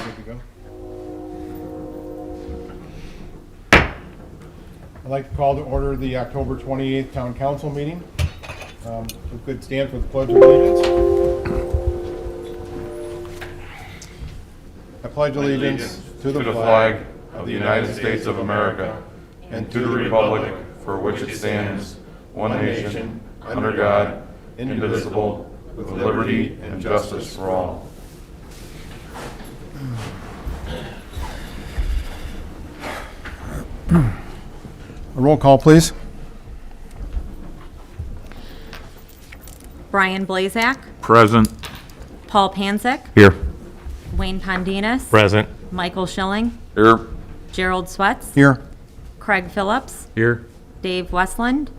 Good to go. I'd like to call to order the October 28th Town Council meeting. If good stand for the Pledge of Allegiance. I pledge allegiance to the flag of the United States of America and to the republic for which it stands, one nation, under God, indivisible, with liberty and justice for all. A roll call, please. Brian Blazak, Present. Paul Panzak, Here. Wayne Pondinas, Present. Michael Schilling, Here. Gerald Swets, Here. Craig Phillips, Here. Dave Westland,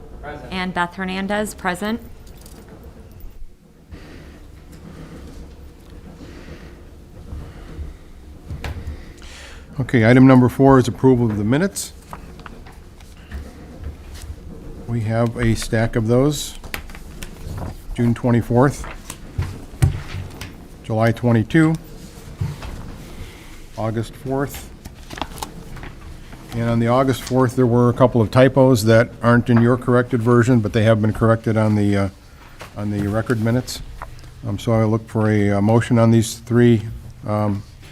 and Beth Hernandez, present. Okay, item number 4 is approval of the minutes. We have a stack of those. June 24th, July 22, August 4th. And on the August 4th, there were a couple of typos that aren't in your corrected version, but they have been corrected on the record minutes. So I look for a motion on these 3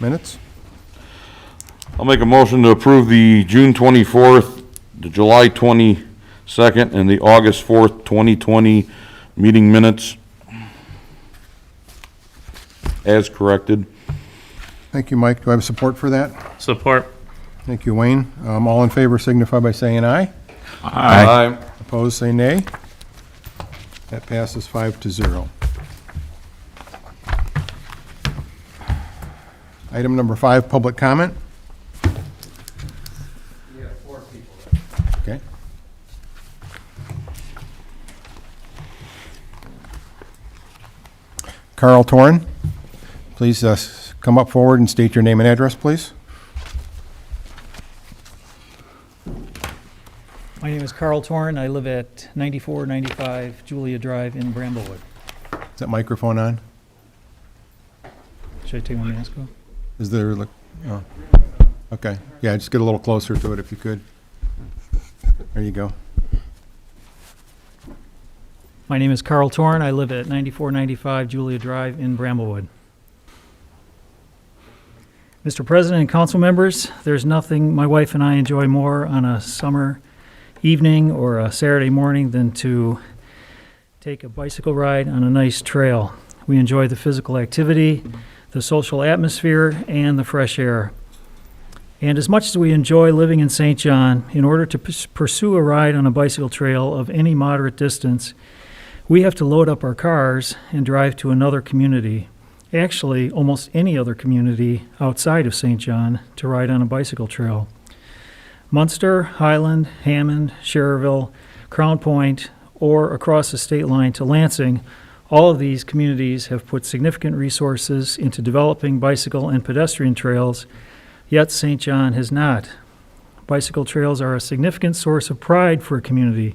minutes. I'll make a motion to approve the June 24th, the July 22nd, and the August 4th, 2020 meeting minutes as corrected. Thank you, Mike. Do I have support for that? Support. Thank you, Wayne. All in favor signify by saying aye. Aye. Opposed, say nay. That passes 5-0. Item number 5, public comment. Okay. Carl Torn, please come up forward and state your name and address, please. My name is Carl Torn. I live at 9495 Julia Drive in Bramblewood. Is that microphone on? Should I take my mask off? Is there, oh, okay. Yeah, just get a little closer to it if you could. There you go. My name is Carl Torn. I live at 9495 Julia Drive in Bramblewood. Mr. President and council members, there's nothing my wife and I enjoy more on a summer evening or a Saturday morning than to take a bicycle ride on a nice trail. We enjoy the physical activity, the social atmosphere, and the fresh air. And as much as we enjoy living in St. John, in order to pursue a ride on a bicycle trail of any moderate distance, we have to load up our cars and drive to another community, actually almost any other community outside of St. John, to ride on a bicycle trail. Munster, Highland, Hammond, Schererville, Crown Point, or across the state line to Lansing, all of these communities have put significant resources into developing bicycle and pedestrian trails, yet St. John has not. Bicycle trails are a significant source of pride for a community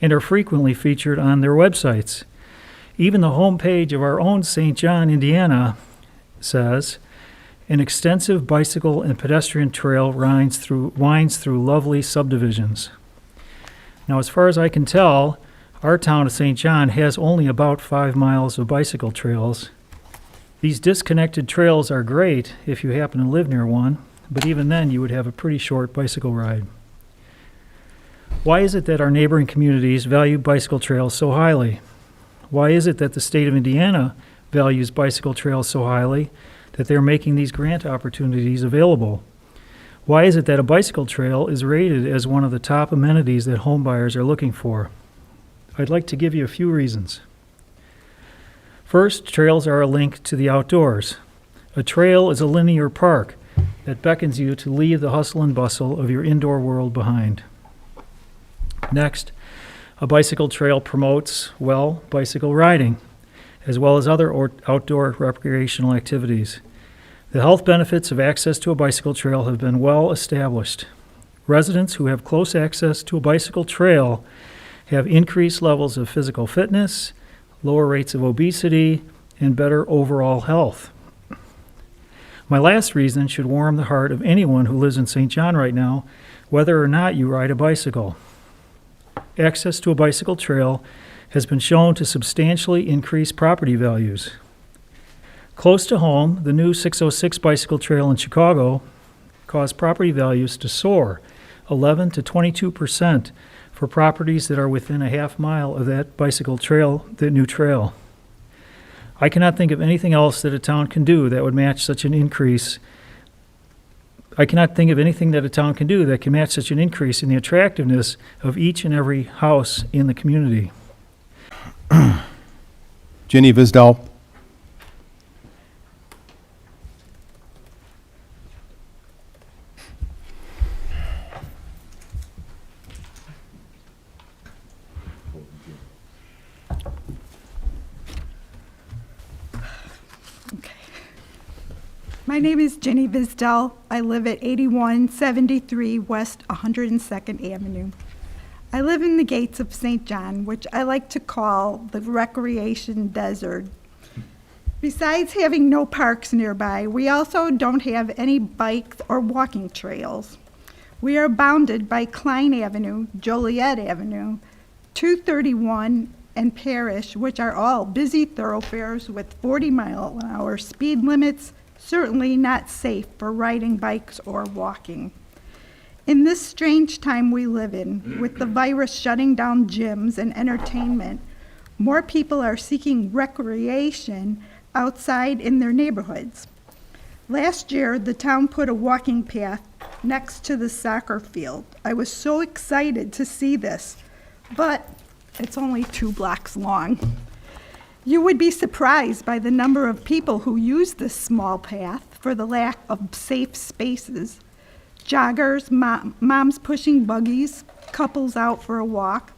and are frequently featured on their websites. Even the homepage of our own St. John, Indiana, says, an extensive bicycle and pedestrian trail winds through lovely subdivisions. Now, as far as I can tell, our town of St. John has only about 5 miles of bicycle trails. These disconnected trails are great if you happen to live near one, but even then you would have a pretty short bicycle ride. Why is it that our neighboring communities value bicycle trails so highly? Why is it that the state of Indiana values bicycle trails so highly that they're making these grant opportunities available? Why is it that a bicycle trail is rated as one of the top amenities that homebuyers are looking for? I'd like to give you a few reasons. First, trails are a link to the outdoors. A trail is a linear park that beckons you to leave the hustle and bustle of your indoor world behind. Next, a bicycle trail promotes, well, bicycle riding, as well as other outdoor recreational activities. The health benefits of access to a bicycle trail have been well established. Residents who have close access to a bicycle trail have increased levels of physical fitness, lower rates of obesity, and better overall health. My last reason should warm the heart of anyone who lives in St. John right now, whether or not you ride a bicycle. Access to a bicycle trail has been shown to substantially increase property values. Close to home, the new 606 bicycle trail in Chicago caused property values to soar 11 to 22% for properties that are within a half mile of that bicycle trail, the new trail. I cannot think of anything else that a town can do that would match such an increase. I cannot think of anything that a town can do that can match such an increase in the attractiveness of each and every house in the community. Ginny Visdal. My name is Jenny Visdell. I live at 8173 West 102nd Avenue. I live in the gates of St. John, which I like to call the recreation desert. Besides having no parks nearby, we also don't have any bike or walking trails. We are bounded by Klein Avenue, Joliet Avenue, 231, and Parrish, which are all busy thoroughfares with 40-mile-an-hour speed limits, certainly not safe for riding bikes or walking. In this strange time we live in, with the virus shutting down gyms and entertainment, more people are seeking recreation outside in their neighborhoods. Last year, the town put a walking path next to the soccer field. I was so excited to see this, but it's only 2 blocks long. You would be surprised by the number of people who use this small path for the lack of safe spaces. Joggers, moms pushing buggies, couples out for a walk.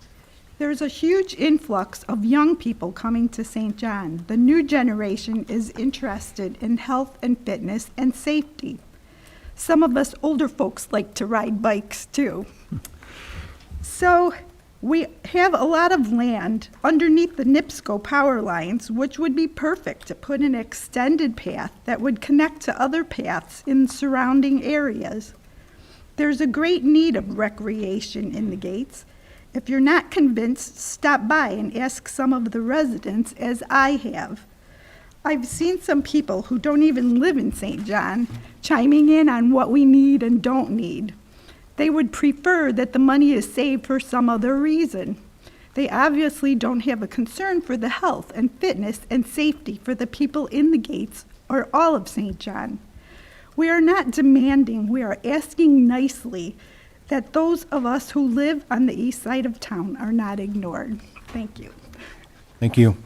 There's a huge influx of young people coming to St. John. The new generation is interested in health and fitness and safety. Some of us older folks like to ride bikes too. So we have a lot of land underneath the NIPSCO power lines, which would be perfect to put an extended path that would connect to other paths in surrounding areas. There's a great need of recreation in the gates. If you're not convinced, stop by and ask some of the residents, as I have. I've seen some people who don't even live in St. John chiming in on what we need and don't need. They would prefer that the money is saved for some other reason. They obviously don't have a concern for the health and fitness and safety for the people in the gates or all of St. John. We are not demanding, we are asking nicely that those of us who live on the east side of town are not ignored. Thank you. Thank you.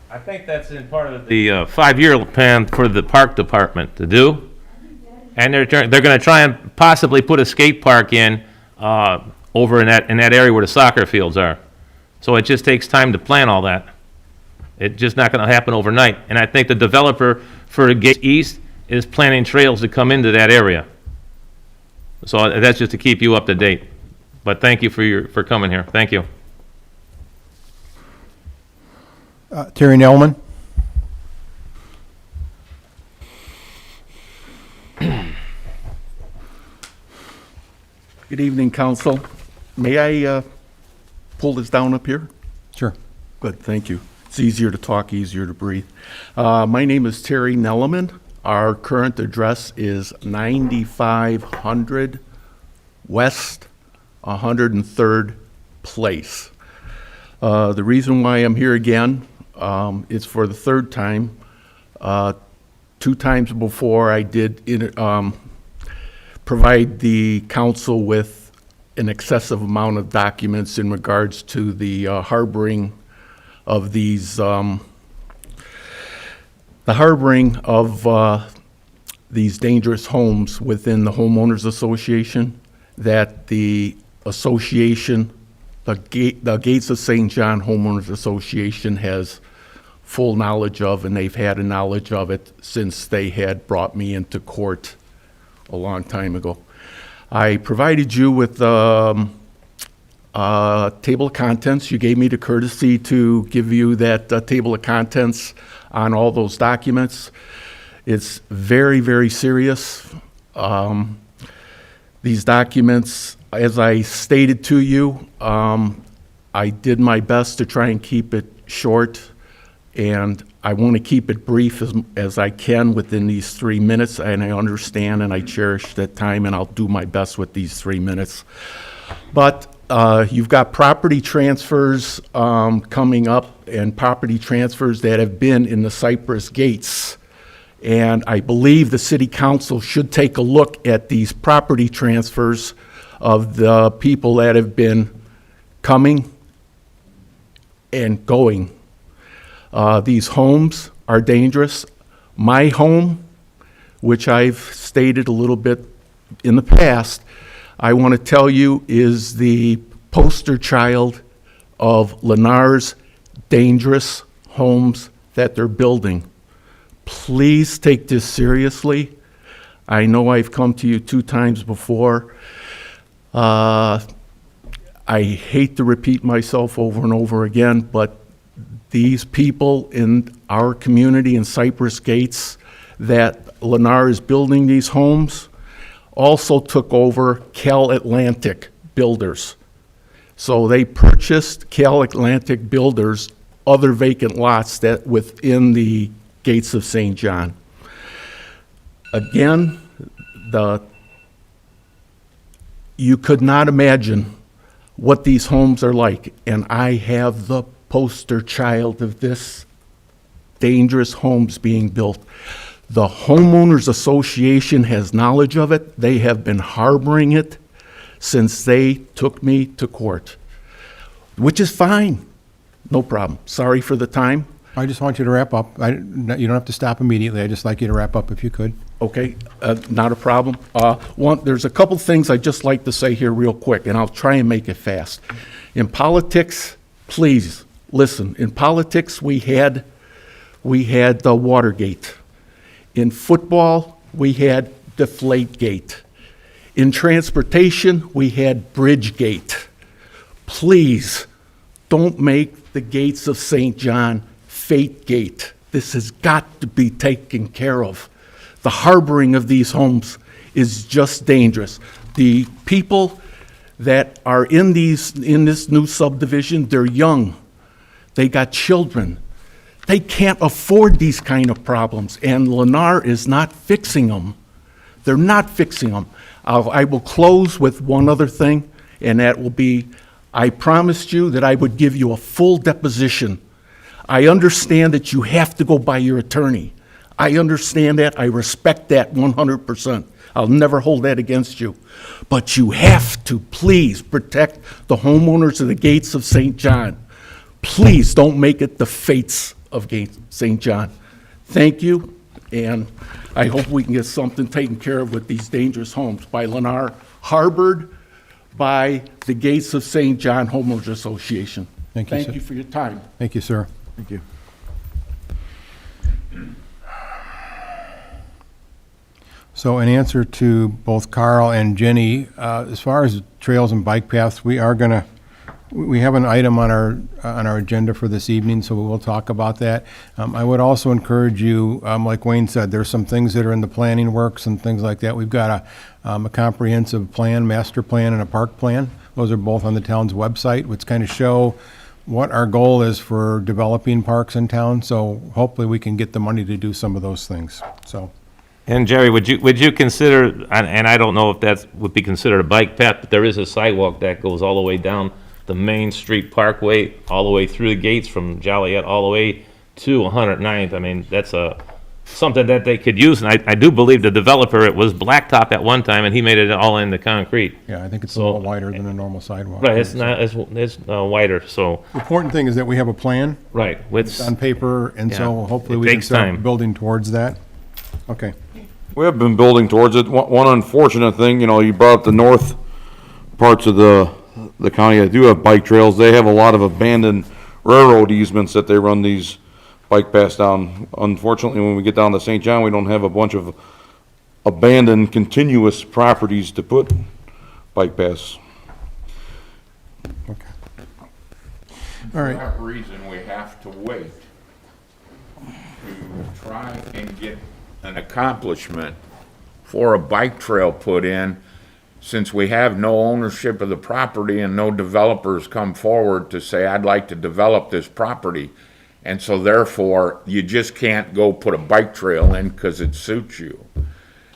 I think that's in part of the 5-year plan for the park department to do. And they're going to try and possibly put a skate park in over in that area where the soccer fields are. So it just takes time to plan all that. It's just not going to happen overnight. And I think the developer for the Gate East is planning trails to come into that area. So that's just to keep you up to date. But thank you for coming here. Thank you. Terry Nelman. Good evening, council. May I pull this down up here? Sure. Good, thank you. It's easier to talk, easier to breathe. My name is Terry Nelleman. Our current address is 9500 West 103rd Place. The reason why I'm here again is for the 3rd time. 2 times before I did provide the council with an excessive amount of documents in regards to the harboring of these, the harboring of these dangerous homes within the homeowners association, that the association, the Gates of St. John Homeowners Association has full knowledge of, and they've had a knowledge of it since they had brought me into court a long time ago. I provided you with a table of contents. You gave me the courtesy to give you that table of contents on all those documents. It's very, very serious. These documents, as I stated to you, I did my best to try and keep it short, and I want to keep it brief as I can within these 3 minutes, and I understand and I cherish that time, and I'll do my best with these 3 minutes. But you've got property transfers coming up, and property transfers that have been in the Cypress Gates. And I believe the city council should take a look at these property transfers of the people that have been coming and going. These homes are dangerous. My home, which I've stated a little bit in the past, I want to tell you is the poster child of Lennar's dangerous homes that they're building. Please take this seriously. I know I've come to you 2 times before. I hate to repeat myself over and over again, but these people in our community in Cypress Gates that Lennar is building these homes also took over Cal Atlantic Builders. So they purchased Cal Atlantic Builders other vacant lots that within the gates of St. John. Again, you could not imagine what these homes are like, and I have the poster child of this dangerous homes being built. The homeowners association has knowledge of it. They have been harboring it since they took me to court, which is fine. No problem. Sorry for the time. I just want you to wrap up. You don't have to stop immediately. I'd just like you to wrap up if you could. Okay, not a problem. There's a couple things I'd just like to say here real quick, and I'll try and make it fast. In politics, please listen. In politics, we had the Watergate. In football, we had Deflategate. In transportation, we had Bridgegate. Please don't make the gates of St. John Fategate. This has got to be taken care of. The harboring of these homes is just dangerous. The people that are in this new subdivision, they're young. They got children. They can't afford these kind of problems, and Lennar is not fixing them. They're not fixing them. I will close with one other thing, and that will be, I promised you that I would give you a full deposition. I understand that you have to go by your attorney. I understand that. I respect that 100%. I'll never hold that against you. But you have to please protect the homeowners of the gates of St. John. Please don't make it the fates of St. John. Thank you, and I hope we can get something taken care of with these dangerous homes by Lennar, harbored by the Gates of St. John Homeowners Association. Thank you, sir. Thank you for your time. Thank you, sir. Thank you. So in answer to both Carl and Jenny, as far as trails and bike paths, we have an item on our agenda for this evening, so we will talk about that. I would also encourage you, like Wayne said, there's some things that are in the planning works and things like that. We've got a comprehensive plan, master plan, and a park plan. Those are both on the town's website, which kind of show what our goal is for developing parks in town. So hopefully we can get the money to do some of those things. So. And Jerry, would you consider, and I don't know if that would be considered a bike path, but there is a sidewalk that goes all the way down the Main Street Parkway, all the way through the gates from Joliet all the way to 109th. I mean, that's something that they could use, and I do believe the developer, it was blacktop at one time, and he made it all into concrete. Yeah, I think it's a little wider than a normal sidewalk. Right, it's wider, so, The important thing is that we have a plan. right, It's on paper, and so Yeah. hopefully It we can takes start time. building towards that. Okay. We have been building towards it. One unfortunate thing, you brought up the north parts of the county that do have bike trails. They have a lot of abandoned railroad easements that they run these bike paths down. Unfortunately, when we get down to St. John, we don't have a bunch of abandoned continuous properties to put bike paths. All right. For that reason, we have to wait to try and get an accomplishment for a bike trail put in, since we have no ownership of the property and no developers come forward to say, I'd like to develop this property. And so therefore, you just can't go put a bike trail in because it suits you.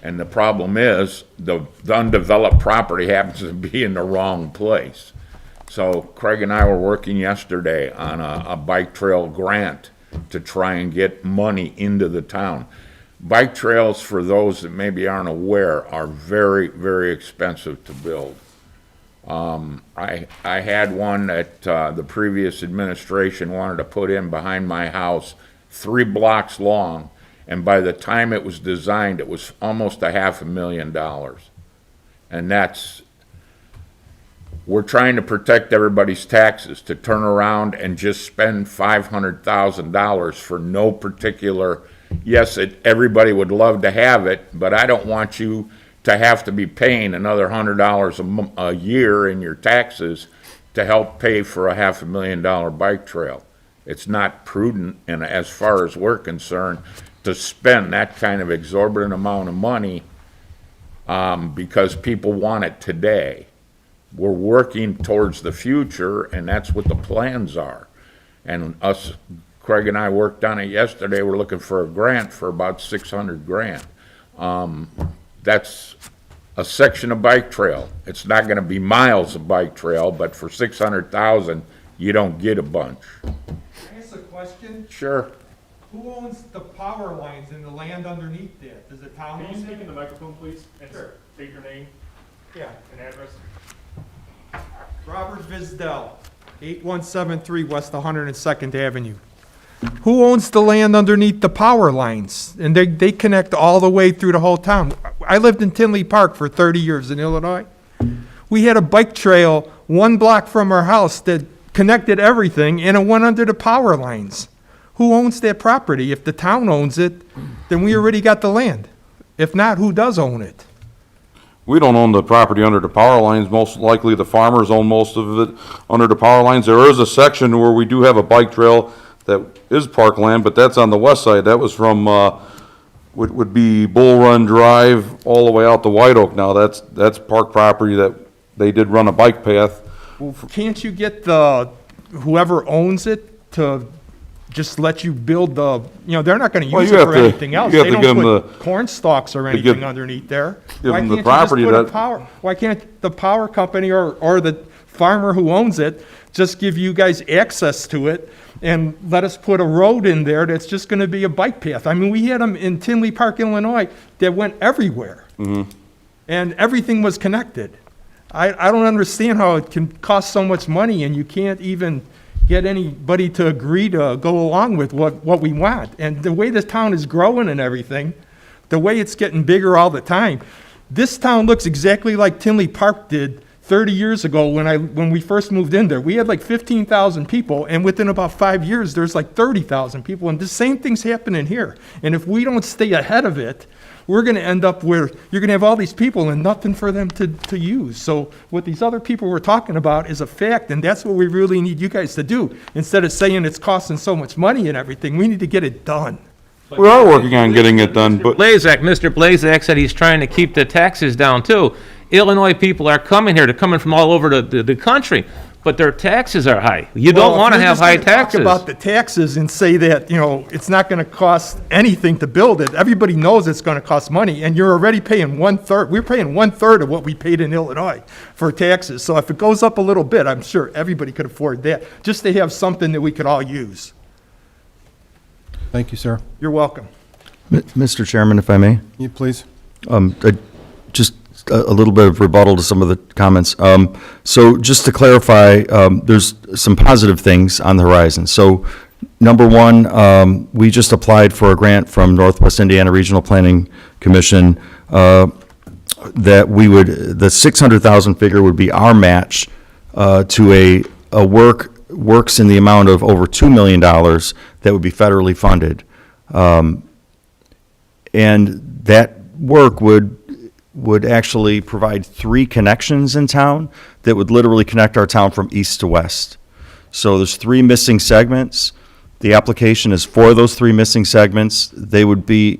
And the problem is, the undeveloped property happens to be in the wrong place. So Craig and I were working yesterday on a bike trail grant to try and get money into the town. Bike trails, for those that maybe aren't aware, are very, very expensive to build. I had one that the previous administration wanted to put in behind my house, 3 blocks long, and by the time it was designed, it was almost $500,000. And we're trying to protect everybody's taxes, to turn around and just spend $500,000 for no particular, yes, everybody would love to have it, but I don't want you to have to be paying another $100 a year in your taxes to help pay for a $500,000 bike trail. It's not prudent, and as far as we're concerned, to spend that kind of exorbitant amount of money because people want it today. We're working towards the future, and that's what the plans are. And Craig and I worked on it yesterday. We're looking for a grant for about $600,000. That's a section of bike trail. It's not going to be miles of bike trail, but for $600,000, you don't get a bunch. Can I ask a question? Sure. Who owns the power lines and the land underneath that? Does the town own it? the microphone, please, and Sure. state your name Yeah. and address? Robert Visdell, 8173 West 102nd Avenue. Who owns the land underneath the power lines? And they connect all the way through the whole town. I lived in Tinley Park for 30 years in Illinois. We had a bike trail 1 block from our house that connected everything, and it went under the power lines. Who owns that property? If the town owns it, then we already got the land. If not, who does own it? We don't own the property under the power lines. Most likely the farmers own most of it under the power lines. There is a section where we do have a bike trail that is parkland, but that's on the west side. That was from, would be Bull Run Drive all the way out to White Oak now. That's park property that they did run a bike path. Can't you get whoever owns it to just let you build they're not gonna Well, use you it have for to- anything else. you have They to don't give 'em put corn stalks or to anything give- underneath there. give Why 'em can't the you just property put a that- why can't the power company or the farmer who owns it just give you guys access to it and let us put a road in there that's just gonna be a bike path? I mean, we had them in Tinley Park, Illinois, that went everywhere. And everything was connected. I don't understand how it can cost so much money and you can't even get anybody to agree to go along with what we want. And the way this town is growing and everything, the way it's getting bigger all the time, this town looks exactly like Tinley Park did 30 years ago when we first moved in there. We had like 15,000 people, and within about 5 years, there's like 30,000 people, and the same thing's happening here. And if we don't stay ahead of it, we're gonna end up where you're gonna have all these people and nothing for them to use. So what these other people were talking about is a fact, and that's what we really need you guys to do. Instead of saying it's costing so much money and everything, we need to get it done. We are working on getting it done, but Mr. Blazak said he's trying to keep the taxes down too. Illinois people are coming here, they're coming from all over the country, but their taxes are high. You don't Well, want to if you're have just high gonna talk taxes. about the taxes and say that, it's not gonna cost anything to build it. Everybody knows it's gonna cost money, and you're already paying 1/3. We're paying 1/3 of what we paid in Illinois for taxes. So if it goes up a little bit, I'm sure everybody could afford that, just to have something that we could all use. Thank you, sir. You're welcome. Mr. Chairman, if I may, You, please. just a little bit of rebuttal to some of the comments. So just to clarify, there's some positive things on the horizon. So number one, we just applied for a grant from Northwest Indiana Regional Planning Commission that the 600,000 figure would be our match to a works in the amount of over $2 million that would be federally funded. And that work would actually provide 3 connections in town that would literally connect our town from east to west. So there's 3 missing segments The application is for those 3 missing segments. They would be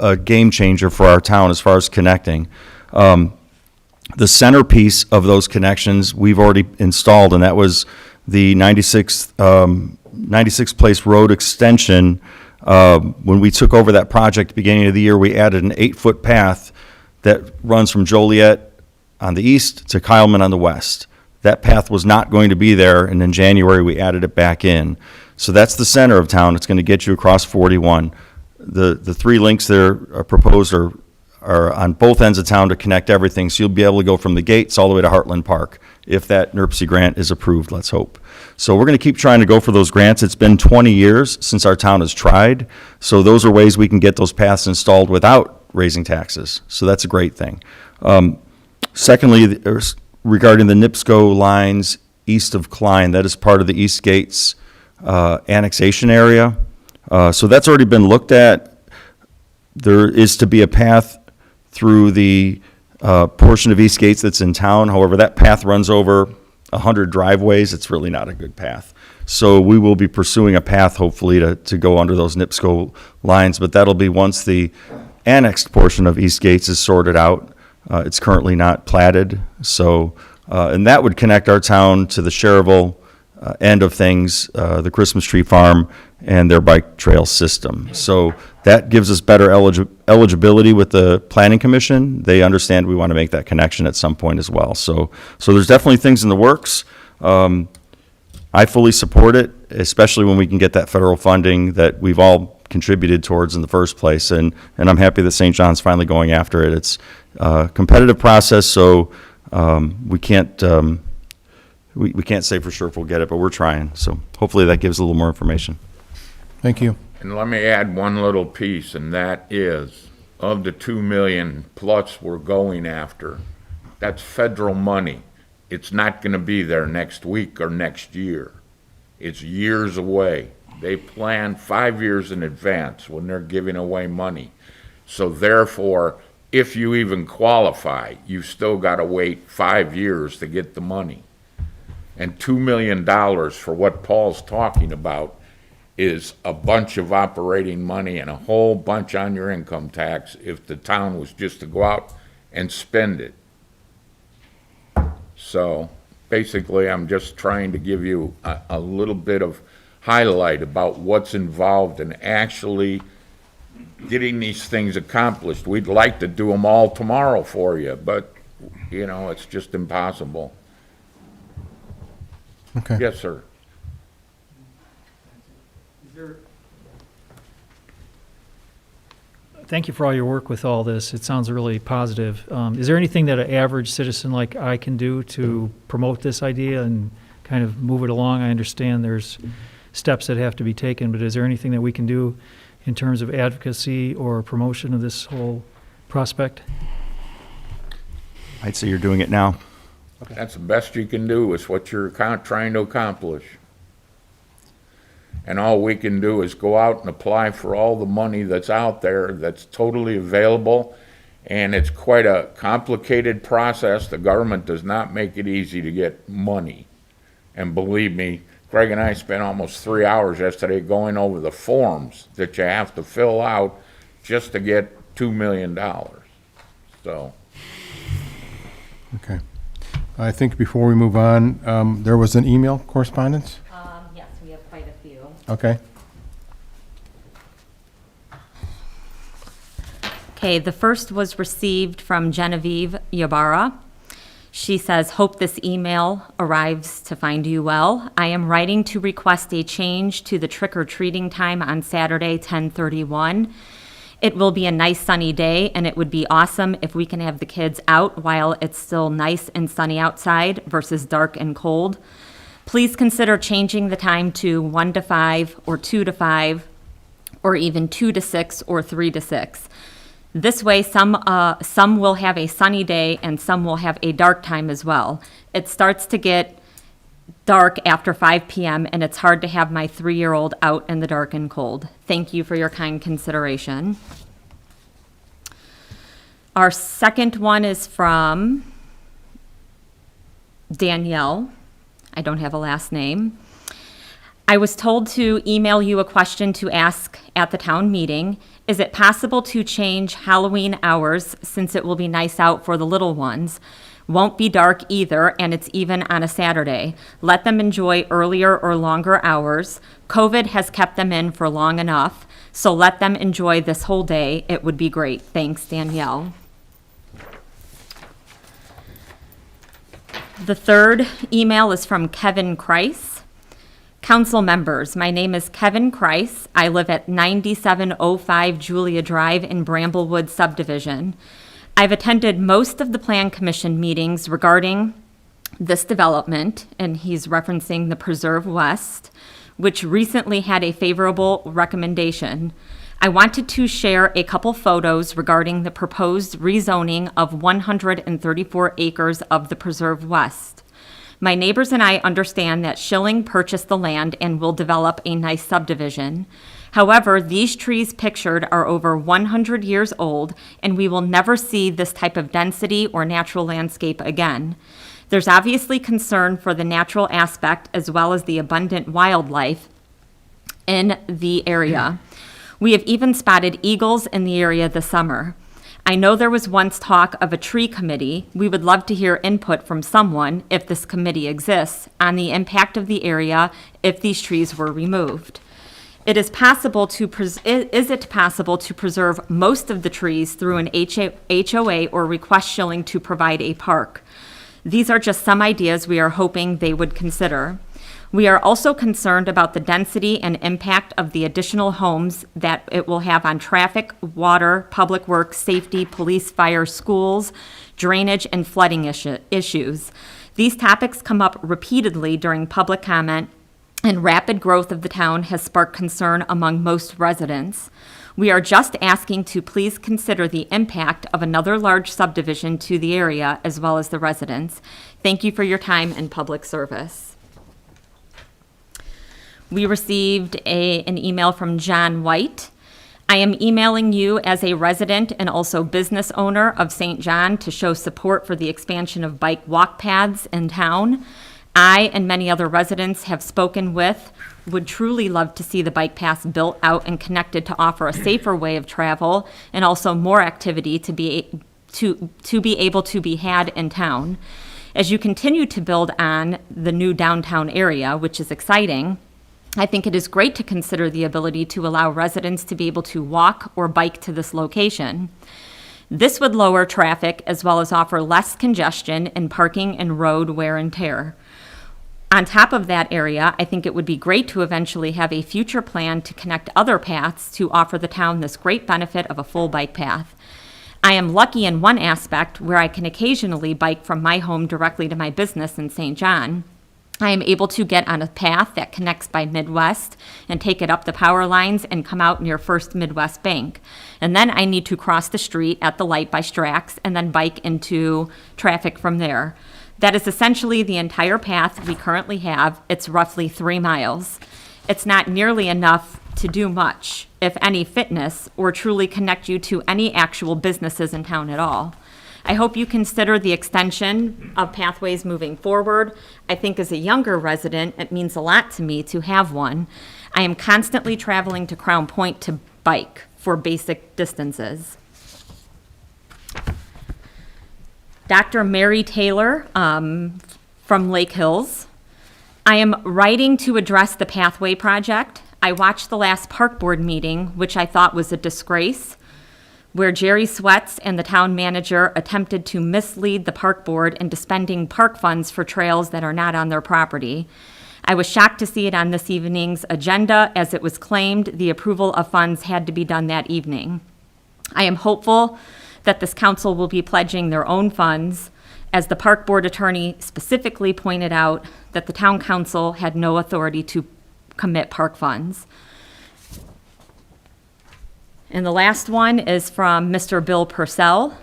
a game changer for our town as far as connecting. The centerpiece of those connections we've already installed, and that was the 96th Place Road extension. When we took over that project beginning of the year, we added an 8-foot path that runs from Joliet on the east to Kyleman on the west. That path was not going to be there, and in January, we added it back in. So that's the center of town. It's going to get you across 41. The 3 links there are proposed are on both ends of town to connect everything, so you'll be able to go from the gates all the way to Heartland Park, if that NERC grant is approved, let's hope. So we're going to keep trying to go for those grants. It's been 20 years since our town has tried, so those are ways we can get those paths installed without raising taxes. So that's a great thing. Secondly, regarding the NIPSCO lines east of Klein, that is part of the East Gates annexation area. So that's already been looked at. There is to be a path through the portion of East Gates that's in town. However, that path runs over 100 driveways. It's really not a good path. So we will be pursuing a path, hopefully, to go under those NIPSCO lines, but that'll be once the annexed portion of East Gates is sorted out. It's currently not platted, so, and that would connect our town to the Cherville end of things, the Christmas Tree Farm, and their bike trail system. So that gives us better eligibility with the Planning Commission. They understand we want to make that connection at some point as well. So there's definitely things in the works. I fully support it, especially when we can get that federal funding that we've all contributed towards in the first place. And I'm happy that St. John's finally going after it. It's a competitive process, so we can't we can't say for sure if we'll get it, but we're trying. So hopefully that gives a little more information. Thank you. And let me add one little piece, and that is, of the 2 million plus we're going after, that's federal money. It's not gonna be there next week or next year. It's years away. They plan 5 years in advance when they're giving away money. So therefore, if you even qualify, you've still gotta wait 5 years to get the money. And $2 million for what Paul's talking about is a bunch of operating money and a whole bunch on your income tax if the town was just to go out and spend it. So basically, I'm just trying to give you a little bit of highlight about what's involved in actually getting these things accomplished. We'd like to do them all tomorrow for you, but, you know, it's just impossible. Okay. Yes, sir. Thank you for all your work with all this. It sounds really positive. Is there anything that an average citizen like I can do to promote this idea and kind of move it along? I understand there's steps that have to be taken, but is there anything that we can do in terms of advocacy or promotion of this whole prospect? I'd say you're doing it now. That's the best you can do, is what you're trying to accomplish. And all we can do is go out and apply for all the money that's out there that's totally available. And it's quite a complicated process. The government does not make it easy to get money. And believe me, Craig and I spent almost 3 hours yesterday going over the forms that you have to fill out just to get $2 million. So. Okay. I think before we move on, there was an email correspondence? Yes, we have quite a few. Okay. Okay, the first was received from Genevieve Ybarra. She says, hope this email arrives to find you well. I am writing to request a change to the trick-or-treating time on Saturday, 10/31. It will be a nice sunny day, and it would be awesome if we can have the kids out while it's still nice and sunny outside versus dark and cold. Please consider changing the time to 1 to 5 or 2 to 5 or even 2 to 6 or 3 to 6. This way, some will have a sunny day and some will have a dark time as well. It starts to get dark after 5 p.m. and it's hard to have my 3-year-old out in the dark and cold. Thank you for your kind consideration. Our second one is from Danielle. I don't have a last name. I was told to email you a question to ask at the town meeting. Is it possible to change Halloween hours since it will be nice out for the little ones? Won't be dark either, and it's even on a Saturday. Let them enjoy earlier or longer hours. COVID has kept them in for long enough, so let them enjoy this whole day. It would be great. Thanks, Danielle. The third email is from Kevin Kreis. Council members, my name is Kevin Kreis. I live at 9705 Julia Drive in Bramblewood subdivision. I've attended most of the Plan Commission meetings regarding this development, and he's referencing the Preserve West, which recently had a favorable recommendation. I wanted to share a couple photos regarding the proposed rezoning of 134 acres of the Preserve West. My neighbors and I understand that Schilling purchased the land and will develop a nice subdivision. However, these trees pictured are over 100 years old, and we will never see this type of density or natural landscape again. There's obviously concern for the natural aspect as well as the abundant wildlife in the area. We have even spotted eagles in the area this summer. I know there was once talk of a tree committee. We would love to hear input from someone, if this committee exists, on the impact of the area if these trees were removed. Is it possible to preserve most of the trees through an HOA or request Schilling to provide a park? These are just some ideas we are hoping they would consider. We are also concerned about the density and impact of the additional homes that it will have on traffic, water, public works, safety, police, fire, schools, drainage, and flooding issues. These topics come up repeatedly during public comment, and rapid growth of the town has sparked concern among most residents. We are just asking to please consider the impact of another large subdivision to the area as well as the residents. Thank you for your time and public service. We received an email from John White. I am emailing you as a resident and also business owner of St. John to show support for the expansion of bike walk paths in town. I and many other residents have spoken with would truly love to see the bike paths built out and connected to offer a safer way of travel and also more activity to be able to be had in town. As you continue to build on the new downtown area, which is exciting, I think it is great to consider the ability to allow residents to be able to walk or bike to this location. This would lower traffic as well as offer less congestion in parking and road wear and tear. On top of that area, I think it would be great to eventually have a future plan to connect other paths to offer the town this great benefit of a full bike path. I am lucky in one aspect where I can occasionally bike from my home directly to my business in St. John. I am able to get on a path that connects by Midwest and take it up the power lines and come out near First Midwest Bank. And then I need to cross the street at the light by Strax and then bike into traffic from there. That is essentially the entire path we currently have. It's roughly 3 miles. It's not nearly enough to do much, if any fitness, or truly connect you to any actual businesses in town at all. I hope you consider the extension of pathways moving forward. I think as a younger resident, it means a lot to me to have one. I am constantly traveling to Crown Point to bike for basic distances. Dr. Mary Taylor from Lake Hills. I am writing to address the pathway project. I watched the last park board meeting, which I thought was a disgrace, where Jerry Sweats and the town manager attempted to mislead the park board into spending park funds for trails that are not on their property. I was shocked to see it on this evening's agenda, as it was claimed the approval of funds had to be done that evening. I am hopeful that this council will be pledging their own funds, as the park board attorney specifically pointed out that the town council had no authority to commit park funds. And the last one is from Mr. Bill Purcell.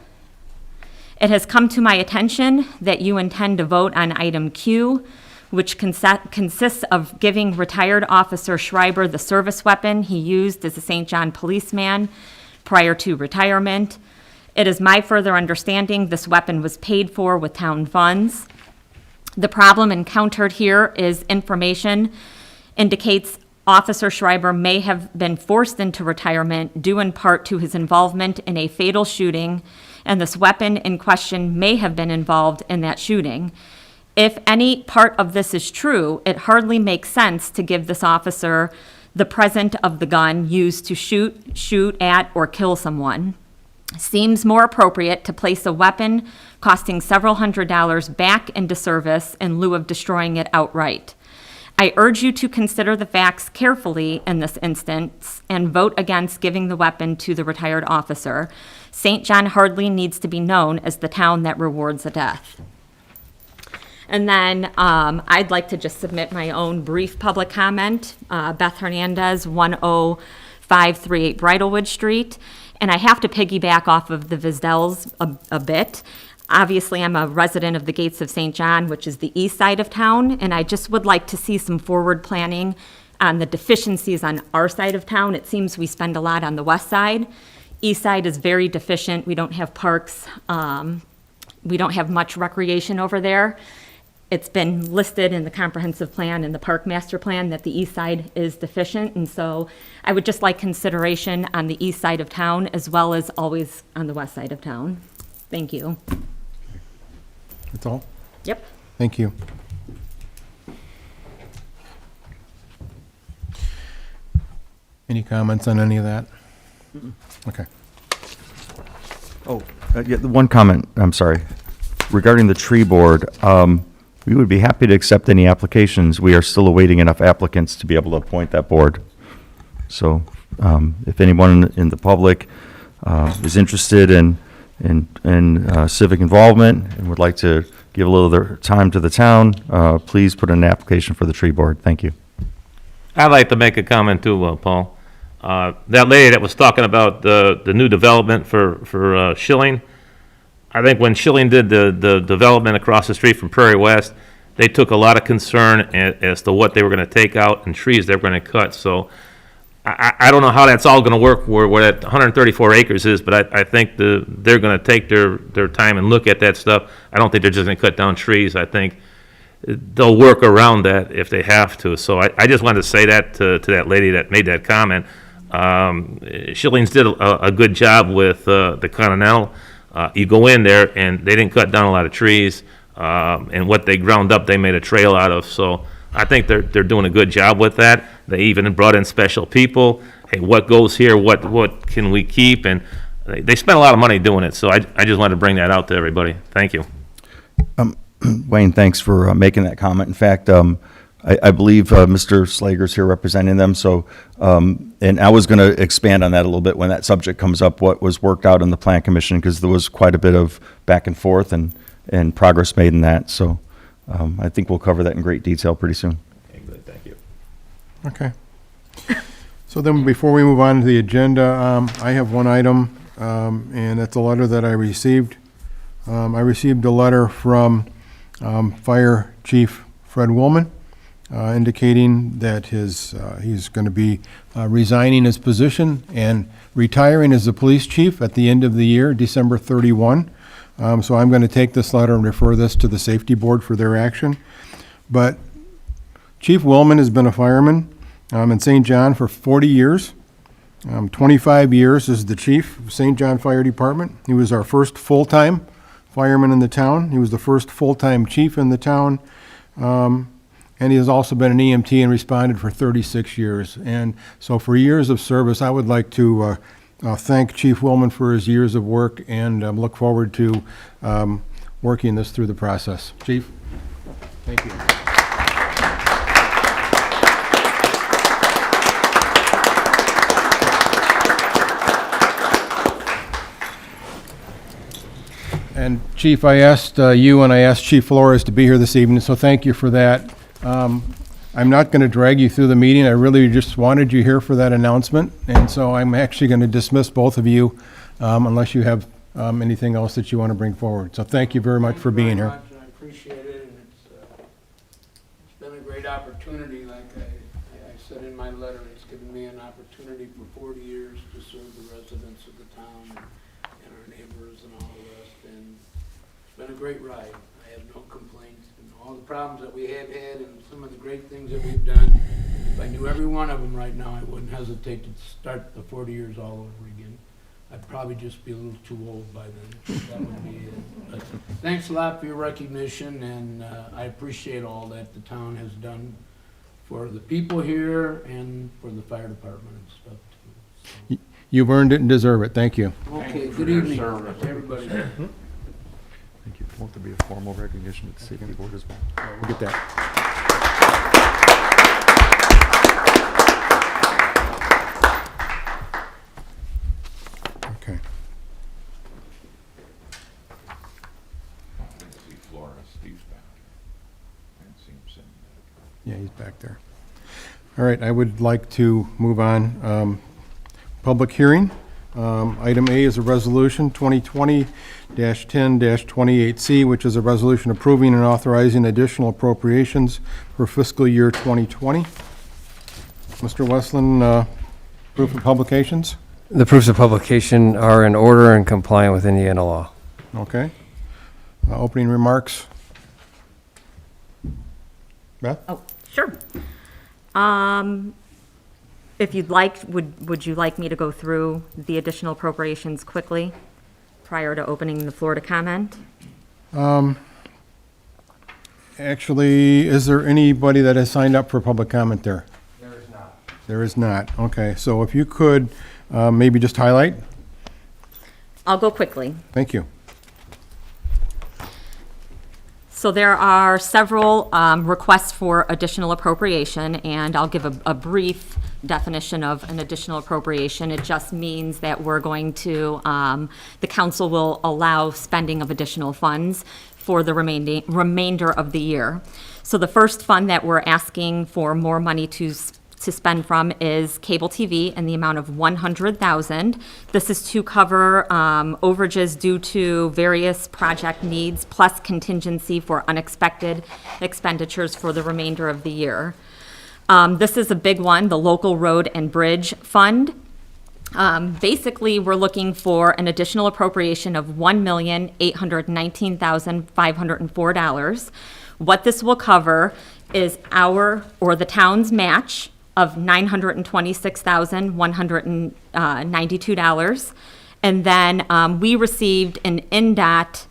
It has come to my attention that you intend to vote on item Q, which consists of giving retired Officer Schreiber the service weapon he used as a St. John policeman prior to retirement. It is my further understanding this weapon was paid for with town funds. The problem encountered here is information indicates Officer Schreiber may have been forced into retirement due in part to his involvement in a fatal shooting, and this weapon in question may have been involved in that shooting. If any part of this is true, it hardly makes sense to give this officer the present of the gun used to shoot at, or kill someone. Seems more appropriate to place a weapon costing several $100s back into service in lieu of destroying it outright. I urge you to consider the facts carefully in this instance and vote against giving the weapon to the retired officer. St. John hardly needs to be known as the town that rewards a death. And then I'd like to just submit my own brief public comment. Beth Hernandez, 10538 Bridlewood Street. And I have to piggyback off of the Visdels a bit. Obviously, I'm a resident of the Gates of St. John, which is the east side of town, and I just would like to see some forward planning on the deficiencies on our side of town. It seems we spend a lot on the west side. East side is very deficient. We don't have parks. We don't have much recreation over there. It's been listed in the comprehensive plan and the park master plan that the east side is deficient, and so I would just like consideration on the east side of town as well as always on the west side of town. Thank you. That's all? Yep. Thank you. Any comments on any of that? Okay. Yeah, the one comment, I'm sorry, regarding the tree board, we would be happy to accept any applications. We are still awaiting enough applicants to be able to appoint that board. So, if anyone in the public is interested in civic involvement and would like to give a little of their time to the town, please put in an application for the tree board. Thank you. I'd like to make a comment too, Paul. That lady that was talking about the new development for Schilling, I think when Schilling did the development across the street from Prairie West, they took a lot of concern as to what they were going to take out and trees they were going to cut. So I don't know how that's all going to work where that 134 acres is, but I think they're going to take their time and look at that stuff. I don't think they're just going to cut down trees. I think they'll work around that if they have to. So I just wanted to say that to that lady that made that comment. Schillings did a good job with the Continental. You go in there and they didn't cut down a lot of trees, and what they ground up, they made a trail out of. So I think they're doing a good job with that. They even brought in special people. Hey, what goes here? What can we keep? And they spent a lot of money doing it. So I just wanted to bring that out to everybody. Thank you. Wayne, thanks for making that comment. In fact, I believe Mr. Slager's here representing them. So, and I was going to expand on that a little bit when that subject comes up, what was worked out in the Plan Commission, because there was quite a bit of back and forth and progress made in that. So I think we'll cover that in great detail pretty soon. Okay, good. Thank you. Okay. So then, before we move on to the agenda, I have one item, and it's a letter that I received. I received a letter from Fire Chief Fred Woolman, indicating that he's going to be resigning his position and retiring as the police chief at the end of the year, December 31. So I'm going to take this letter and refer this to the safety board for their action. But Chief Woolman has been a fireman in St. John for 40 years. 25 years as the chief of St. John Fire Department. He was our first full-time fireman in the town. He was the first full-time chief in the town. And he has also been an EMT and responded for 36 years. And so for years of service, I would like to thank Chief Woolman for his years of work and look forward to working this through the process. Chief, thank you. And Chief, I asked you and I asked Chief Flores to be here this evening, so thank you for that. I'm not going to drag you through the meeting. I really just wanted you here for that announcement, and so I'm actually going to dismiss both of you unless you have anything else that you want to bring forward. So thank you very much for being here. I appreciate it, and it's been a great opportunity. Like I said in my letter, it's given me an opportunity for 40 years to serve the residents of the town and our neighbors and all the rest, and it's been a great ride. I have no complaints. And all the problems that we have had and some of the great things that we've done, If I knew every one of them right now, I wouldn't hesitate to start the 40 years all over again. I'd probably just be a little too old by then. That would be it. But thanks a lot for your recognition, and I appreciate all that the town has done for the people here and for the fire department and stuff too. You've earned it and deserve it. Thank you. Okay, good evening, everybody. Thank you. Won't there be a formal recognition at the safety board as well? We'll get that. Okay. Let's see Flora, Steve's back here. I didn't see him sitting back. Yeah, he's back there. All right, I would like to move on. Public hearing. Item A is a resolution 2020-10-28C, which is a resolution approving and authorizing additional appropriations for fiscal year 2020. Mr. Westland, proof of publications? The proofs of publication are in order and compliant with Indiana law. Okay. Opening remarks? Beth? Oh, sure. If you'd like, would you like me to go through the additional appropriations quickly prior to opening the floor to comment? Actually, is there anybody that has signed up for public comment there? There is not. There is not. Okay, so if you could maybe just highlight? I'll go quickly. Thank you. So there are several requests for additional appropriation, and I'll give a brief definition of an additional appropriation. It just means that we're going to, the council will allow spending of additional funds for the remainder of the year. So the first fund that we're asking for more money to spend from is cable TV in the amount of $100,000. This is to cover overages due to various project needs, plus contingency for unexpected expenditures for the remainder of the year. This is a big one, the Local Road and Bridge Fund. Basically, we're looking for an additional appropriation of $1,819,504. What this will cover is the town's match of $926,192. And then we received an NDOT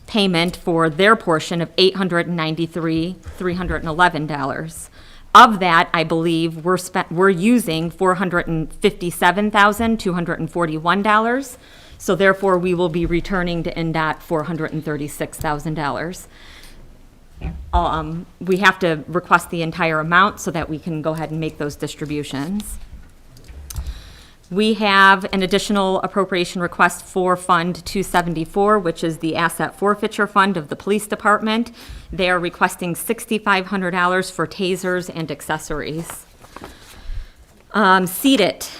payment for their portion of $893,311. Of that, I believe we're using $457,241. So therefore, we will be returning to NDOT $436,000. We have to request the entire amount so that we can go ahead and make those distributions. We have an additional appropriation request for Fund 274, which is the asset forfeiture fund of the police department. They are requesting $6,500 for tasers and accessories. Seat It.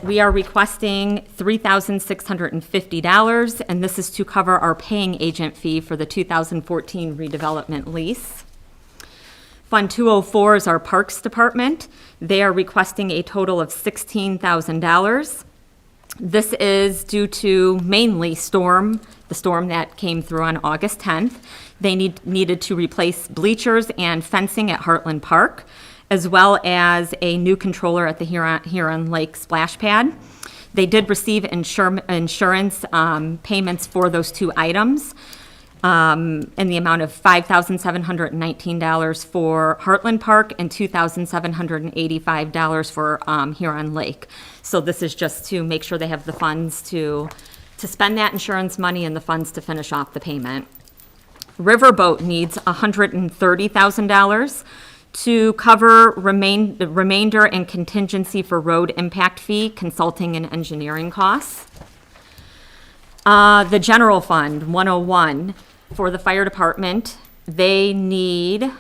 We are requesting $3,650, and this is to cover our paying agent fee for the 2014 redevelopment lease. Fund 204 is our Parks Department. They are requesting a total of $16,000. This is due to mainly the storm that came through on August 10th. They needed to replace bleachers and fencing at Heartland Park, as well as a new controller at the Huron Lake Splash Pad. They did receive insurance payments for those two items in the amount of $5,719 for Heartland Park and $2,785 for Huron Lake. So this is just to make sure they have the funds to spend that insurance money and the funds to finish off the payment. Riverboat needs $130,000 to cover the remainder and contingency for road impact fee, consulting and engineering costs. The general fund, 101, for the fire department, they need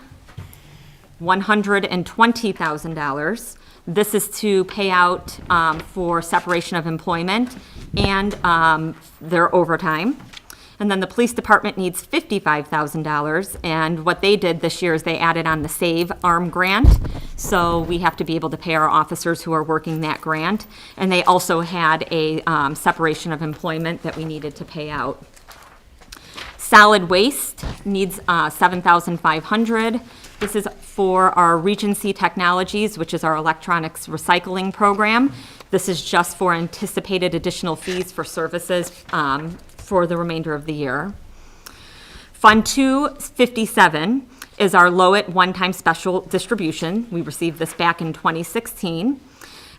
$120,000. This is to pay out for separation of employment and their overtime. And then the police department needs $55,000, and what they did this year is they added on the SAVE ARM grant, so we have to be able to pay our officers who are working that grant, and they also had a separation of employment that we needed to pay out. Solid waste needs $7,500. This is for our Regency Technologies, which is our electronics recycling program. This is just for anticipated additional fees for services for the remainder of the year. Fund 257 is our Lowit one-time special distribution. We received this back in 2016.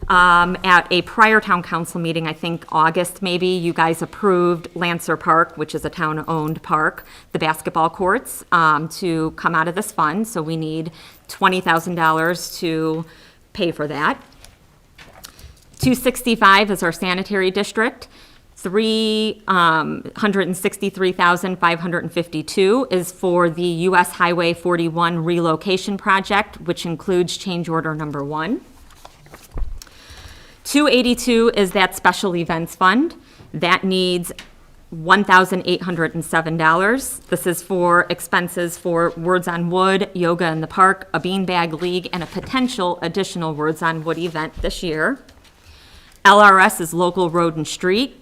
At a prior town council meeting, I think August maybe, you guys approved Lancer Park, which is a town-owned park, the basketball courts, to come out of this fund. So we need $20,000 to pay for that. 265 is our sanitary district. 363,552 is for the US Highway 41 relocation project, which includes change order number 1. 282 is that special events fund. That needs $1,807. This is for expenses for Words on Wood, Yoga in the Park, a Beanbag League, and a potential additional Words on Wood event this year. LRS is local road and street.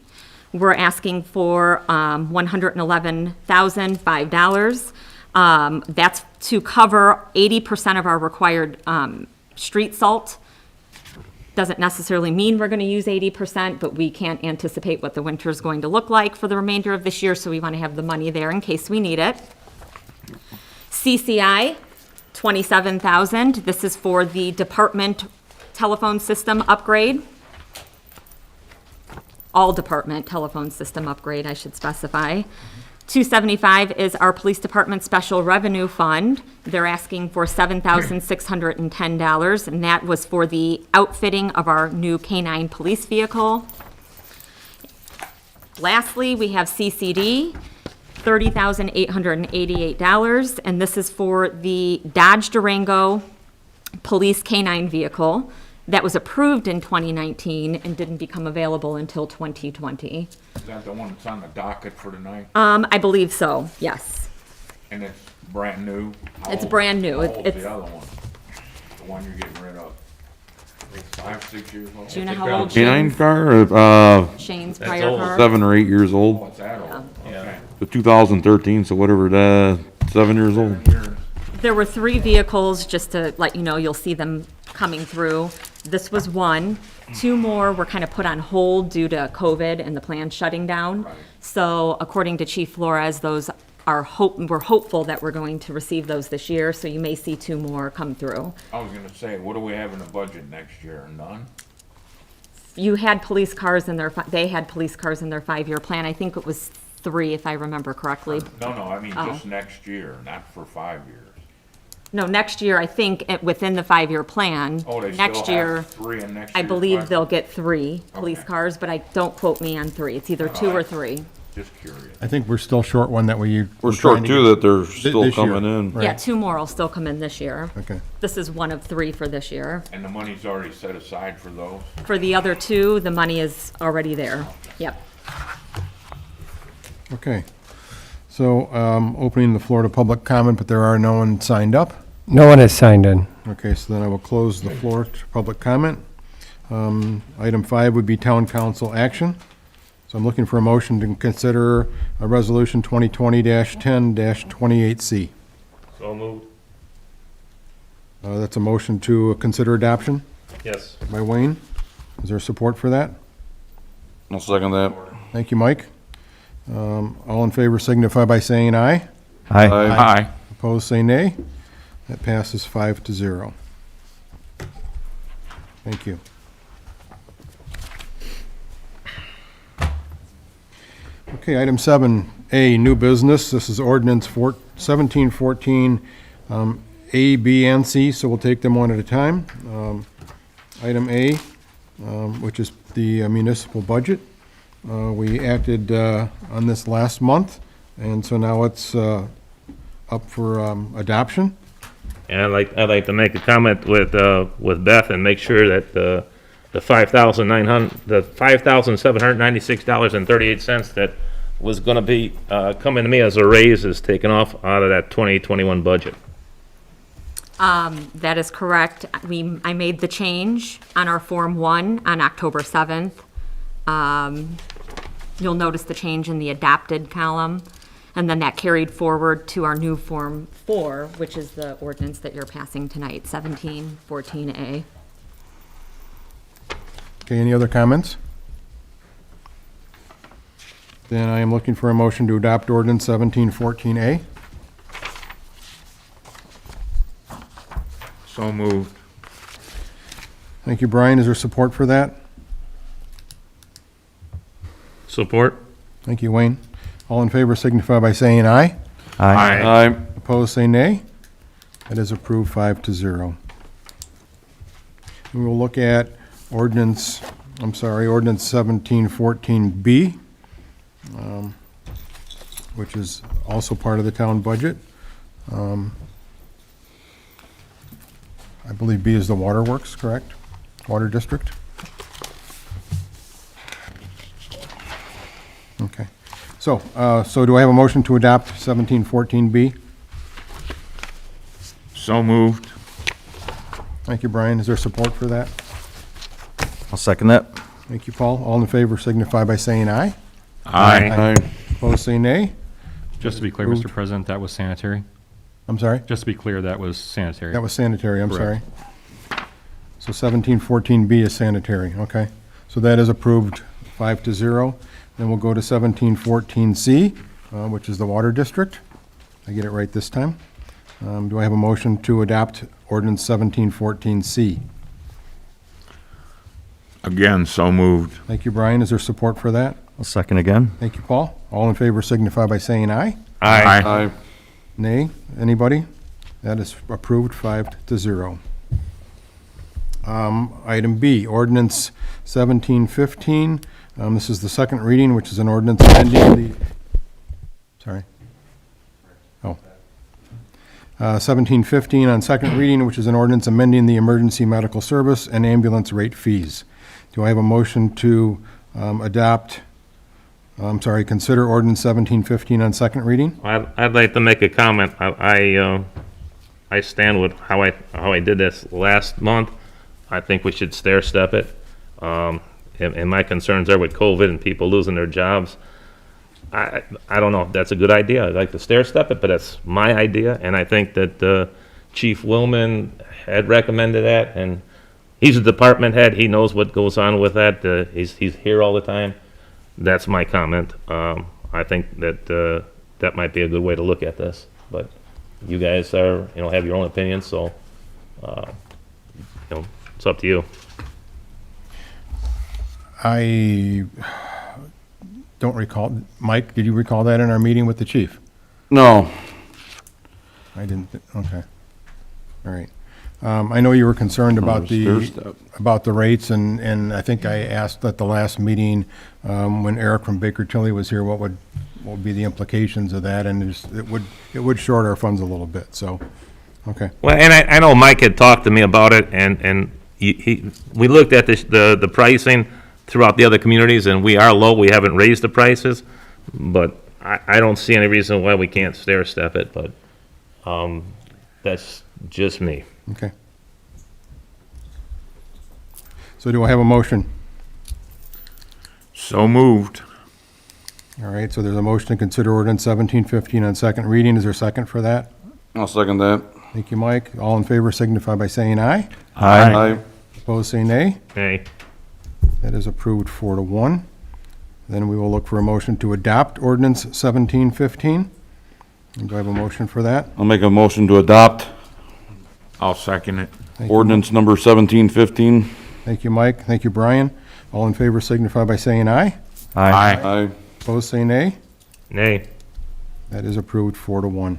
We're asking for $111,005. That's to cover 80% of our required street salt. Doesn't necessarily mean we're going to use 80%, but we can't anticipate what the winter is going to look like for the remainder of this year, so we want to have the money there in case we need it. CCI, $27,000. This is for the department telephone system upgrade. All department telephone system upgrade, I should specify. 275 is our police department special revenue fund. They're asking for $7,610, and that was for the outfitting of our new K-9 police vehicle. Lastly, we have CCD, $30,888, and this is for the Dodge Durango police K-9 vehicle that was approved in 2019 and didn't become available until 2020. Is that the one that's on the docket for tonight? I believe so, yes. And it's brand new? How It's old- brand new. How old's It's- the other one? The one you're getting rid of? 5, 6 years old? Do you know how old Canine Shane's, car, Shane's That's prior old. car? 7 or 8 years Oh, old, it's that old? Okay. the 2013, so whatever, 7 years old. There were 3 vehicles, just to let you know, you'll see them coming through. This was one. 2 more were kind of put on hold due to COVID and the plant shutting down. So according to Chief Flores, those are we're hopeful that we're going to receive those this year, so you may see 2 more come through. I was gonna say, what do we have in the budget next year? None? You had police cars in their, they had police cars in their 5-year plan. I think it was 3, if I remember correctly. No, I mean Oh. just next year, not for 5 years. No, next year, I think, within the 5-year plan, Oh, they next still year, have 3 in next I year's believe budget? they'll get 3 police Okay. cars, but don't quote me on 3. It's either 2 or 3. Just curious. I think we're still short one that We're we're short trying to too, get- that they're still this year. coming in. Right. Yeah, 2 more will still come in this year. Okay. This is one of 3 for this year. And the money's already set aside for those? For the other 2, the money is already there. Yep. Okay. So, opening the floor to public comment, but there are no one signed up. No one has signed in. Okay, so then I will close the floor to public comment. Item 5 would be town council action. So I'm looking for a motion to consider a resolution 2020-10-28C. So moved. That's a motion to consider adoption Yes. by Wayne. Is there support for that? I'll second that. Thank you, Mike. All in favor signify by saying aye. Aye. Aye. Opposed, say nay. That passes 5-0. Thank you. Okay, item 7A, new business. This is ordinance 1714, A, B, and C, so we'll take them one at a time. Item A, which is the municipal budget. We acted on this last month, and so now it's up for adoption. And I'd like to make a comment with Beth and make sure that the $5,796.38 that was gonna be, coming to me as a raise is taken off out of that 2021 budget. That is correct. I made the change on our Form 1 on October 7th. You'll notice the change in the adopted column. And then that carried forward to our new Form 4, which is the ordinance that you're passing tonight, 1714A. Okay, any other comments? Then I am looking for a motion to adopt ordinance 1714A. So moved. Thank you, Brian. Is there support for that? Support? Thank you, Wayne. All in favor signify by saying aye. Aye. Opposed, say nay. That is approved 5-0. We will look at ordinance 1714B, which is also part of the town budget. I believe B is the waterworks, correct? Water district? Okay. So do I have a motion to adopt 1714B? So moved. Thank you, Brian. Is there support for that? I'll second that. Thank you, Paul. All in favor signify by saying aye. Aye. Opposed, say nay. Just to be clear, Mr. President, that was sanitary. I'm sorry? Just to be clear, that was sanitary. That was sanitary, I'm sorry. Correct. So 1714B is sanitary, okay. So that is approved 5-0. Then we'll go to 1714C, which is the water district. I get it right this time. Do I have a motion to adopt ordinance 1714C? Again, so moved. Thank you, Brian. Is there support for that? I'll second again. Thank you, Paul. All in favor signify by saying aye. Aye. Nay? Anybody? That is approved 5-0. Item B, ordinance 1715. This is the second reading, which is an ordinance amending the, sorry. 1715 on second reading, which is an ordinance amending the emergency medical service and ambulance rate fees. Do I have a motion to consider ordinance 1715 on second reading? I'd like to make a comment. I stand with how I did this last month. I think we should stair step it. And my concerns are with COVID and people losing their jobs. I don't know if that's a good idea. I'd like to stair step it, but that's my idea. And I think that Chief Willman had recommended that, and he's a department head. He knows what goes on with that. He's here all the time. That's my comment. I think that that might be a good way to look at this. But you guys are, have your own opinions, so it's up to you. I don't recall. Mike, did you recall that in our meeting with the chief? No. I didn't, okay. All right. I know you were concerned about the rates, and I think I asked at the last meeting, when Eric from Baker Tilly was here, what would be the implications of that, and it would short our funds a little bit, so, okay. Well, and I know Mike had talked to me about it, and we looked at the pricing throughout the other communities, and we are low. We haven't raised the prices, but I don't see any reason why we can't stair step it, but that's just me. Okay. So do I have a motion? So moved. All right, so there's a motion to consider ordinance 1715 on second reading. Is there a second for that? I'll second that. Thank you, Mike. All in favor signify by saying aye. Aye. Opposed, say nay. Hey, That is approved 4-1. Then we will look for a motion to adopt ordinance 1715. And do I have a motion for that? I'll make a motion to adopt I'll second it. Thank you. ordinance number 1715. Thank you, Mike. Thank you, Brian. All in favor signify by saying aye. Aye. Opposed, say nay. nay. That is approved 4-1.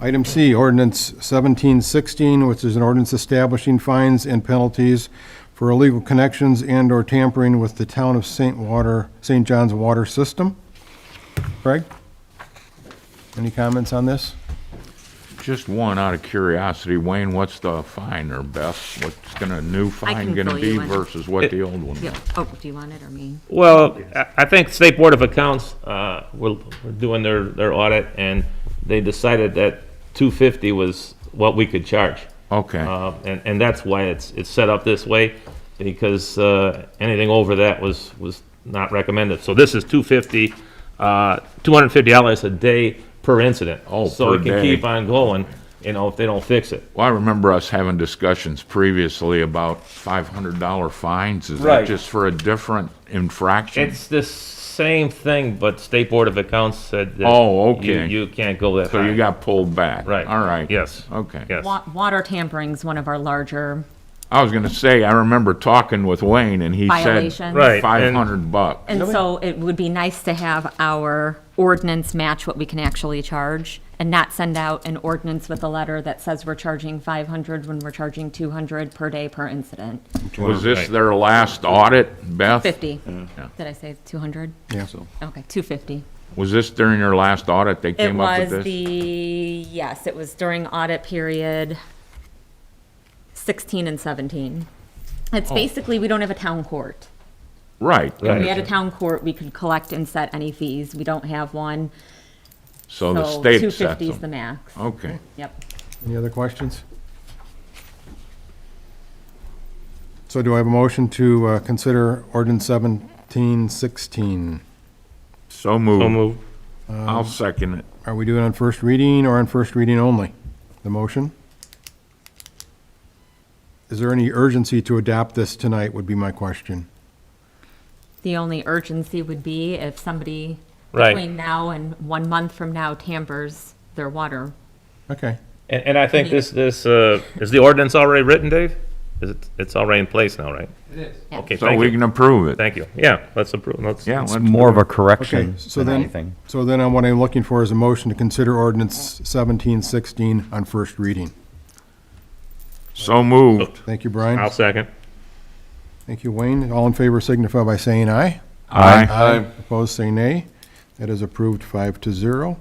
Item C, ordinance 1716, which is an ordinance establishing fines and penalties for illegal connections and/or tampering with the town of St. John's water system. Craig? Any comments on this? Just one out of curiosity, Wayne, what's the fine or Beth? What's new fine can gonna fill be you in. versus what the old one was? Yep. Oh, do you want it or me? Well, I think State Board of Accounts, we're doing their audit, and they decided that $250 was what we could charge. Okay, And that's why it's set up this way, because anything over that was not recommended. So this is $250. $250 a day per incident. Oh, So per it can day. keep on going, if they don't fix it. Well, I remember us having discussions previously about $500 fines. Is that Right. just for a different infraction? It's the same thing, but State Board of Accounts said that. Oh, okay. You can't go that So high. you got pulled back? Right. All right. Yes. Okay. Yes. Water tampering's one of our larger I was gonna say, I remember talking with Wayne and he said violations. Right. $500. And so it would be nice to have our ordinance match what we can actually charge and not send out an ordinance with a letter that says we're charging 500 when we're charging 200 per day per incident. Was this Right. their last audit, Beth? 50. Yeah. Did I say 200? Yeah. Okay, 250. Was this during their last audit they It came up with was this? yes, it was during audit period 16 and 17. It's basically, we don't have a town court. Right. If we had a town court, we could collect and set any fees. We don't have one. So the So state 250 sets is the them. max. Okay. Yep. Any other questions? So do I have a motion to consider ordinance 1716? So moved. So moved. I'll second it. Are we doing it on first reading or on first reading only? The motion? Is there any urgency to adopt this tonight would be my question. The only urgency would be if somebody Right. between now and 1 month from now tampers their water. Okay. And I think is the ordinance already written, Dave? It's already in place now, right? It is. Yeah. Okay, So thank we you. can approve it. Thank you. Yeah, let's approve, let's. Yeah, It's let's more of do a it. correction Okay, so than then, anything. so then what I'm looking for is a motion to consider ordinance 1716 on first reading. So moved. Thank you, Brian. I'll second. Thank you, Wayne. All in favor signify by saying aye. Aye. Opposed, say nay. That is approved 5-0.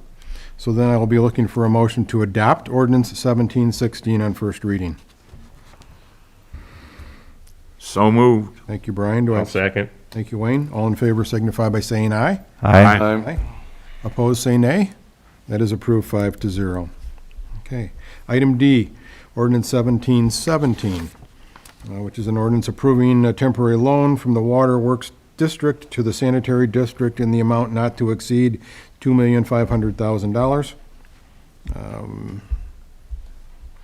So then I will be looking for a motion to adopt ordinance 1716 on first reading. So moved. Thank you, Brian. Do I I'll second. Thank you, Wayne. All in favor signify by saying aye. Aye. Opposed, say nay. That is approved 5-0. Okay. Item D, ordinance 1717, which is an ordinance approving a temporary loan from the Water Works District to the Sanitary District in the amount not to exceed $2,500,000.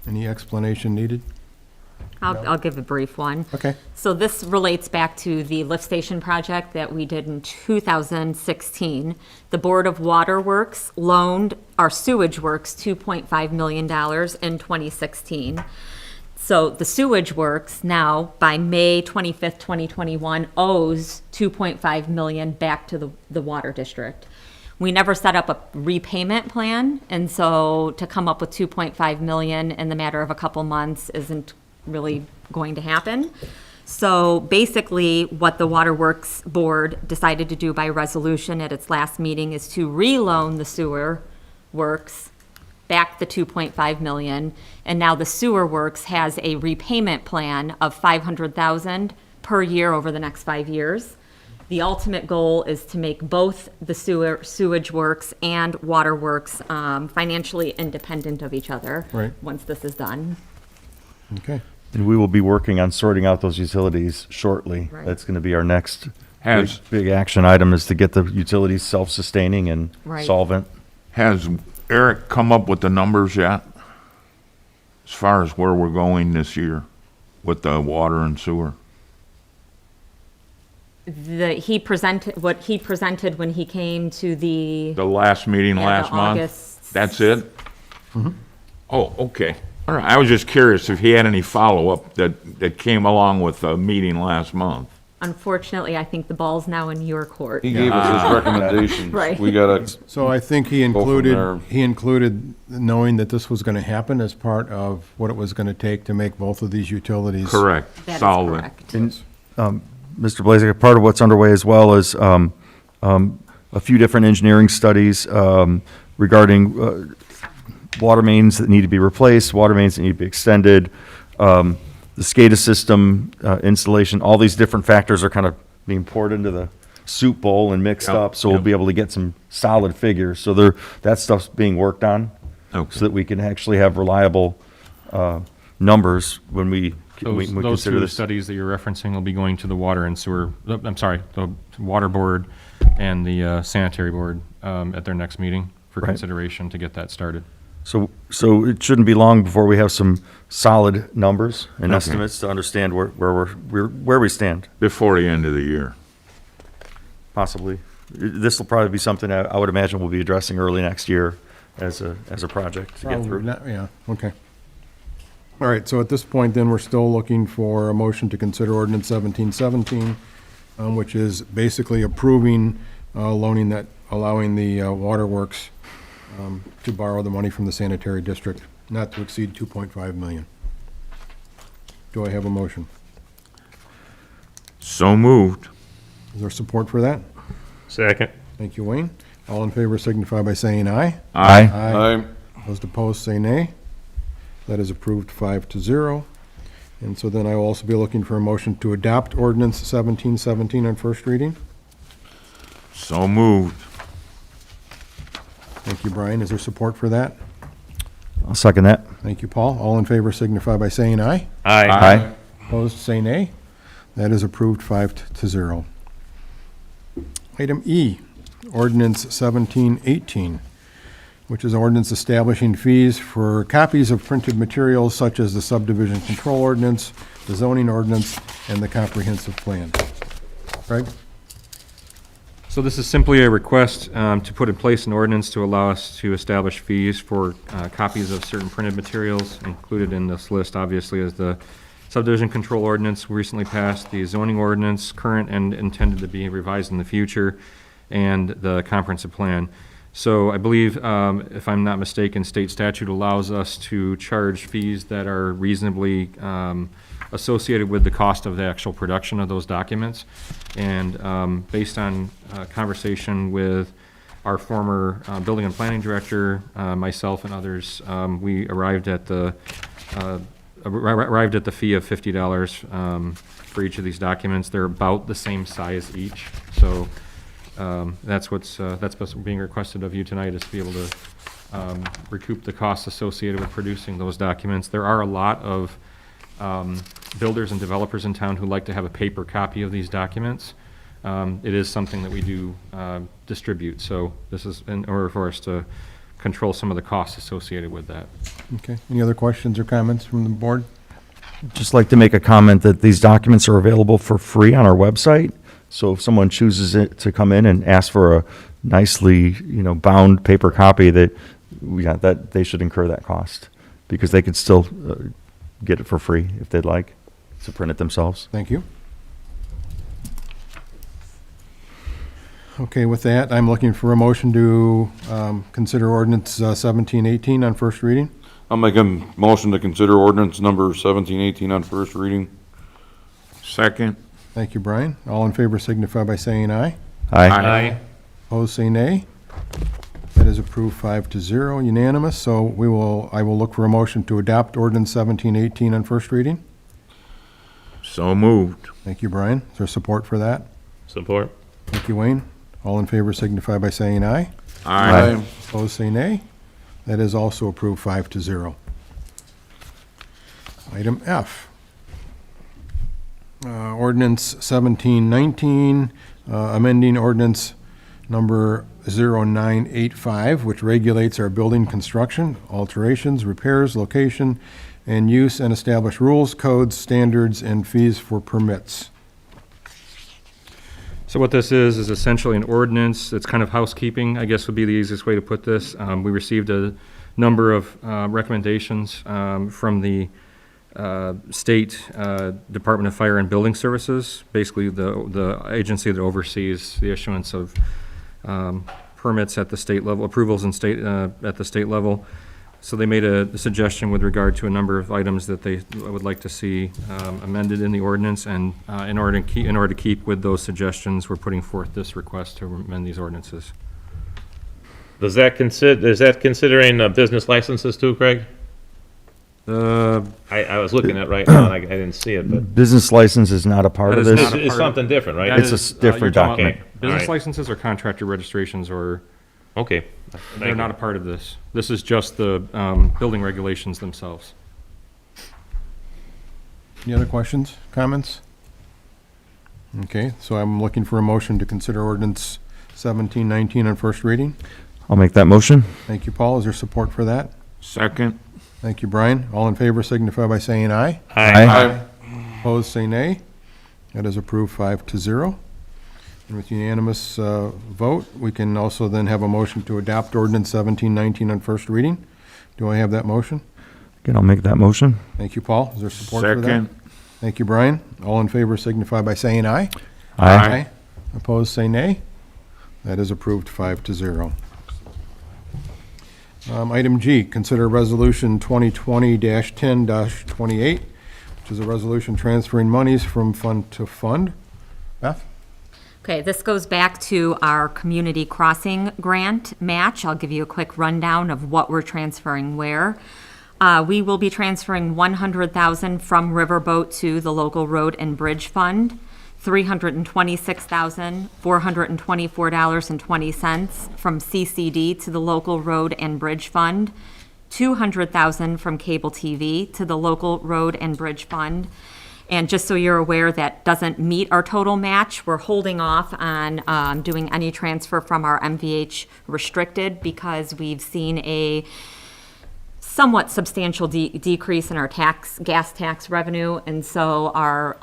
Any explanation needed? I'll give a brief one. Okay. So this relates back to the lift station project that we did in 2016. The Board of Water Works loaned our sewage works $2.5 million in 2016. So the sewage works now, by May 25th, 2021, owes $2.5 million back to the water district. We never set up a repayment plan, and so to come up with $2.5 million in the matter of a couple months isn't really going to happen. So basically, what the Water Works Board decided to do by resolution at its last meeting is to reloan the sewer works back the $2.5 million, and now the sewer works has a repayment plan of $500,000 per year over the next 5 years. The ultimate goal is to make both the sewage works and water works financially independent of each other. Right. Once this is done. Okay. And we will be working on sorting out those utilities shortly. Right. That's going to be our next Has, big action item, is to get the utilities self-sustaining and Right. solvent. has Eric come up with the numbers yet? As far as where we're going this year with the water and sewer? What he presented when he came to the, The last meeting Yeah, the last month? August- That's it? Oh, okay. All right, I was just curious if he had any follow-up that came along with the meeting last month. unfortunately, I think the ball's now in your court. He gave us his recommendations. Right. We gotta, So I think he from there. included knowing that this was going to happen as part of what it was going to take to make both of these utilities. Correct. That is Solvent. correct. Mr. Blazek, part of what's underway as well is a few different engineering studies regarding water mains that need to be replaced, water mains that need to be extended, the SCADA system installation. All these different factors are kind of being poured into the soup bowl and mixed Yep, up, so we'll yep. be able to get some solid figures. So that stuff's being worked on, Okay. so that we can actually have reliable numbers when we Can we Those consider two this? studies that you're referencing will be going to the water and sewer, I'm sorry, the water board and the sanitary board at their next meeting for Right. consideration to get that started. So it shouldn't be long before we have some solid numbers and estimates to understand where we stand, Before the end of the year. possibly. This will probably be something I would imagine we'll be addressing early next year as a project to get Probably through. not, yeah, okay. All right, so at this point, then, we're still looking for a motion to consider ordinance 1717, which is basically approving loaning that, allowing the waterworks to borrow the money from the sanitary district, not to exceed 2.5 million. Do I have a motion? So moved. Is there support for that? Second. Thank you, Wayne. All in favor signify by saying aye. Aye. Aye. Those opposed say nay. That is approved 5-0. And so then I will also be looking for a motion to adopt ordinance 1717 on first reading. So moved. Thank you, Brian. Is there support for that? I'll second that. Thank you, Paul. All in favor signify by saying aye. Aye. Opposed, say nay. That is approved 5-0. Item E, ordinance 1718, which is an ordinance establishing fees for copies of printed materials such as the subdivision control ordinance, the zoning ordinance, and the comprehensive plan. Craig? So this is simply a request to put in place an ordinance to allow us to establish fees for copies of certain printed materials. Included in this list, obviously, is the subdivision control ordinance recently passed, the zoning ordinance, current and intended to be revised in the future, and the comprehensive plan. So I believe, if I'm not mistaken, state statute allows us to charge fees that are reasonably associated with the cost of the actual production of those documents. And based on conversation with our former building and planning director, myself and others, we arrived at the fee of $50 for each of these documents. They're about the same size each, so that's what's being requested of you tonight, is to be able to recoup the costs associated with producing those documents. There are a lot of builders and developers in town who like to have a paper copy of these documents. It is something that we do distribute, so this is in order for us to control some of the costs associated with that. Okay. Any other questions or comments from the board? Just like to make a comment that these documents are available for free on our website. So if someone chooses to come in and ask for a nicely, bound paper copy, that they should incur that cost, because they could still get it for free if they'd like to print it themselves. Thank you. Okay, with that, I'm looking for a motion to consider ordinance 1718 on first reading. I'll make a motion to consider ordinance number 1718 on first reading. Second. Thank you, Brian. All in favor signify by saying aye. Aye. Opposed, say nay. That is approved 5-0, unanimous. So I will look for a motion to adopt ordinance 1718 on first reading. So moved. Thank you, Brian. Is there support for that? Support. Thank you, Wayne. All in favor signify by saying aye. Aye. Opposed, say nay. That is also approved 5-0. Item F. Ordinance 1719, amending ordinance number 0985, which regulates our building construction, alterations, repairs, location, and use, and establish rules, codes, standards, and fees for permits. So what this is essentially an ordinance. It's kind of housekeeping, I guess would be the easiest way to put this. We received a number of recommendations from the State Department of Fire and Building Services, basically the agency that oversees the issuance of permits at the state level, approvals in at the state level. So they made a suggestion with regard to a number of items that they would like to see amended in the ordinance, and in order to keep with those suggestions, we're putting forth this request to amend these ordinances. Is that considering business licenses too, Craig? I was looking at right now and I didn't see it, but Business license is not a part of That is this. not it's something different, right? It's a different you're talking about document. Business Alright. licenses or contractor registrations, or Okay. they're not a part of this. This is just the building regulations themselves. Any other questions, comments? Okay, so I'm looking for a motion to consider ordinance 1719 on first reading. I'll make that motion. Thank you, Paul. Is there support for that? Second. Thank you, Brian. All in favor signify by saying aye. Aye. Opposed, say nay. That is approved 5-0. And with unanimous vote, we can also then have a motion to adopt ordinance 1719 on first reading. Do I have that motion? Again, I'll make that motion. Thank you, Paul. Is there support for that? Second. Thank you, Brian. All in favor signify by saying aye. Aye. Opposed, say nay. That is approved 5-0. Item G, consider resolution 2020-10-28, which is a resolution transferring monies from fund to fund. Beth? Okay, this goes back to our community crossing grant match. I'll give you a quick rundown of what we're transferring where. We will be transferring $100,000 from Riverboat to the local road and bridge fund, $326,424.20 from CCD to the local road and bridge fund, $200,000 from cable TV to the local road and bridge fund. And just so you're aware, that doesn't meet our total match. We're holding off on doing any transfer from our MVH restricted because we've seen a somewhat substantial decrease in our gas tax revenue. And so our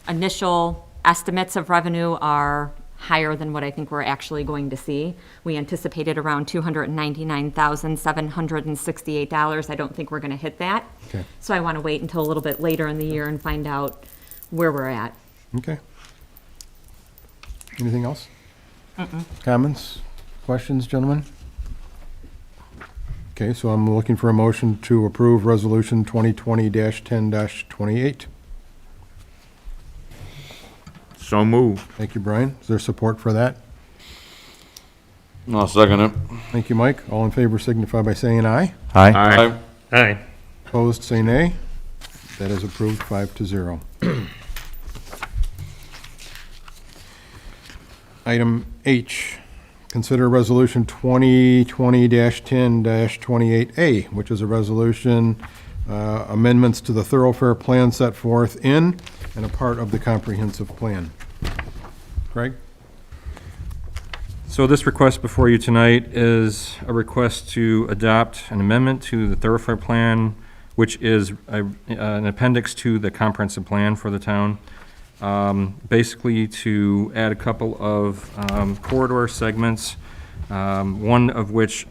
initial estimates of revenue are higher than what I think we're actually going to see. We anticipated around $299,768. I don't think we're going to hit that. Okay. So I want to wait until a little bit later in the year and find out where we're at. Okay. Anything else? Comments, questions, gentlemen? Okay, so I'm looking for a motion to approve resolution 2020-10-28. So moved. Thank you, Brian. Is there support for that? I'll second it. Thank you, Mike. All in favor signify by saying aye. Aye. Aye. Opposed, say nay. That is approved 5-0. Item H, consider resolution 2020-10-28A, which is a resolution amendments to the thoroughfare plan set forth in and a part of the comprehensive plan. Craig? So this request before you tonight is a request to adopt an amendment to the thoroughfare plan, which is an appendix to the comprehensive plan for the town. Basically to add a couple of corridor segments, one of which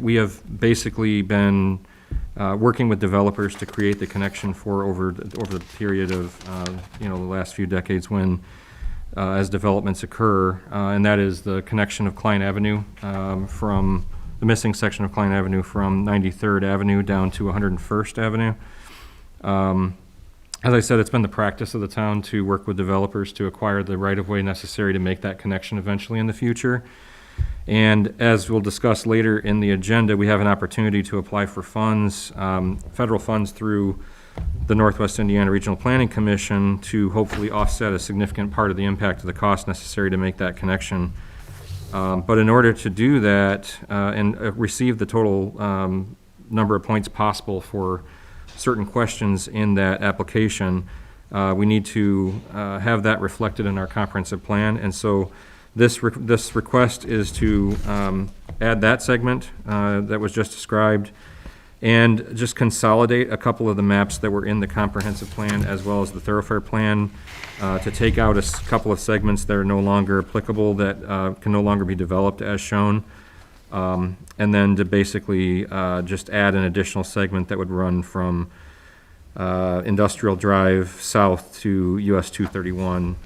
we have basically been working with developers to create the connection for over the period of the last few decades when as developments occur, and that is the connection of Klein Avenue from the missing section of Klein Avenue from 93rd Avenue down to 101st Avenue. As I said, it's been the practice of the town to work with developers to acquire the right-of-way necessary to make that connection eventually in the future. And as we'll discuss later in the agenda, we have an opportunity to apply for funds, federal funds through the Northwest Indiana Regional Planning Commission to hopefully offset a significant part of the impact of the cost necessary to make that connection. But in order to do that and receive the total number of points possible for certain questions in that application, we need to have that reflected in our comprehensive plan. And so this request is to add that segment that was just described and just consolidate a couple of the maps that were in the comprehensive plan as well as the thoroughfare plan to take out a couple of segments that are no longer applicable, that can no longer be developed as shown, and then to basically just add an additional segment that would run from Industrial Drive south to US 231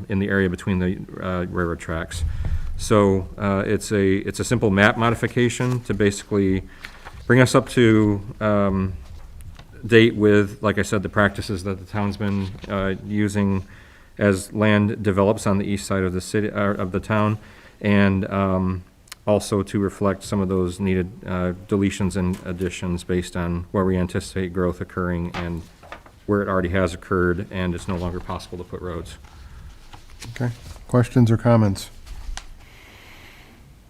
in the area between the railroad tracks. So it's a simple map modification to basically bring us up to date with, like I said, the practices that the town's been using as land develops on the east side of the city, of the town, and also to reflect some of those needed deletions and additions based on where we anticipate growth occurring and where it already has occurred and it's no longer possible to put roads. Okay. Questions or comments?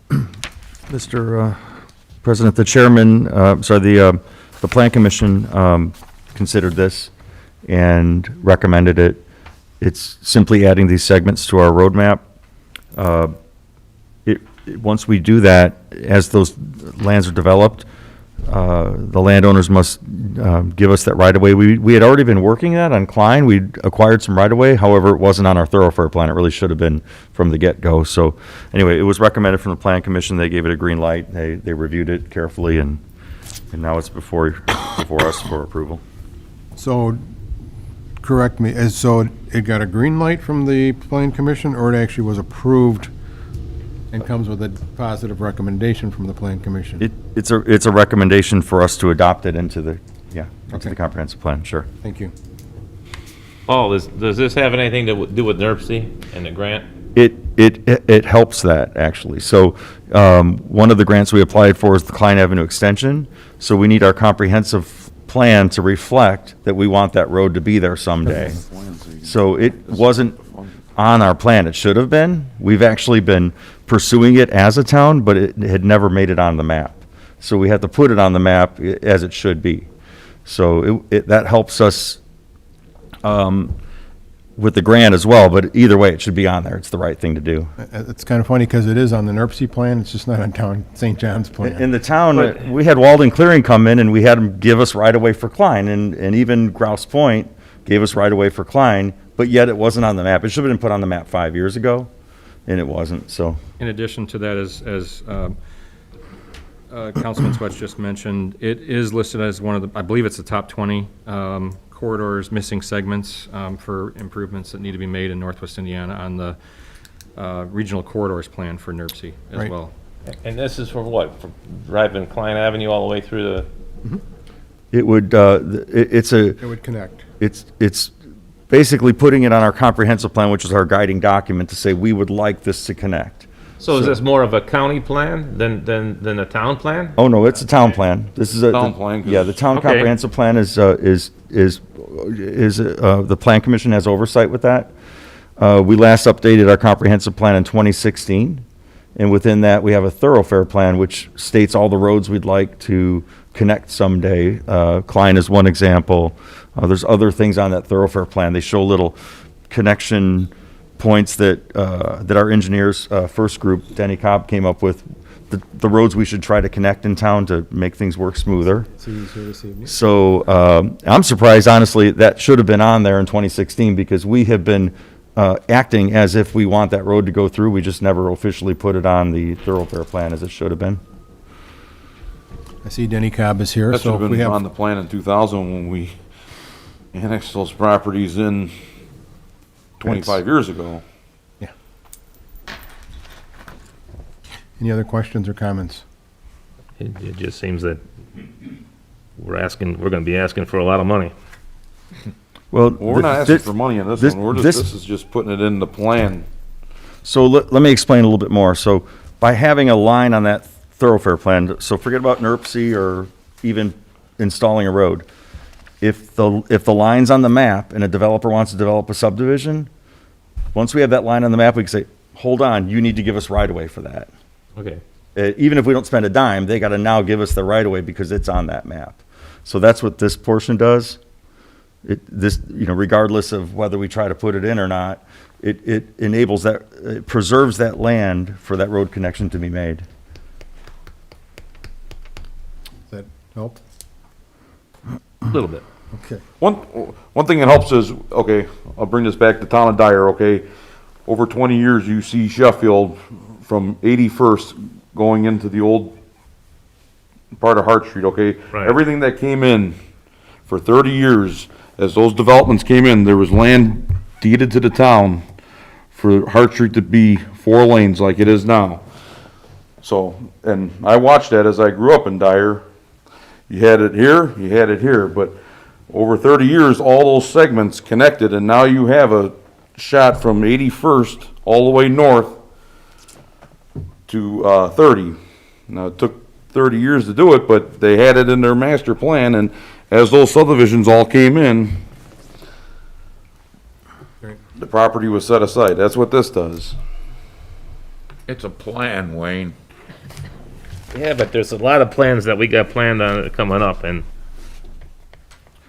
Mr. President, the chairman, the Plan Commission considered this and recommended it. It's simply adding these segments to our roadmap. Once we do that, as those lands are developed, the landowners must give us that right-of-way. We had already been working that on Klein. We'd acquired some right-of-way, however, it wasn't on our thoroughfare plan. It really should have been from the get-go. So anyway, it was recommended from the Plan Commission. They gave it a green light. They reviewed it carefully, and now it's before us for approval. So, correct me, so it got a green light from the Plan Commission, or it actually was approved and comes with a positive recommendation from the Plan Commission? It's a recommendation for us to adopt it into the Okay. comprehensive plan, sure. Thank you. Paul, does this have anything to do with NERC and the grant? It helps that, actually. So, one of the grants we applied for is the Klein Avenue Extension. So we need our comprehensive plan to reflect that we want that road to be there someday. So it wasn't on our plan. It should have been. We've actually been pursuing it as a town, but it had never made it on the map. So we had to put it on the map as it should be. So that helps us with the grant as well, but either way, it should be on there. It's the right thing to do. It's kind of funny because it is on the NERC plan, it's just not on St. John's plan. In the town, we had Walden Clearing come in and we had them give us right-of-way for Klein, and even Grouse Point gave us right-of-way for Klein, but yet it wasn't on the map. It should have been put on the map 5 years ago, and it wasn't, so. In addition to that, as Councilman Swets just mentioned, it is listed as one of the, I believe it's the top 20 corridors, missing segments for improvements that need to be made in Northwest Indiana on the regional corridors plan for NERC as Right. well. And this is for what? For driving Klein Avenue all the way through the, It would, It would connect. it's basically putting it on our comprehensive plan, which is our guiding document, to say we would like this to connect. so is this more of a county plan than a town plan? Oh, no, it's a town plan. This is a. Town plan, 'cause- Yeah, the town Okay. comprehensive plan is the Plan Commission has oversight with that. We last updated our comprehensive plan in 2016, and within that, we have a thoroughfare plan, which states all the roads we'd like to connect someday. Klein is one example. There's other things on that thoroughfare plan. They show little connection points that our engineers, first group, Denny Cobb, came up with, the roads we should try to connect in town to make things work smoother. So I'm surprised, honestly, that should have been on there in 2016, because we have been acting as if we want that road to go through. We just never officially put it on the thoroughfare plan as it should have been. I see Denny Cobb is here, That should so have if we been on have, the plan in 2000 when we annexed those properties in 25 years ago. any other questions or comments? It just seems that we're gonna be asking for a lot of money. Well, Well, we're not asking for money on this one, this is just putting it in the plan. So let me explain a little bit more. So by having a line on that thoroughfare plan, so forget about NERC or even installing a road. If the line's on the map and a developer wants to develop a subdivision, once we have that line on the map, we can say, hold on, you need to give us right-of-way for that. Okay. Even if we don't spend a dime, they gotta now give us the right-of-way because it's on that map. So that's what this portion does. Regardless of whether we try to put it in or not, it enables that, it preserves that land for that road connection to be made. Does that help? A little bit. Okay. One thing that helps is, okay, I'll bring this back to town of Dyer, okay? Over 20 years, you see Sheffield from 81st going into the old part of Hart Street, okay? Right. Everything that came in for 30 years, as those developments came in, there was land deeded to the town for Hart Street to be 4 lanes like it is now. So, and I watched that as I grew up in Dyer. You had it here, but over 30 years, all those segments connected, and now you have a shot from 81st all the way north to 30. Now, it took 30 years to do it, but they had it in their master plan, and as those subdivisions all came in, the property was set aside. That's what this does. It's a plan, Wayne. Yeah, but there's a lot of plans that we got planned on coming up, and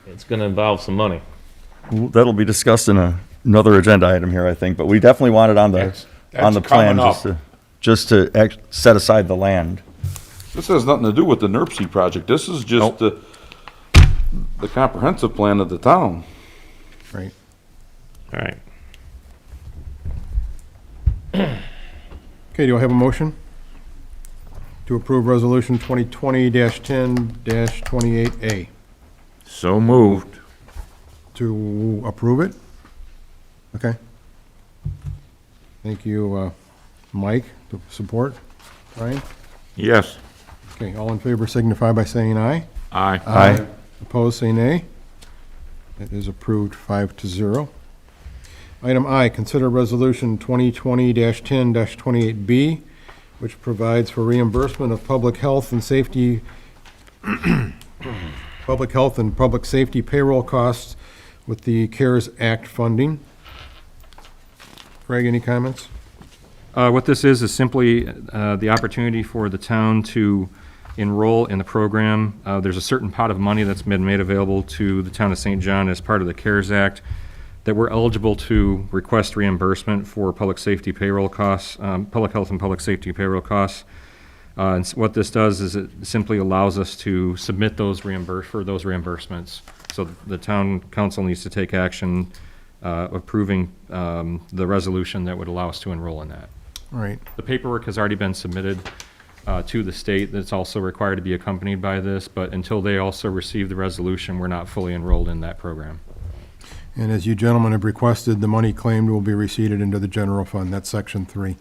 it's gonna involve some money. That'll be discussed in another agenda item here, I think, but we definitely want it on the, on the That's plan, coming just to set aside the land. This has nothing to do with the NERC project. This is just the comprehensive plan of the town. Right. All right. Okay, do I have a motion to approve Resolution 2020-10-28A? So moved. To approve it? Okay. Thank you, Mike, to support. Brian? Yes. Okay, all in favor signify by saying aye. Aye. Aye. Opposed, say nay. It is approved 5-0. Item I, consider Resolution 2020-10-28B, which provides for reimbursement of public health and safety, public health and public safety payroll costs with the CARES Act funding. Craig, any comments? What this is simply the opportunity for the town to enroll in the program. There's a certain pot of money that's been made available to the town of St. John as part of the CARES Act that we're eligible to request reimbursement for public safety payroll costs, public health and public safety payroll costs. And what this does is it simply allows us to submit those reimbursements. So the town council needs to take action approving the resolution that would allow us to enroll in that. All right, The paperwork has already been submitted to the state. That's also required to be accompanied by this, but until they also receive the resolution, we're not fully enrolled in that program. and as you gentlemen have requested, the money claimed will be receipted into the general fund. That's Section 3.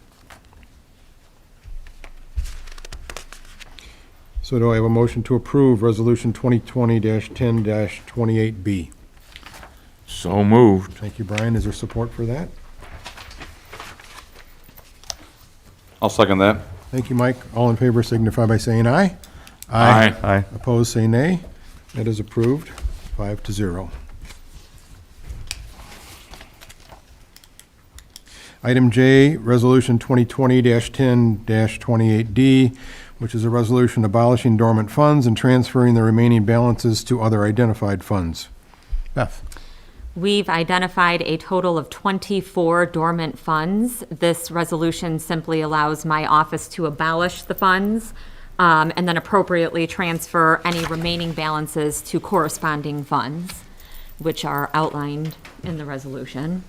So do I have a motion to approve Resolution 2020-10-28B? So moved. Thank you, Brian. Is there support for that? I'll second that. Thank you, Mike. All in favor signify by saying aye. Aye. Aye. Opposed, say nay. That is approved, 5-0. Item J, Resolution 2020-10-28D, which is a resolution abolishing dormant funds and transferring the remaining balances to other identified funds. Beth? We've identified a total of 24 dormant funds. This resolution simply allows my office to abolish the funds and then appropriately transfer any remaining balances to corresponding funds, which are outlined in the resolution.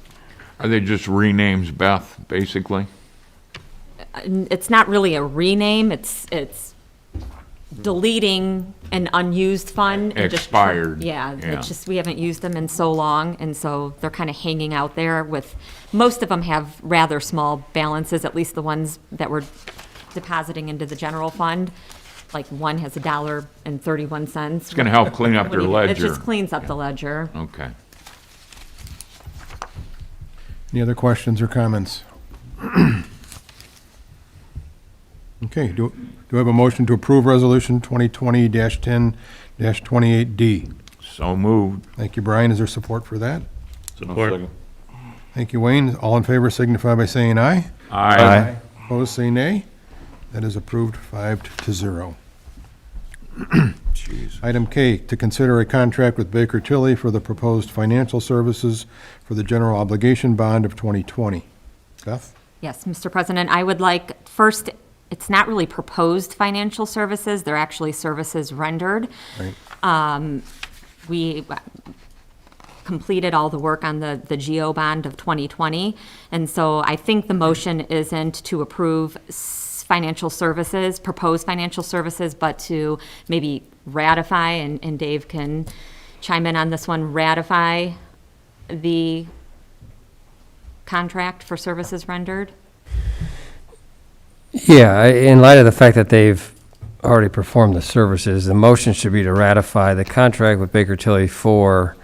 Are they just renames, Beth, basically? It's not really a rename, it's deleting an unused fund. and just Expired. Yeah, Yeah. it's just, we haven't used them in so long, and so they're kind of hanging out there with, most of them have rather small balances, at least the ones that we're depositing into the general fund. Like one has $1.31. It's gonna help clean up their It ledger. just cleans up the ledger. Okay. Any other questions or comments? Okay, do I have a motion to approve Resolution 2020-10-28D? So moved. Thank you, Brian. Is there support for that? Support. Thank you, Wayne. All in favor signify by saying aye. Aye. Opposed, say nay. That is approved 5-0. Item K, to consider a contract with Baker Tilly for the proposed financial services for the general obligation bond of 2020. Beth? Yes, Mr. President, I would like, first, it's not really proposed financial services, they're actually services rendered. Right. We completed all the work on the GO bond of 2020, and so I think the motion isn't to approve financial services, proposed financial services, but to maybe ratify, and Dave can chime in on this one, ratify the contract for services rendered. Yeah, in light of the fact that they've already performed the services, the motion should be to ratify the contract with Baker Tilly for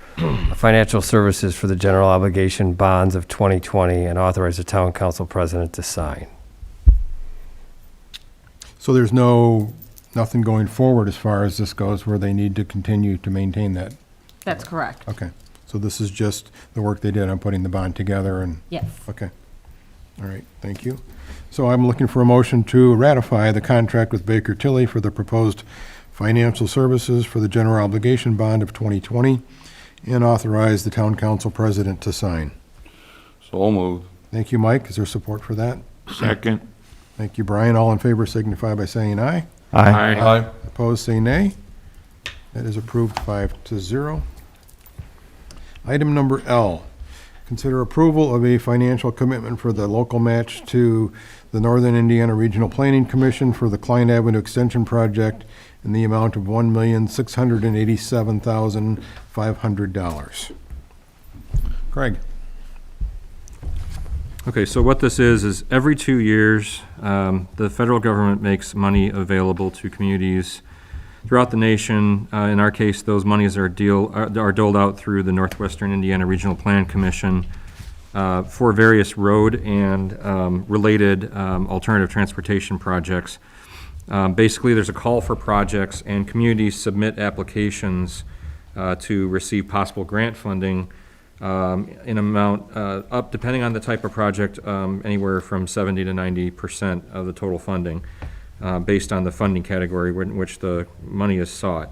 financial services for the general obligation bonds of 2020 and authorize the town council president to sign. So there's nothing going forward as far as this goes where they need to continue to maintain that? That's correct. Okay. So this is just the work they did on putting the bond together and? Yes. Okay. All right, thank you. So I'm looking for a motion to ratify the contract with Baker Tilly for the proposed financial services for the general obligation bond of 2020 And authorize the town council president to sign. So moved. Thank you, Mike. Is there support for that? Second. Thank you, Brian. All in favor signify by saying aye. Aye. Opposed, say nay. That is approved 5-0. Item number L, consider approval of a financial commitment for the local match to the Northern Indiana Regional Planning Commission for the Klein Avenue Extension Project in the amount of $1,687,500. Craig? Okay, so what this is every 2 years, the federal government makes money available to communities throughout the nation. In our case, those monies are doled out through the Northwestern Indiana Regional Plan Commission for various road and related alternative transportation projects. Basically, there's a call for projects, and communities submit applications to receive possible grant funding in amount up, depending on the type of project, anywhere from 70 to 90% of the total funding, based on the funding category in which the money is sought.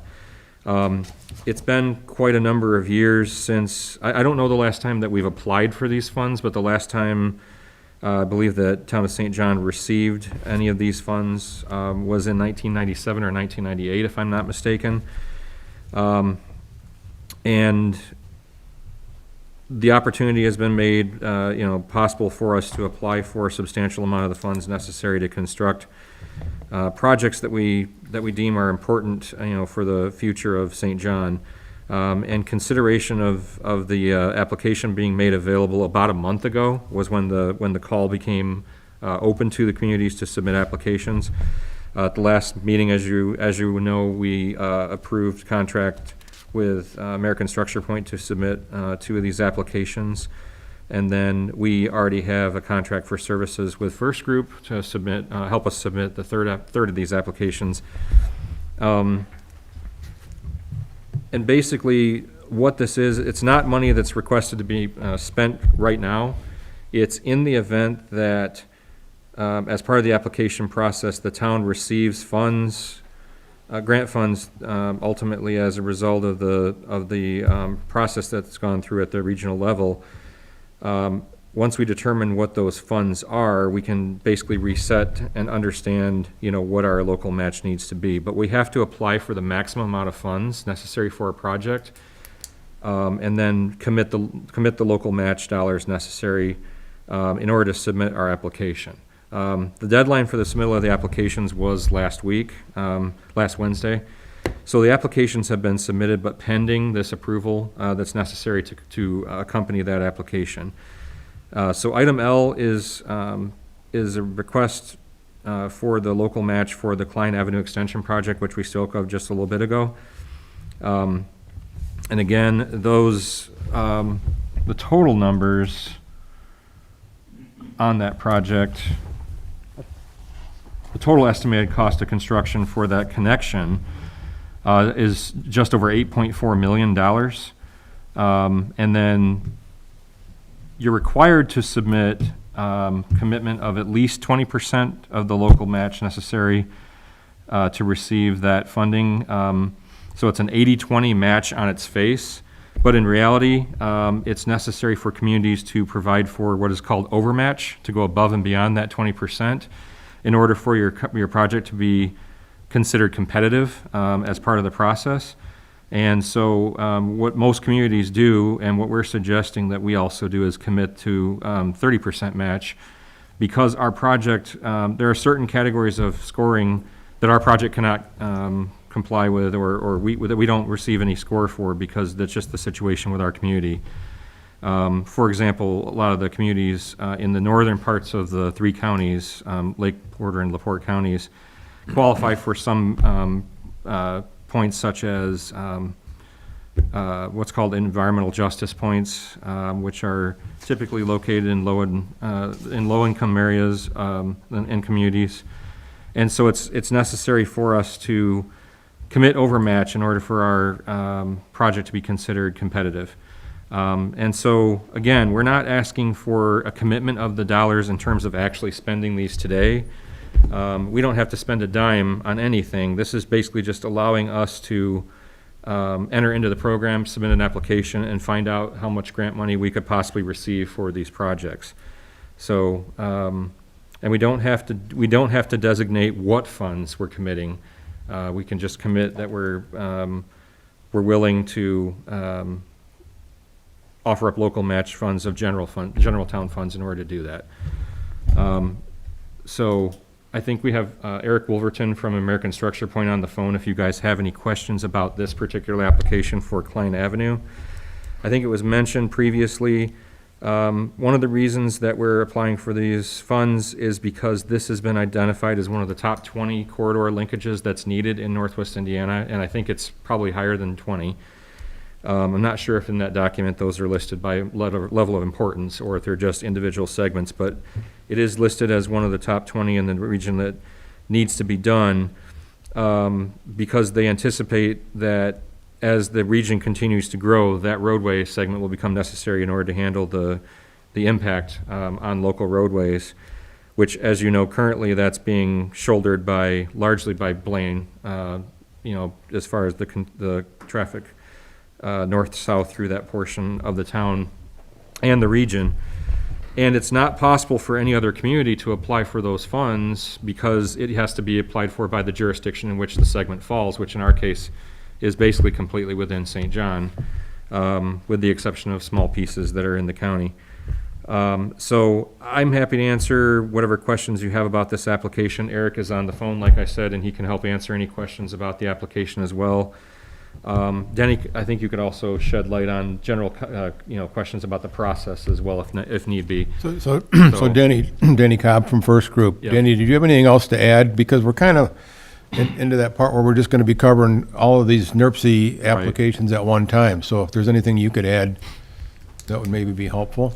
It's been quite a number of years since, I don't know the last time that we've applied for these funds, but the last time I believe that Town of St. John received any of these funds was in 1997 or 1998, if I'm not mistaken. And the opportunity has been made, possible for us to apply for a substantial amount of the funds necessary to construct projects that we deem are important, for the future of St. John. And consideration of the application being made available about a month ago was when the call became open to the communities to submit applications. At the last meeting, as you know, we approved contract with American Structure Point to submit 2 of these applications. And then we already have a contract for services with First Group to submit, help us submit the third of these applications. And basically, what this is, it's not money that's requested to be spent right now. It's in the event that, as part of the application process, the town receives funds, grant funds, ultimately as a result of the process that's gone through at the regional level. Once we determine what those funds are, we can basically reset and understand, what our local match needs to be. But we have to apply for the maximum amount of funds necessary for a project, and then commit the local match dollars necessary in order to submit our application. The deadline for the submittal of the applications was last Wednesday. So the applications have been submitted, but pending this approval that's necessary to accompany that application. So item L is a request for the local match for the Klein Avenue Extension Project, which we spoke of just a little bit ago. And again, those the total numbers on that project, the total estimated cost of construction for that connection is just over $8.4 million. And then you're required to submit commitment of at least 20% of the local match necessary to receive that funding. So it's an 80-20 match on its face, but in reality, it's necessary for communities to provide for what is called overmatch, to go above and beyond that 20%, in order for your project to be considered competitive as part of the process. And so what most communities do, and what we're suggesting that we also do, is commit to 30% match, because our project, there are certain categories of scoring that our project cannot comply with, or that we don't receive any score for, because that's just the situation with our community. For example, a lot of the communities in the northern parts of the 3 counties, Lake Porter and LaPorte counties, qualify for some points such as what's called environmental justice points, which are typically located in low-income areas and communities. And so it's necessary for us to commit overmatch in order for our project to be considered competitive. And so, again, we're not asking for a commitment of the dollars in terms of actually spending these today. We don't have to spend a dime on anything. This is basically just allowing us to enter into the program, submit an application, and find out how much grant money we could possibly receive for these projects. So, and we don't have to designate what funds we're committing. We can just commit that we're willing to offer up local match funds of general town funds in order to do that. So I think we have Eric Wolverton from American Structure Point on the phone if you guys have any questions about this particular application for Klein Avenue. I think it was mentioned previously, one of the reasons that we're applying for these funds is because this has been identified as one of the top 20 corridor linkages that's needed in Northwest Indiana, and I think it's probably higher than 20. I'm not sure if in that document those are listed by level of importance or if they're just individual segments, but it is listed as one of the top 20 in the region that needs to be done because they anticipate that as the region continues to grow, that roadway segment will become necessary in order to handle the impact on local roadways, which, as you know, currently that's being shouldered largely by Blaine, as far as the traffic north-south through that portion of the town and the region. And it's not possible for any other community to apply for those funds because it has to be applied for by the jurisdiction in which the segment falls, which in our case is basically completely within St. John, with the exception of small pieces that are in the county. So I'm happy to answer whatever questions you have about this application. Eric is on the phone, like I said, and he can help answer any questions about the application as well. Denny, I think you could also shed light on general, questions about the process as well, if need be. So Denny Cobb from First Group. Yep. Denny, did you have anything else to add? Because we're kind of into that part where we're just going to be covering all of these NERC applications at one time. So if there's anything you could add, that would maybe be helpful.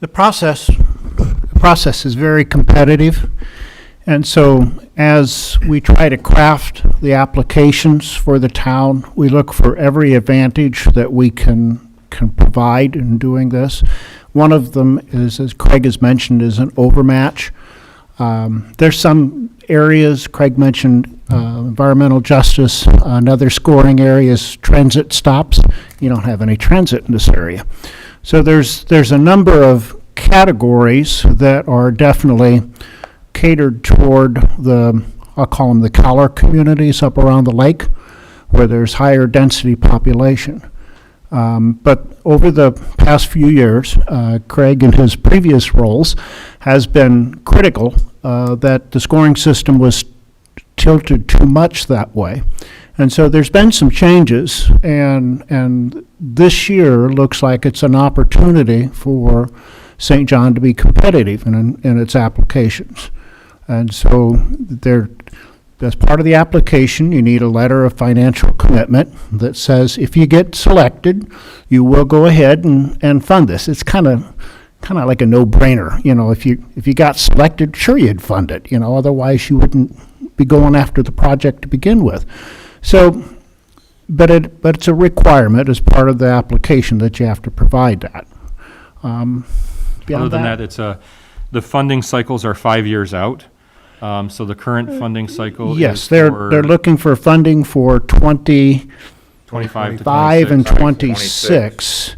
The process is very competitive. And so as we try to craft the applications for the town, we look for every advantage that we can provide in doing this. One of them is, as Craig has mentioned, is an overmatch. There's some areas, Craig mentioned environmental justice, another scoring area is transit stops. You don't have any transit in this area. So there's a number of categories that are definitely catered toward I'll call them the collar communities up around the lake, where there's higher density population. But over the past few years, Craig in his previous roles has been critical that the scoring system was tilted too much that way. And so there's been some changes, and this year looks like it's an opportunity for St. John to be competitive in its applications. And so as part of the application, you need a letter of financial commitment that says if you get selected, you will go ahead and fund this. It's kind of like a no-brainer. If you got selected, sure you'd fund it. Otherwise you wouldn't be going after the project to begin with. So, but it's a requirement as part of the application that you have to provide that. Other than that, it's the funding cycles are 5 years out. So the current funding cycle yes, is they're for looking for funding for 25 to 25 and 26. 26.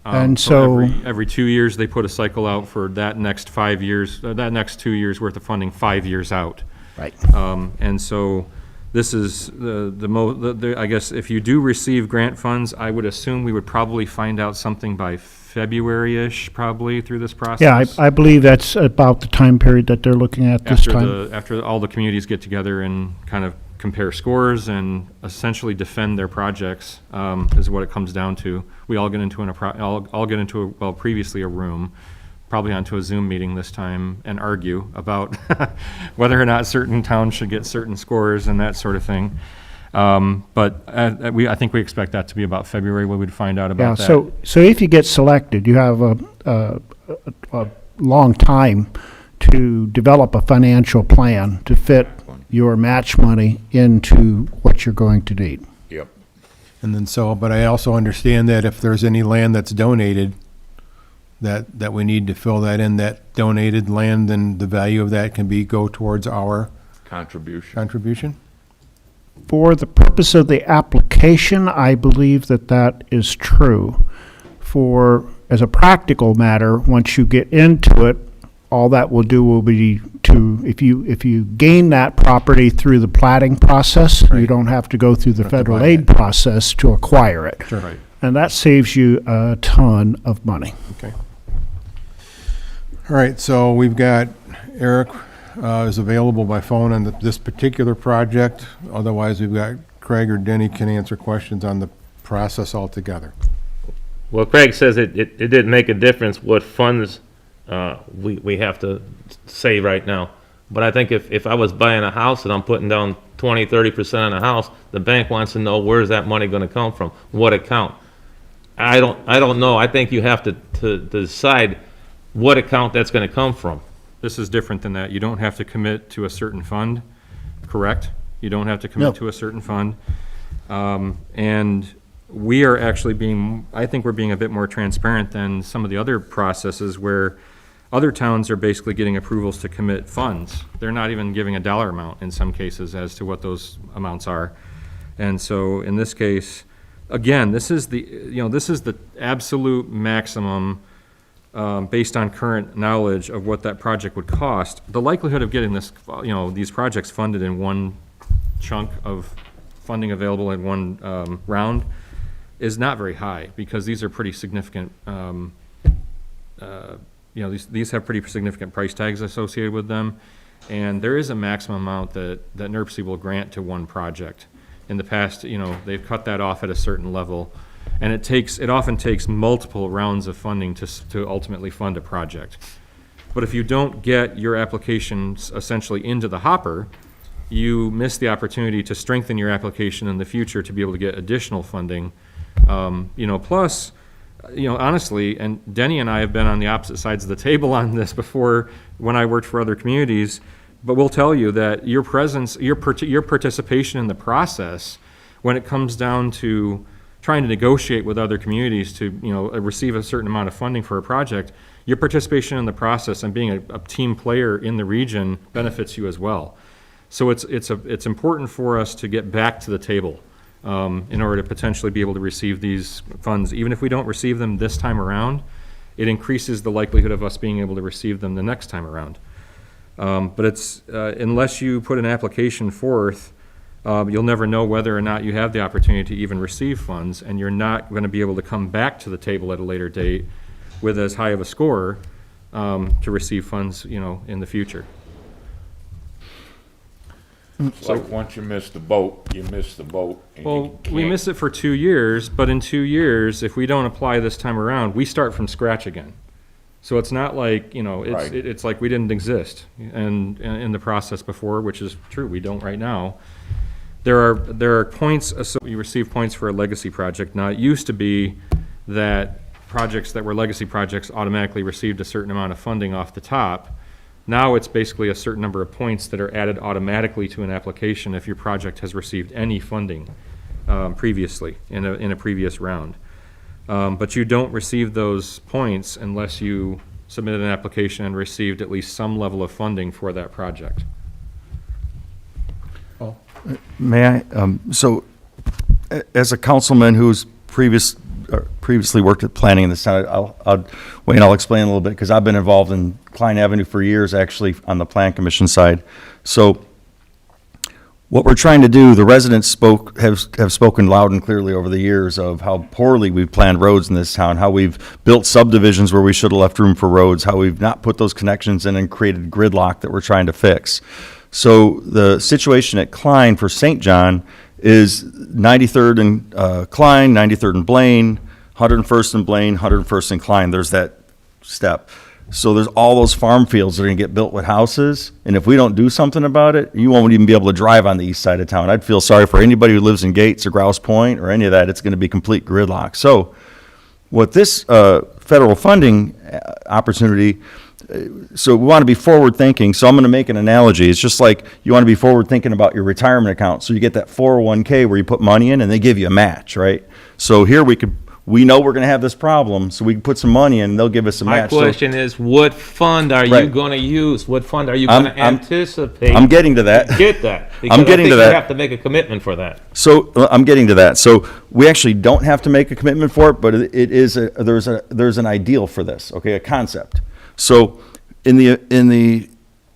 And so every 2 years, they put a cycle out for that next 5 years, that next 2 years worth of funding, 5 years out. Right. And so this is I guess if you do receive grant funds, I would assume we would probably find out something by February-ish, probably, through this process. yeah, I believe that's about the time period that they're looking at this time. After all the communities get together and kind of compare scores and essentially defend their projects, is what it comes down to. We all get into previously a room, probably onto a Zoom meeting this time, and argue about whether or not certain towns should get certain scores and that sort of thing. But I think we expect that to be about February when we'd find out about that. So if you get selected, you have a long time to develop a financial plan to fit your match money into what you're going to need. Yep. And then but I also understand that if there's any land that's donated, that we need to fill that in, that donated land, then the value of that can go towards our Contribution. contribution? For the purpose of the application, I believe that that is true. As a practical matter, once you get into it, all that will do will be if you gain that property through the platting process, you don't have to go through the federal aid process to acquire it. Sure. Right. And that saves you a ton of money. Okay. All right, so we've got Eric is available by phone on this particular project. Otherwise, we've got Craig or Denny can answer questions on the process altogether. Well, Craig says it didn't make a difference what funds we have to save right now. But I think if I was buying a house and I'm putting down 20, 30% on a house, the bank wants to know where's that money going to come from, what account. I don't know. I think you have to decide what account that's going to come from. This is different than that. You don't have to commit to a certain fund, correct? You don't have to commit to a certain fund. And we are actually I think we're being a bit more transparent than some of the other processes where other towns are basically getting approvals to commit funds. They're not even giving a dollar amount in some cases as to what those amounts are. And so in this case, again, this is the absolute maximum based on current knowledge of what that project would cost. The likelihood of getting this, these projects funded in one chunk of funding available in one round is not very high, because these are pretty significant, these have pretty significant price tags associated with them. And there is a maximum amount that NERC will grant to one project. In the past, they've cut that off at a certain level. And it often takes multiple rounds of funding to ultimately fund a project. But if you don't get your applications essentially into the hopper, you miss the opportunity to strengthen your application in the future to be able to get additional funding. Plus, honestly, and Denny and I have been on the opposite sides of the table on this before when I worked for other communities, but we'll tell you that your presence, your participation in the process, when it comes down to trying to negotiate with other communities to, receive a certain amount of funding for a project, your participation in the process and being a team player in the region benefits you as well. So it's important for us to get back to the table in order to potentially be able to receive these funds. Even if we don't receive them this time around, it increases the likelihood of us being able to receive them the next time around. But it's unless you put an application forth, you'll never know whether or not you have the opportunity to even receive funds, and you're not going to be able to come back to the table at a later date with as high of a score to receive funds, in the future. It's like once you miss the boat, you miss the boat. And Well, we miss it for 2 years, but in 2 years, if we don't apply this time around, we start from scratch again. So it's not like, Right. it's like we didn't exist and in the process before, which is true, we don't right now. There are points, so you receive points for a legacy project. Now, it used to be that projects that were legacy projects automatically received a certain amount of funding off the top. Now it's basically a certain number of points that are added automatically to an application if your project has received any funding previously in a previous round. But you don't receive those points unless you submitted an application and received at least some level of funding for that project. May I? As a councilman who's previously worked at planning in the Senate, I'll explain a little bit, because I've been involved in Klein Avenue for years, actually, on the Plan Commission side. So what we're trying to do, the residents have spoken loud and clearly over the years of how poorly we've planned roads in this town, how we've built subdivisions where we should have left room for roads, how we've not put those connections in and created gridlock that we're trying to fix. So the situation at Klein for St. John is 93rd and Klein, 93rd and Blaine, 101st and Blaine, 101st and Klein. There's that step. So there's all those farm fields that are going to get built with houses, and if we don't do something about it, you won't even be able to drive on the east side of town. I'd feel sorry for anybody who lives in Gates or Grouse Point or any of that. It's going to be complete gridlock. So what this federal funding opportunity, so we want to be forward thinking. So I'm going to make an analogy. It's just like you want to be forward thinking about your retirement account. So you get that 401k where you put money in and they give you a match, right? So here we could we know we're gonna have this problem, so we can put some money in, and they'll give us a My match. So question is, what fund are you Right. gonna use? What fund are you I'm- gonna I'm- anticipate? I'm getting to that. Get that. I'm Because I getting think to you that. have to make a commitment for that. So I'm getting to that. So we actually don't have to make a commitment for it, but it is there's an ideal for this, okay, a concept. So in the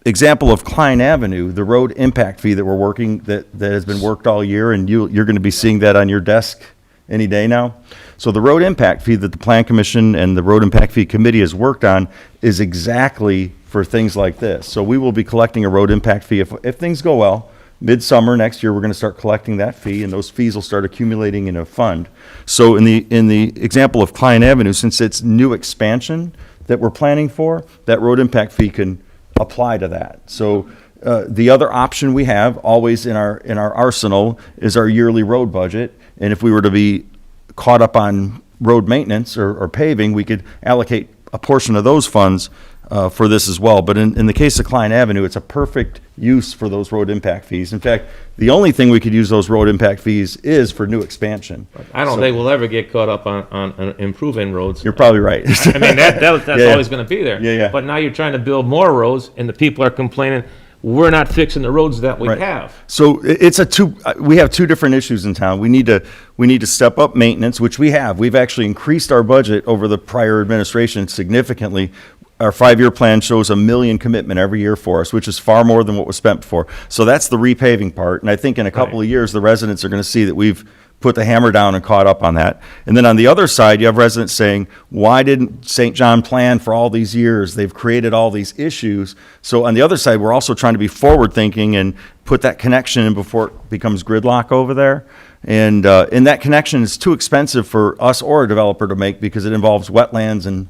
example of Klein Avenue, the road impact fee that we're working that has been worked all year, and you're going to be seeing that on your desk any day now. So the road impact fee that the Plan Commission and the Road Impact Fee Committee has worked on is exactly for things like this. So we will be collecting a road impact fee if things go well. Midsummer next year, we're going to start collecting that fee, and those fees will start accumulating in a fund. So in the example of Klein Avenue, since it's new expansion that we're planning for, that road impact fee can apply to that. So the other option we have, always in our arsenal, is our yearly road budget. And if we were to be caught up on road maintenance or paving, we could allocate a portion of those funds for this as well. But in the case of Klein Avenue, it's a perfect use for those road impact fees. In fact, the only thing we could use those road impact fees is for new expansion. I don't think we'll ever get caught up on improving roads. You're probably right. I mean, that's Yeah, yeah. always gonna be there. Yeah, yeah. But now you're trying to build more roads, and the people are complaining, we're not fixing the roads that we Right. have. So we have two different issues in town. We need to step up maintenance, which we have. We've actually increased our budget over the prior administration significantly. Our 5-year plan shows $1 million commitment every year for us, which is far more than what was spent before. So that's the repaving part. And I think in a couple of years, the residents are going to see that we've put the hammer down and caught up on that. And then on the other side, you have residents saying, why didn't St. John plan for all these years? They've created all these issues. So on the other side, we're also trying to be forward-thinking and put that connection in before it becomes gridlock over there. And that connection is too expensive for us or a developer to make because it involves wetlands and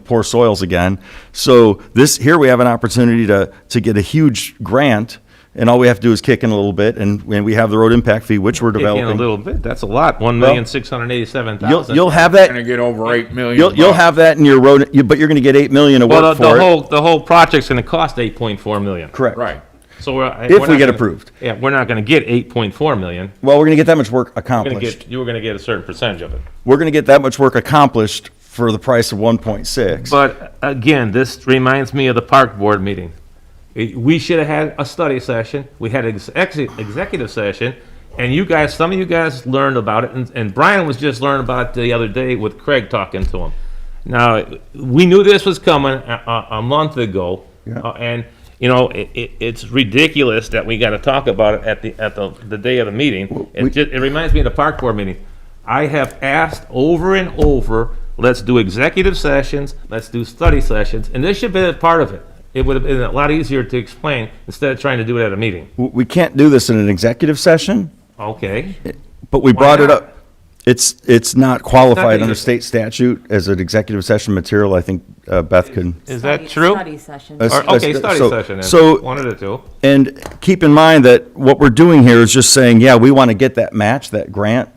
poor soils again. So here we have an opportunity to get a huge grant, and all we have to do is kick in a little bit, and we have the road impact fee, which we're Kick in developing. a little bit, that's a lot, $1,687,000. You'll have that. Gonna get over 8 million. You'll have that in your road, but you're going to get 8 million to Well, work for it. the whole project's gonna cost 8.4 million. Correct. Right. So we're. If we're we not get gonna- approved. Yeah, we're not gonna get 8.4 million. Well, we're going to get that much work We're gonna accomplished. get, you were gonna get a certain percentage of it. We're going to get that much work accomplished for the price of 1.6. But again, this reminds me of the park board meeting. We should have had a study session, we had an executive session, and some of you guys learned about it, and Brian was just learning about it the other day with Craig talking to him. Now, we knew this was coming a month ago, and, it's ridiculous that we gotta talk about it at the day of the meeting. It reminds me of the park board meeting. I have asked over and over, let's do executive sessions, let's do study sessions, and this should be a part of it. It would have been a lot easier to explain instead of trying to do it at a meeting. We can't do this in an executive session, Okay. but we brought it not? up. It's not qualified that under you- state statute as an executive session material. I think Beth can. Is that true? Study session. Okay, study so- session then. so- One of the two. And keep in mind that what we're doing here is just saying, yeah, we want to get that match, that grant.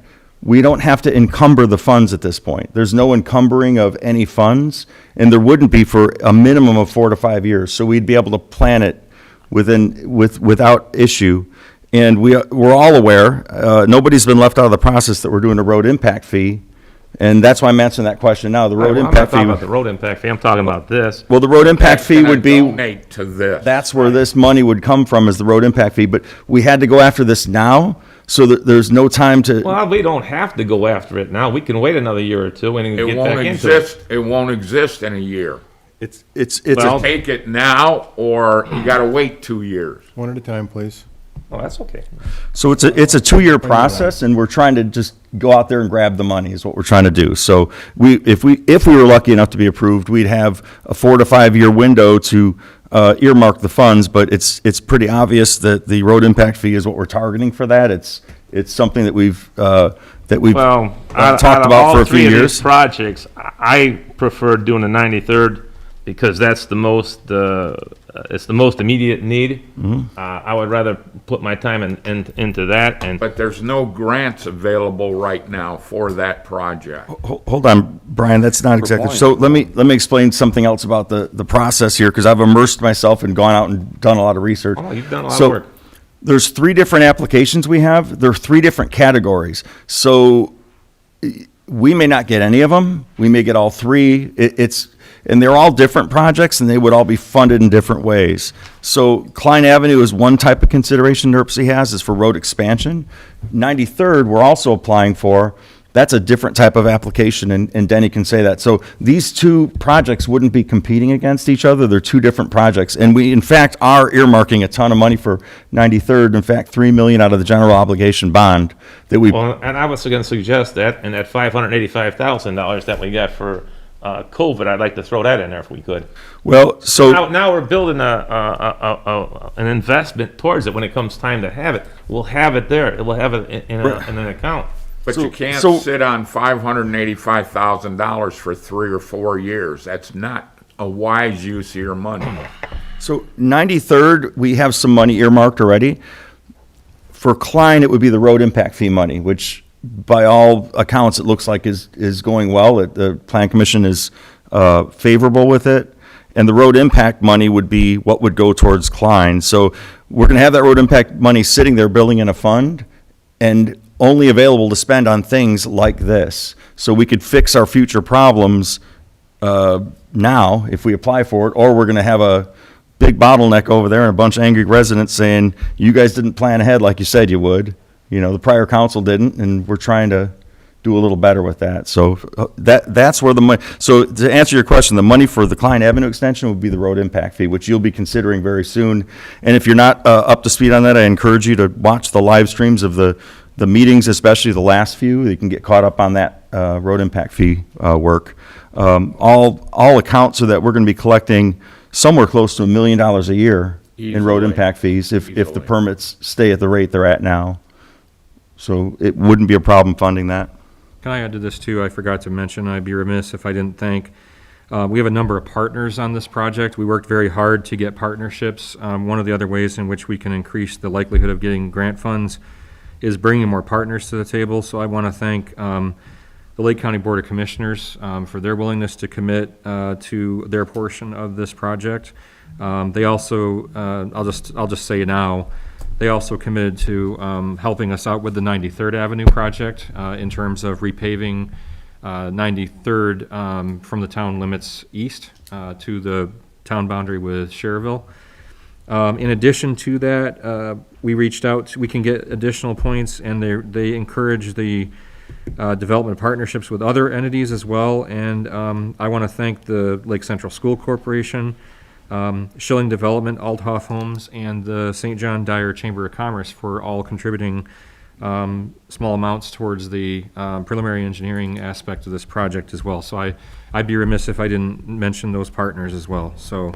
We don't have to encumber the funds at this point. There's no encumbering of any funds, and there wouldn't be for a minimum of 4 to 5 years. So we'd be able to plan it without issue. And we're all aware, nobody's been left out of the process that we're doing a road impact fee. And that's why I'm answering that question now. The road I'm not impact talking fee. about the road impact fee, I'm talking about this. Well, the road impact That's fee gonna would be. donate to this. That's where this money would come from, is the road impact fee, but we had to go after this now, so that there's no time to, Well, we don't have to go after it now. We can wait another year or two and It get back won't into exist, it. it won't exist in a year. it's Well- a, Take it now, or you gotta wait 2 years. One at a time, please. Oh, that's okay. so it's a 2-year process, and we're trying to just go out there and grab the money is what we're trying to do. So if we were lucky enough to be approved, we'd have a 4 to 5 year window to earmark the funds, but it's pretty obvious that the road impact fee is what we're targeting for that. It's something that we've Well, talked out of about all for a three few of these years. projects, I prefer doing the 93rd because that's the most, it's the most immediate need. Mm-hmm. I would rather put my time into that and. But there's no grants available right now for that project. Hold on, Brian, that's not exactly, so let me explain something else about the process here, because I've immersed myself and gone out and done a lot of research. Oh, you've done a lot So, of work. there's 3 different applications we have. There are 3 different categories. So we may not get any of them. We may get all three. And they're all different projects, and they would all be funded in different ways. So Klein Avenue is one type of consideration NERC has, is for road expansion. 93rd, we're also applying for. That's a different type of application, and Denny can say that. So these two projects wouldn't be competing against each other. They're two different projects. And we, in fact, are earmarking a ton of money for 93rd. In fact, $3 million out of the general obligation bond that we. Well, and I was going to suggest that, and that $585,000 that we got for COVID, I'd like to throw that in there if we could. Well, so. Now we're building an investment towards it when it comes time to have it. We'll have it there. We'll have it in an account. But you can't sit on $585,000 for 3 or 4 years. That's not a wise use of your money. So 93rd, we have some money earmarked already. For Klein, it would be the road impact fee money, which by all accounts, it looks like is going well. The Plan Commission is favorable with it. And the road impact money would be what would go towards Klein. So we're going to have that road impact money sitting there building in a fund and only available to spend on things like this. So we could fix our future problems now if we apply for it, or we're going to have a big bottleneck over there and a bunch of angry residents saying, you guys didn't plan ahead like you said you would. You know, the prior council didn't, and we're trying to do a little better with that. So that's where the money, so to answer your question, the money for the Klein Avenue extension would be the road impact fee, which you'll be considering very soon. And if you're not up to speed on that, I encourage you to watch the live streams of the meetings, especially the last few. You can get caught up on that road impact fee work. All accounts are that we're going to be collecting somewhere close to $1 million a year in road impact fees if the permits stay at the rate they're at now. So it wouldn't be a problem funding that. Can I add to this too? I forgot to mention, I'd be remiss if I didn't thank. We have a number of partners on this project. We worked very hard to get partnerships. One of the other ways in which we can increase the likelihood of getting grant funds is bringing more partners to the table. So I want to thank the Lake County Board of Commissioners for their willingness to commit to their portion of this project. They also, I'll just say now, they also committed to helping us out with the 93rd Avenue project in terms of repaving 93rd from the town limits east to the town boundary with Schererville. In addition to that, we reached out, we can get additional points, and they encourage the development partnerships with other entities as well. And I want to thank the Lake Central School Corporation, Schilling Development, Althoff Homes, and the St. John Dyer Chamber of Commerce for all contributing small amounts towards the preliminary engineering aspect of this project as well. So I'd be remiss if I didn't mention those partners as well. So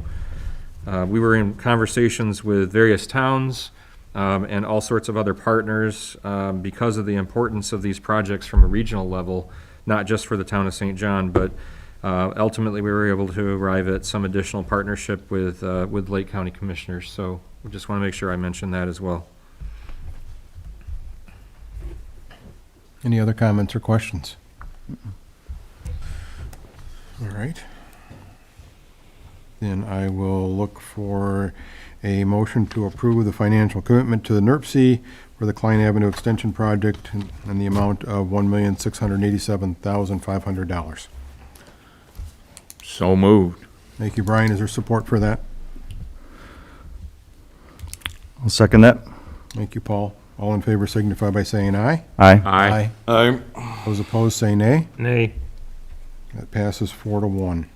we were in conversations with various towns and all sorts of other partners because of the importance of these projects from a regional level, not just for the town of St. John, but ultimately we were able to arrive at some additional partnership with Lake County Commissioners. So we just want to make sure I mention that as well. Any other comments or questions? All right. Then I will look for a motion to approve the financial commitment to the NERC for the Klein Avenue Extension Project in the amount of $1,687,500. So moved. Thank you, Brian. Is there support for that? I'll second that. Thank you, Paul. All in favor signify by saying aye. Aye. Aye. Those opposed say nay. Nay. That passes 4-1.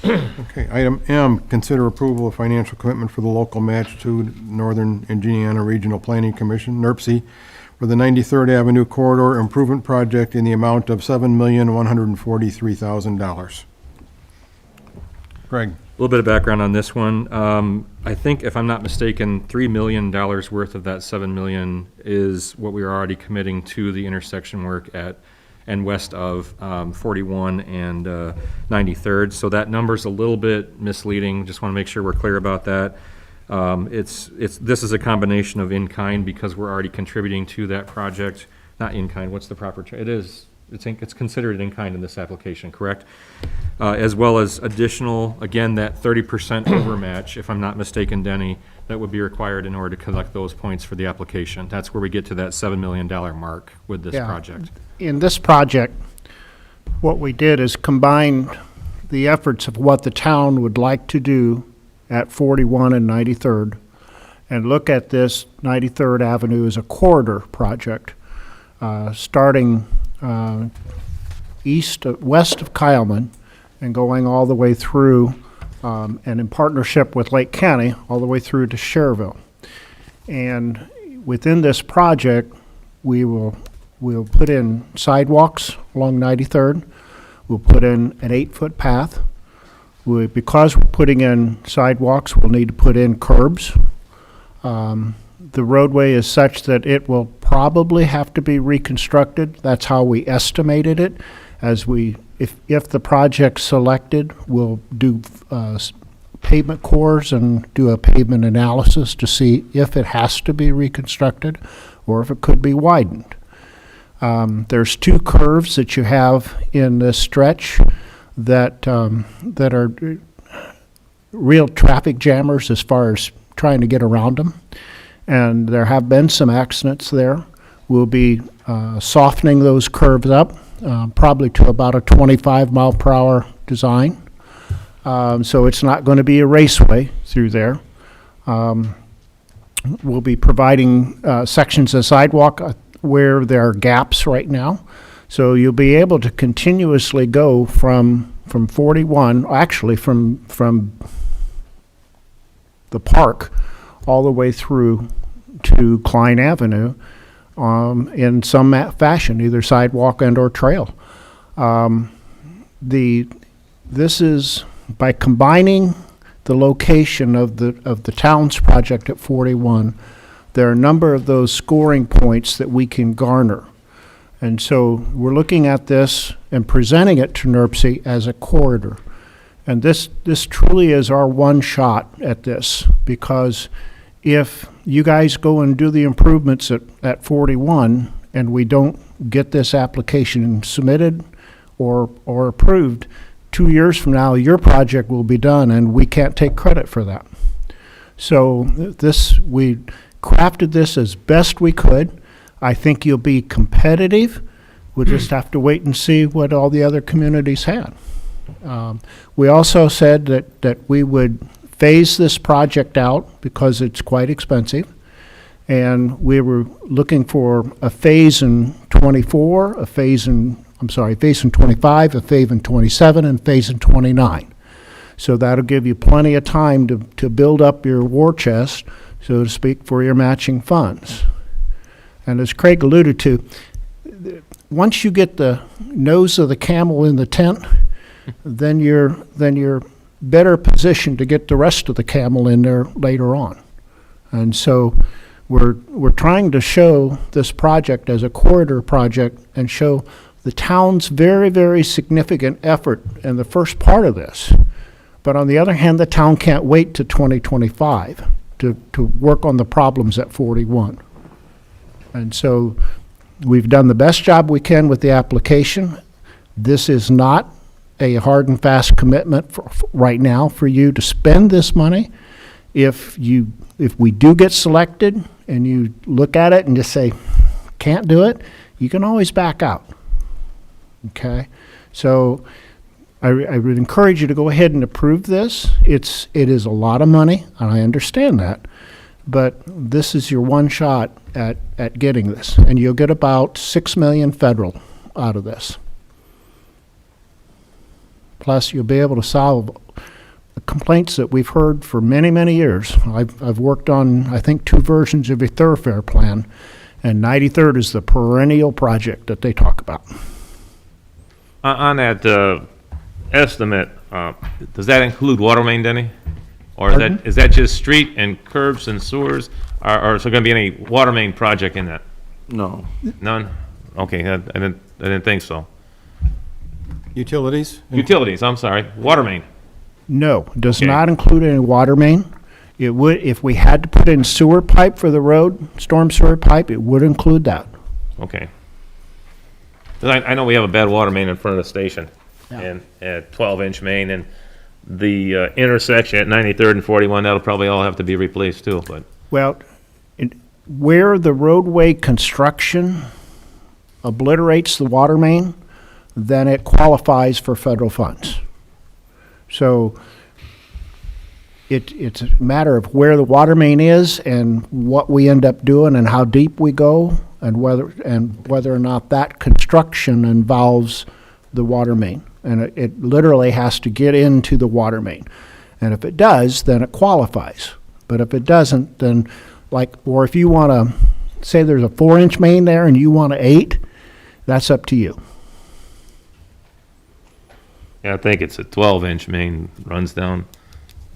Okay, item M, consider approval of financial commitment for the local match to Northern Indiana Regional Planning Commission, NERC, for the 93rd Avenue Corridor Improvement Project in the amount of $7,143,000. Greg. A little bit of background on this one. I think, if I'm not mistaken, $3 million worth of that $7 million is what we are already committing to the intersection work at and west of 41 and 93rd. So that number's a little bit misleading. Just want to make sure we're clear about that. This is a combination of in-kind because we're already contributing to that project. Not in-kind, what's the proper term? It is it's considered in kind in this application, correct? As well as additional, again, that 30% overmatch, if I'm not mistaken, Denny, that would be required in order to collect those points for the application. That's where we get to that $7 million mark with this Yeah. project. In this project, what we did is combine the efforts of what the town would like to do at 41 and 93rd, and look at this 93rd Avenue as a corridor project, starting west of Kyleman and going all the way through, and in partnership with Lake County, all the way through to Cherville. And within this project, we'll put in sidewalks along 93rd. We'll put in an 8-foot path. Because we're putting in sidewalks, we'll need to put in curbs. The roadway is such that it will probably have to be reconstructed. That's how we estimated it. If the project's selected, we'll do pavement cores and do a pavement analysis to see if it has to be reconstructed or if it could be widened. There's 2 curves that you have in this stretch that are real traffic jammers as far as trying to get around them. And there have been some accidents there. We'll be softening those curves up, probably to about a 25-mile-per-hour design. So it's not going to be a raceway through there. We'll be providing sections of sidewalk where there are gaps right now. So you'll be able to continuously go from 41, actually from the park all the way through to Klein Avenue in some fashion, either sidewalk and or trail. This is by combining the location of the town's project at 41, there are a number of those scoring points that we can garner. And so we're looking at this and presenting it to NERC as a corridor. And this truly is our one shot at this, because if you guys go and do the improvements at 41 and we don't get this application submitted or approved, 2 years from now, your project will be done and we can't take credit for that. So we crafted this as best we could. I think you'll be competitive. We'll just have to wait and see what all the other communities had. We also said that we would phase this project out because it's quite expensive. And we were looking for a phase in 24, phase in 25, a phase in 27, and phase in 29. So that'll give you plenty of time to build up your war chest, so to speak, for your matching funds. And as Craig alluded to, once you get the nose of the camel in the tent, then you're better positioned to get the rest of the camel in there later on. And so we're trying to show this project as a corridor project and show the town's very, very significant effort in the first part of this. But on the other hand, the town can't wait to 2025 to work on the problems at 41. And so we've done the best job we can with the application. This is not a hard and fast commitment right now for you to spend this money. If we do get selected and you look at it and just say, can't do it, you can always back out. Okay? So I would encourage you to go ahead and approve this. It is a lot of money, and I understand that. But this is your one shot at getting this, and you'll get about $6 million federal out of this. Plus, you'll be able to solve the complaints that we've heard for many, many years. I've worked on, I think, 2 versions of a thoroughfare plan, and 93rd is the perennial project that they talk about. On that estimate, does that include water main, Denny? Or is that just street and curbs and sewers? Or is there going to be any water main project in that? No. None? Okay, I didn't think so. Utilities? Utilities, I'm sorry. Water main. No, it does Okay. not include any water main. It would, if we had to put in sewer pipe for the road, storm sewer pipe, it would include that. Okay. 'Cause I know we have a bad water main in front of the station, and a 12-inch main, and the intersection at 93rd and 41, that'll probably all have to be replaced too, but. Well, where the roadway construction obliterates the water main, then it qualifies for federal funds. So it's a matter of where the water main is and what we end up doing and how deep we go and whether or not that construction involves the water main. And it literally has to get into the water main. And if it does, then it qualifies. But if it doesn't, then or if you want to, say there's a 4-inch main there and you want an 8, that's up to you. Yeah, I think it's a 12-inch main, runs down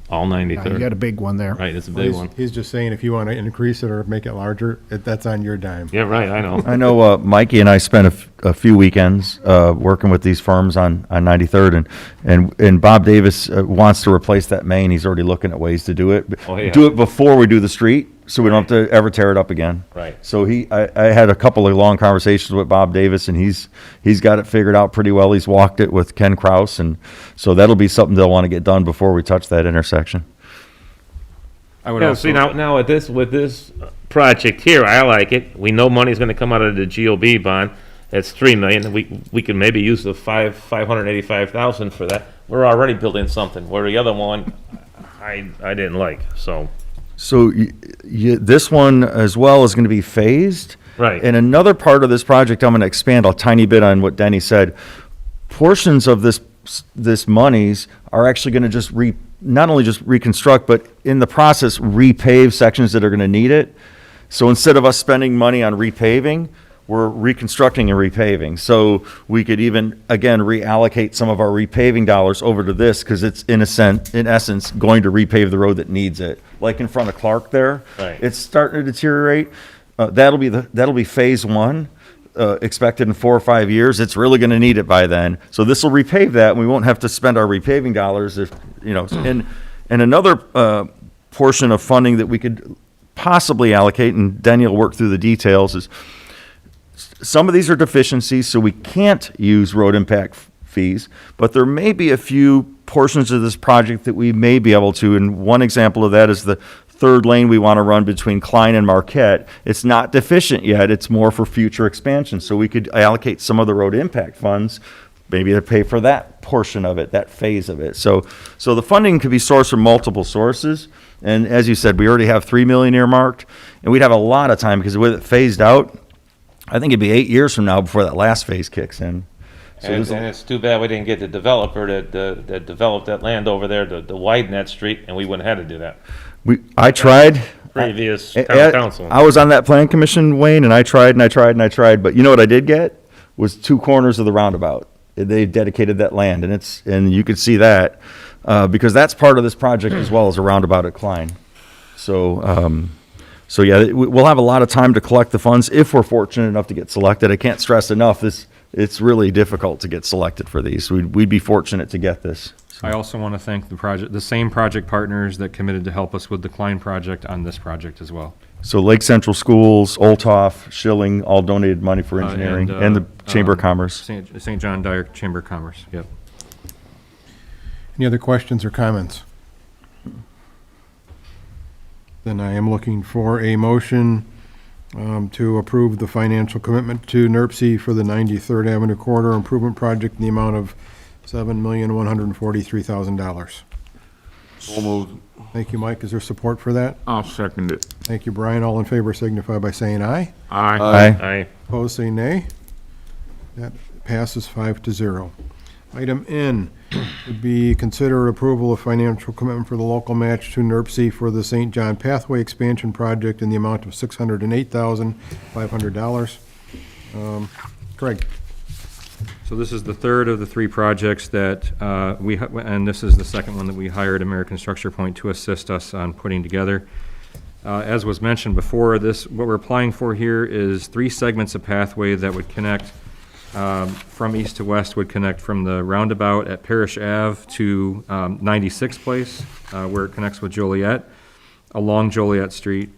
all You 93rd. got a big one there. Right, it's a Well, big one. He's just saying if you want to increase it or make it larger, that's on your dime. Yeah, right, I know. I know Mikey and I spent a few weekends working with these firms on 93rd, and Bob Davis wants to replace that main. He's already looking at ways to do it. Oh, yeah. Do it before we do the street, so we don't have to ever tear it up again. Right. So I had a couple of long conversations with Bob Davis, and he's got it figured out pretty well. He's walked it with Ken Kraus, and so that'll be something they'll want to get done before we touch that intersection. I would Yeah, also, see, now with this project here, I like it. We know money's gonna come out of the GOB bond. That's $3 million. We can maybe use the $585,000 for that. We're already building something, where the other one, I didn't like, so. So this one as well is going to be phased. Right. And another part of this project, I'm going to expand a tiny bit on what Denny said. Portions of this monies are actually going to just not only just reconstruct, but in the process, repave sections that are going to need it. So instead of us spending money on repaving, we're reconstructing and repaving. So we could even, again, reallocate some of our repaving dollars over to this because it's in essence, going to repave the road that needs it. Like in front of Clark there. Right. It's starting to deteriorate. That'll be phase 1, expected in 4 or 5 years. It's really going to need it by then. So this will repave that, and we won't have to spend our repaving dollars if, and another portion of funding that we could possibly allocate, and Denny will work through the details, is some of these are deficiencies, so we can't use road impact fees, but there may be a few portions of this project that we may be able to, and one example of that is the 3rd lane we want to run between Klein and Marquette. It's not deficient yet, it's more for future expansion, so we could allocate some of the road impact funds, maybe to pay for that portion of it, that phase of it. So the funding could be sourced from multiple sources, and as you said, we already have $3 million earmarked, and we'd have a lot of time, because with it phased out, I think it'd be 8 years from now before that last phase kicks in. So And there's a- it's too bad we didn't get the developer that developed that land over there to widen that street, and we wouldn't have had to do that. I tried. Previous I- town council. I was on that plan commission, Wayne, and I tried, but you know what I did get? Was 2 corners of the roundabout. They dedicated that land, and you could see that, because that's part of this project as well as a roundabout at Klein. So yeah, we'll have a lot of time to collect the funds if we're fortunate enough to get selected. I can't stress enough, it's really difficult to get selected for these. We'd be fortunate to get this. I also want to thank the same project partners that committed to help us with the Klein project on this project as well. So Lake Central Schools, Olthoff, Schilling, all donated money for engineering, and the Chamber of Commerce. St. John Dyer Chamber of Commerce, yep. Any other questions or comments? Then I am looking for a motion to approve the financial commitment to NERC for the 93rd Avenue Corridor Improvement Project in the amount of $7,143,000. So moved. Thank you, Mike. Is there support for that? I'll second it. Thank you, Brian. All in favor signify by saying aye. Aye. Aye. Opposed, say nay. That passes 5-0. Item N would be consider approval of financial commitment for the local match to NERC for the St. John Pathway Expansion Project in the amount of $608,500. Craig? So this is the third of the 3 projects that and this is the second one that we hired American Structure Point to assist us on putting together. As was mentioned before, what we're applying for here is 3 segments of pathway that would connect from east to west, would connect from the roundabout at Parish Ave to 96 Place, where it connects with Joliet, along Joliet Street,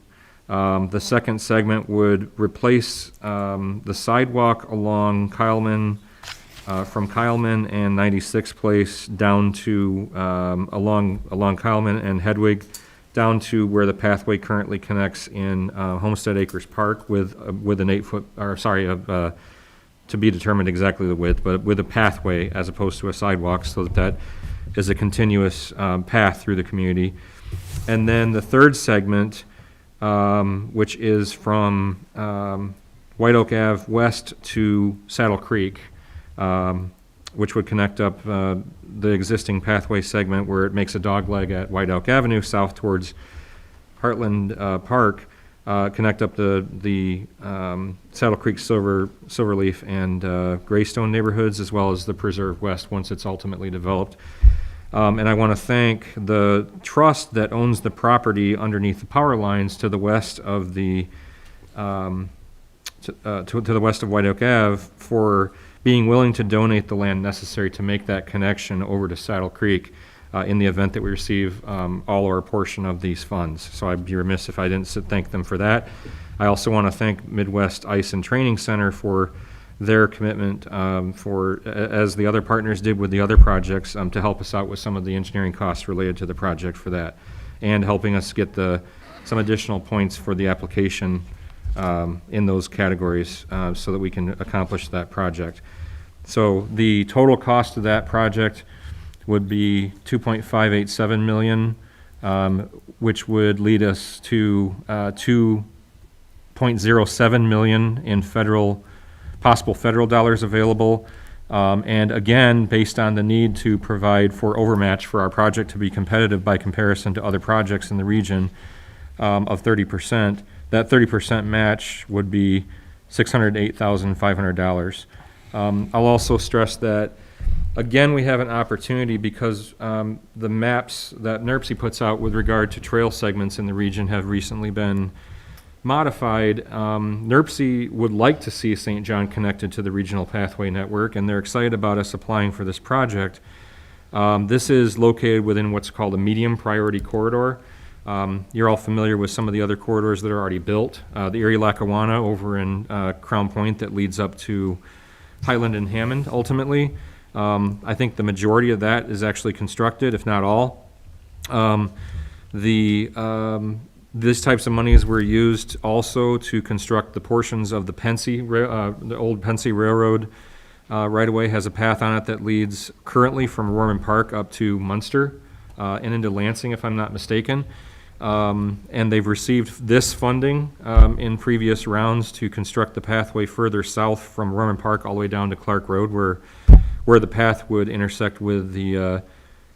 The second segment would replace the sidewalk along Kyleman, from Kyleman and 96th Place down to, along Kyleman and Hedwig, down to where the pathway currently connects in Homestead Acres Park with an 8-foot, or sorry, to be determined exactly the width, but with a pathway as opposed to a sidewalk, so that is a continuous path through the community. And then the third segment, which is from White Oak Ave west to Saddle Creek, which would connect up the existing pathway segment where it makes a dogleg at White Oak Avenue south towards Heartland Park, connect up the Saddle Creek, Silverleaf, and Greystone neighborhoods, as well as the Preserve West once it's ultimately developed. And I want to thank the trust that owns the property underneath the power lines to the west of the to the west of White Oak Ave for being willing to donate the land necessary to make that connection over to Saddle Creek in the event that we receive all or a portion of these funds. So I'd be remiss if I didn't thank them for that. I also want to thank Midwest Ice and Training Center for their commitment as the other partners did with the other projects, to help us out with some of the engineering costs related to the project for that, and helping us get some additional points for the application in those categories so that we can accomplish that project. So the total cost of that project would be $2.587 million, which would lead us to $2.07 million in possible federal dollars available. And again, based on the need to provide for overmatch for our project to be competitive by comparison to other projects in the region of 30%, that 30% match would be $608,500. I'll also stress that, again, we have an opportunity because the maps that NERC puts out with regard to trail segments in the region have recently been modified. NERC would like to see St. John connected to the regional pathway network, and they're excited about us applying for this project. This is located within what's called a medium priority corridor. You're all familiar with some of the other corridors that are already built. The Erie-Lackawanna over in Crown Point that leads up to Highland and Hammond, ultimately. I think the majority of that is actually constructed, if not all. These types of monies were used also to construct the portions of the the old Pensy Railroad right-of-way has a path on it that leads currently from Rorman Park up to Munster and into Lansing, if I'm not mistaken. And they've received this funding in previous rounds to construct the pathway further south from Rorman Park all the way down to Clark Road, where the path would intersect with the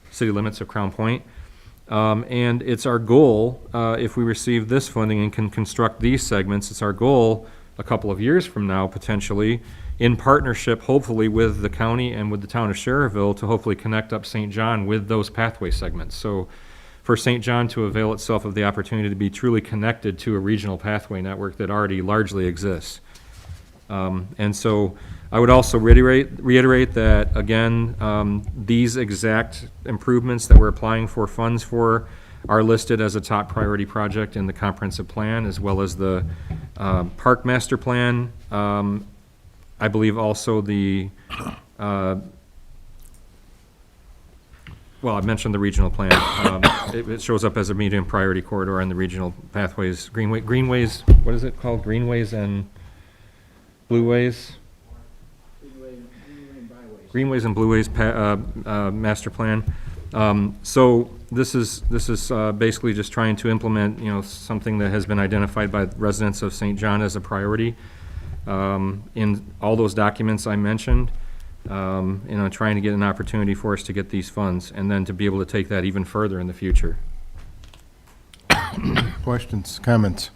city limits of Crown Point. And it's our goal, if we receive this funding and can construct these segments, it's our goal a couple of years from now, potentially, in partnership, hopefully, with the county and with the town of Schererville to hopefully connect up St. John with those pathway segments. So for St. John to avail itself of the opportunity to be truly connected to a regional pathway network that already largely exists. And so I would also reiterate that, again, these exact improvements that we're applying for funds for are listed as a top priority project in the comprehensive plan, as well as the park master plan. I believe also well, I mentioned the regional plan. It shows up as a medium priority corridor in the regional pathways, greenways, what is it called? Greenways and Blueways? Greenways and Blueways master plan. So this is basically just trying to implement, something that has been identified by residents of St. John as a priority in all those documents I mentioned. Trying to get an opportunity for us to get these funds and then to be able to take that even further in the future. Questions, comments?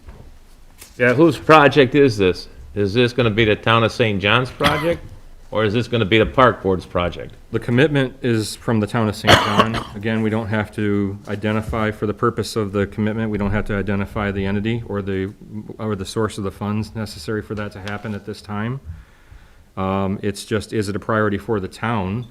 Yeah, whose project is this? Is this going to be the town of St. John's project, or is this going to be the park board's project? The commitment is from the town of St. John. Again, we don't have to identify, for the purpose of the commitment, we don't have to identify the entity or the source of the funds necessary for that to happen at this time. It's just, is it a priority for the town?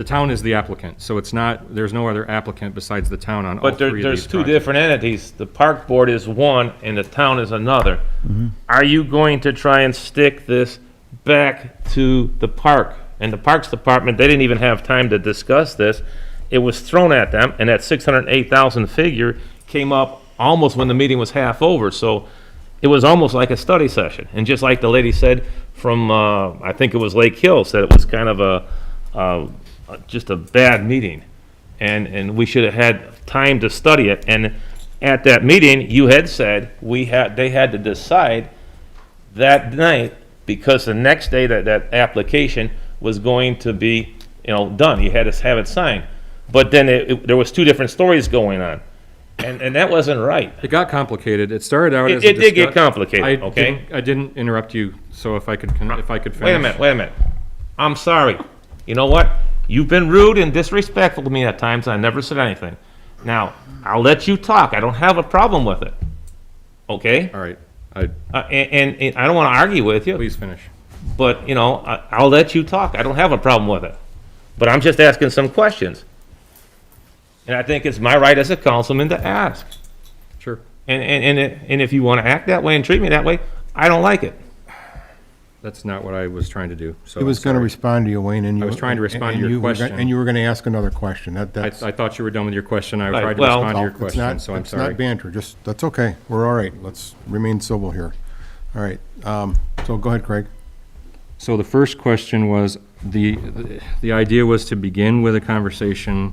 The town is the applicant, so it's not, there's no other applicant besides the town on all But three of these there's two projects. different entities. The park board is one and the town is another. Mm-hmm. Are you going to try and stick this back to the park? And the Parks Department, they didn't even have time to discuss this. It was thrown at them, and that 608,000 figure came up almost when the meeting was half over. So it was almost like a study session. And just like the lady said from, I think it was Lake Hill, said it was kind of just a bad meeting. And we should have had time to study it. And at that meeting, you had said they had to decide that night, because the next day that application was going to be, done. You had to have it signed. But then there was two different stories going on. And that wasn't right. It got complicated. It started out as It did get complicated, okay? I didn't interrupt you, so if I could finish. Wait a minute. I'm sorry. You know what? You've been rude and disrespectful to me at times, and I never said anything. Now, I'll let you talk. I don't have a problem with it. Okay? All right, And I don't want to argue with you. please finish. But, I'll let you talk. I don't have a problem with it. But I'm just asking some questions. And I think it's my right as a councilman to ask. Sure. And if you want to act that way and treat me that way, I don't like it. That's not what I was trying to do, so. He was I'm going to sorry. respond to you, Wayne, and you. I was trying to respond to and your you were go- question. And you were going to ask another question. That's. I thought you were done with your question. I Right, tried to well- respond to your It's question, not- so I'm It's sorry. not banter, that's okay. We're all right. Let's remain civil here. All right, so go ahead, Craig. So the first question was, the idea was to begin with a conversation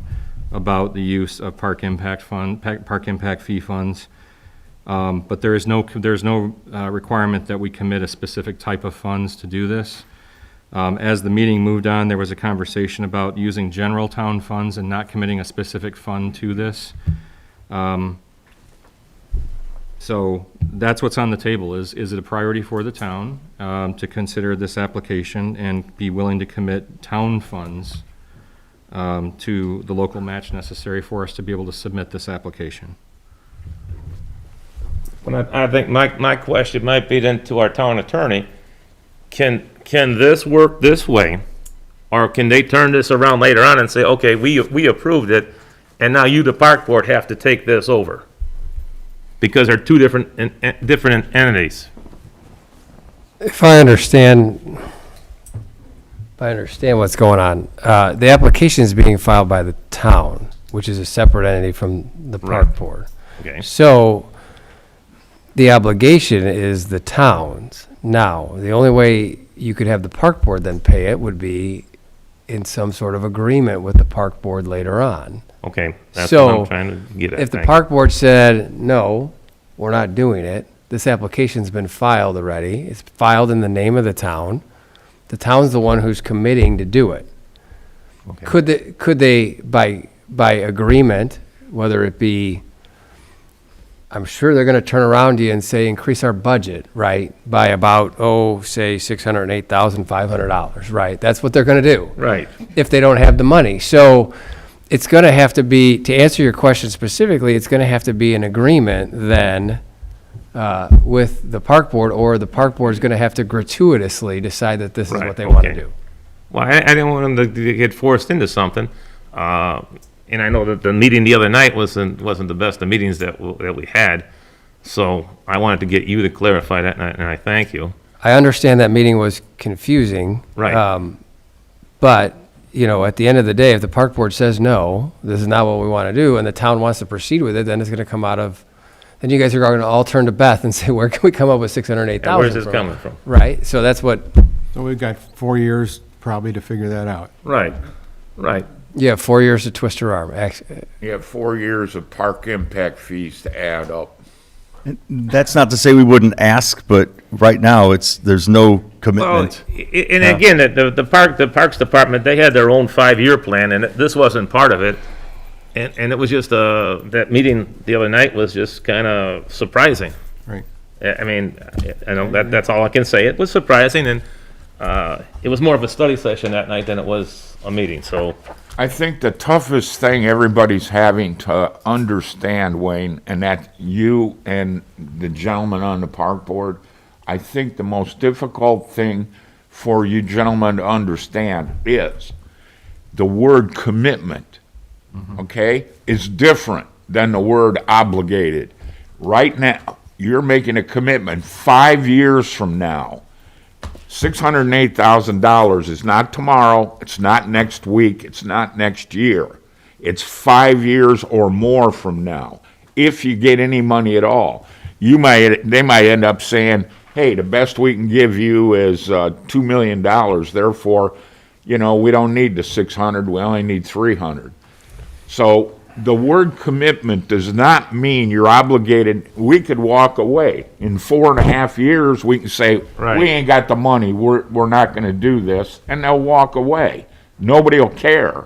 about the use of park impact fee funds. But there's no requirement that we commit a specific type of funds to do this. As the meeting moved on, there was a conversation about using general town funds and not committing a specific fund to this. So that's what's on the table, is it a priority for the town to consider this application and be willing to commit town funds to the local match necessary for us to be able to submit this application? But I think my question might be then to our town attorney, can this work this way? Or can they turn this around later on and say, okay, we approved it, and now you, the park board, have to take this over? Because they're two different entities. If I understand what's going on, the application is being filed by the town, which is a separate entity from the park Right. board. Okay. So the obligation is the town's. Now, the only way you could have the park board then pay it would be in some sort of agreement with the park board later on. Okay, that's So, what I'm trying to get at. If the Thank you. park board said, no, we're not doing it, this application's been filed already, it's filed in the name of the town's the one who's committing to do it. Okay. Could they, by agreement, whether it be, I'm sure they're gonna turn around to you and say, increase our budget, right, by about, say $608,500, right? That's what they're gonna do. Right. If they don't have the money. So it's going to have to be, to answer your question specifically, it's going to have to be an agreement then with the park board, or the park board is going to have to gratuitously decide that this is Right, what they want to okay. do. Well, I didn't want them to get forced into something. And I know that the meeting the other night wasn't the best of meetings that we had. So I wanted to get you to clarify that, and I thank you. I understand that meeting was confusing. Right. But, at the end of the day, if the park board says, no, this is not what we want to do, and the town wants to proceed with it, then it's going to come out of, then you guys are going to all turn to Beth and say, where can we come up with $608,000 And where's this from? coming from? Right, so that's what, So we've got 4 years probably to figure that out. Right, right. you have 4 years to twist your arm. You have 4 years of park impact fees to add up. That's not to say we wouldn't ask, but right now, there's no Well, commitment. and again, the Parks Department, they had their own 5-year plan, and this wasn't part of it. And it was just, that meeting the other night was just kind of surprising. Right. I mean, I know that's all I can say. It was surprising, and it was more of a study session that night than it was a meeting, so. I think the toughest thing everybody's having to understand, Wayne, and that you and the gentleman on the park board, I think the most difficult thing for you gentlemen to understand is the word commitment, okay, is different than the word obligated. Right now, you're making a commitment 5 years from now. $608,000 is not tomorrow, it's not next week, it's not next year. It's 5 years or more from now, if you get any money at all. They might end up saying, hey, the best we can give you is $2 million, therefore, we don't need the 600, we only need 300. So the word commitment does not mean you're obligated. We could walk away. In 4.5 years, we can say, Right. we ain't got the money, we're not gonna do this, and they'll walk away. Nobody will care.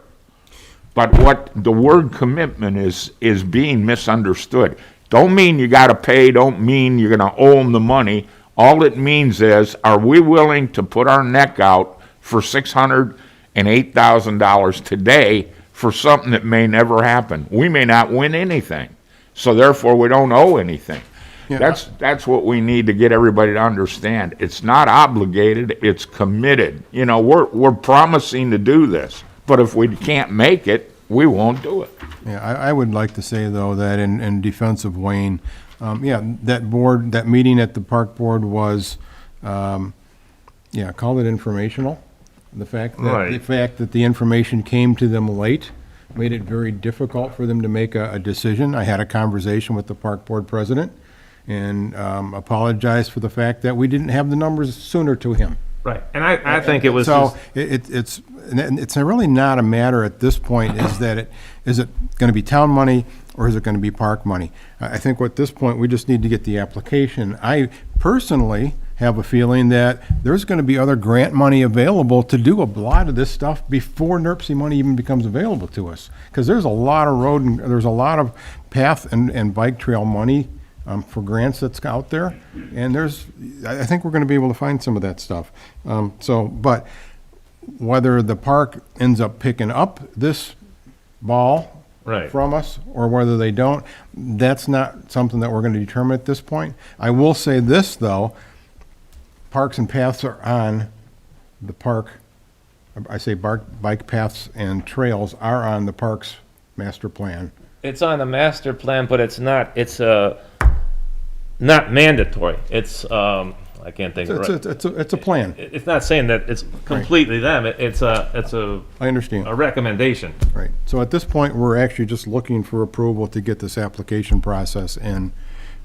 But what the word commitment is being misunderstood. Don't mean you gotta pay, don't mean you're gonna owe them the money. All it means is, are we willing to put our neck out for $608,000 today for something that may never happen? We may not win anything, so therefore we don't owe anything. Yeah. That's what we need to get everybody to understand. It's not obligated, it's committed. We're promising to do this, but if we can't make it, we won't do it. Yeah, I would like to say, though, that in defense of Wayne, that meeting at the park board was, call it informational. The fact that the information came to them late made it very difficult for them to make a decision. I had a conversation with the park board president and apologized for the fact that we didn't have the numbers sooner to him. Right, and I think it was So just, it's really not a matter at this point, is it going to be town money or is it going to be park money? I think at this point, we just need to get the application. I personally have a feeling that there's going to be other grant money available to do a lot of this stuff before NERC money even becomes available to us. Because there's a lot of road and there's a lot of path and bike trail money for grants that's out there, and I think we're going to be able to find some of that stuff. But whether the park ends up picking up this ball Right. from us, or whether they don't, that's not something that we're going to determine at this point. I will say this, though, parks and paths are on the park, I say bike paths and trails are on the park's master plan. it's on the master plan, but it's not mandatory. It's, I can't think of it. It's a plan. It's not saying that it's completely them, it's a I understand. a recommendation. Right. So at this point, we're actually just looking for approval to get this application process in.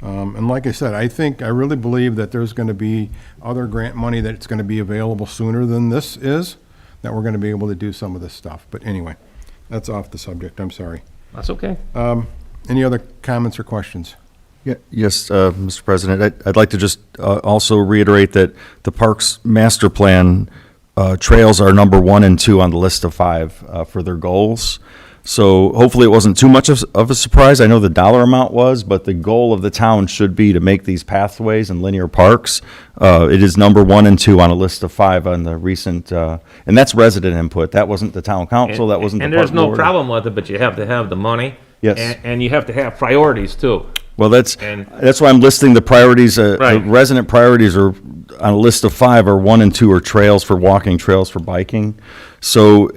And like I said, I really believe that there's going to be other grant money that's going to be available sooner than this is, that we're going to be able to do some of this stuff. But anyway, that's off the subject. I'm sorry. That's okay. Any other comments or questions? Yes, Mr. President, I'd like to just also reiterate that the park's master plan trails are number 1 and 2 on the list of 5 for their goals. So hopefully it wasn't too much of a surprise. I know the dollar amount was, but the goal of the town should be to make these pathways and linear parks. It is number 1 and 2 on a list of 5 on the recent, and that's resident input. That wasn't the town council, that wasn't the And park there's no board. problem with it, but you have to have the money. Yes. And you have to have priorities too. Well, that's And- why I'm listing the priorities. The Right. resident priorities are on a list of 5, are 1 and 2 are trails for walking, trails for biking. So,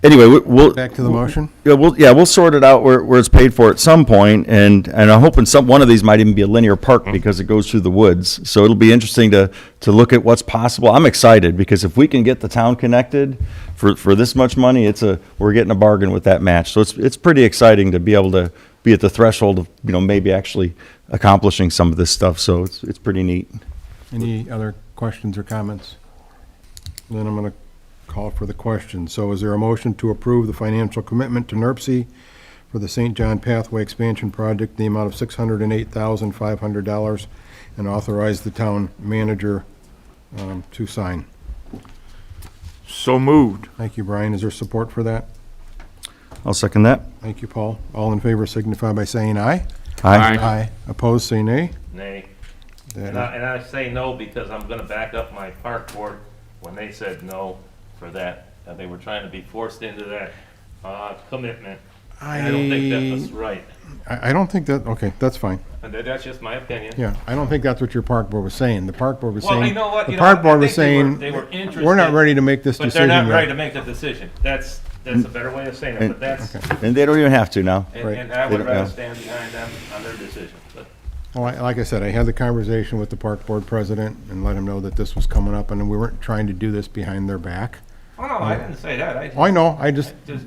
anyway, we'll. Back to the motion? Yeah, we'll sort it out where it's paid for at some point, and I'm hoping one of these might even be a linear park because it goes through the woods. So it'll be interesting to look at what's possible. I'm excited because if we can get the town connected for this much money, we're getting a bargain with that match. So it's pretty exciting to be able to be at the threshold of, maybe actually accomplishing some of this stuff. So it's pretty neat. Any other questions or comments? Then I'm going to call for the question. So is there a motion to approve the financial commitment to NERC for the St. John Pathway Expansion Project, the amount of $608,500, and authorize the town manager to sign? So moved. Thank you, Brian. Is there support for that? I'll second that. Thank you, Paul. All in favor signify by saying aye. Aye. Aye. Opposed, say nay. Nay. That And I say no because I'm gonna back up my park board when they said no for that. They were trying to be forced into that commitment. And I don't think that was right. I don't think that, okay, that's fine. And that's just my opinion. Yeah, I don't think that's what your park board was saying. The park board was Well, saying. you know what, The you know, park I board was think they were- saying, they were interested, we're not ready to make this But decision they're not ready yet. to make the decision. That's a better way of saying it, but that's, And they don't even have to now. and I They would don't- rather yeah. stand behind them on their decision, but. Well, like I said, I had the conversation with the park board president and let him know that this was coming up and we weren't trying to do this behind their back. Oh, no, I didn't say that. Oh, I know,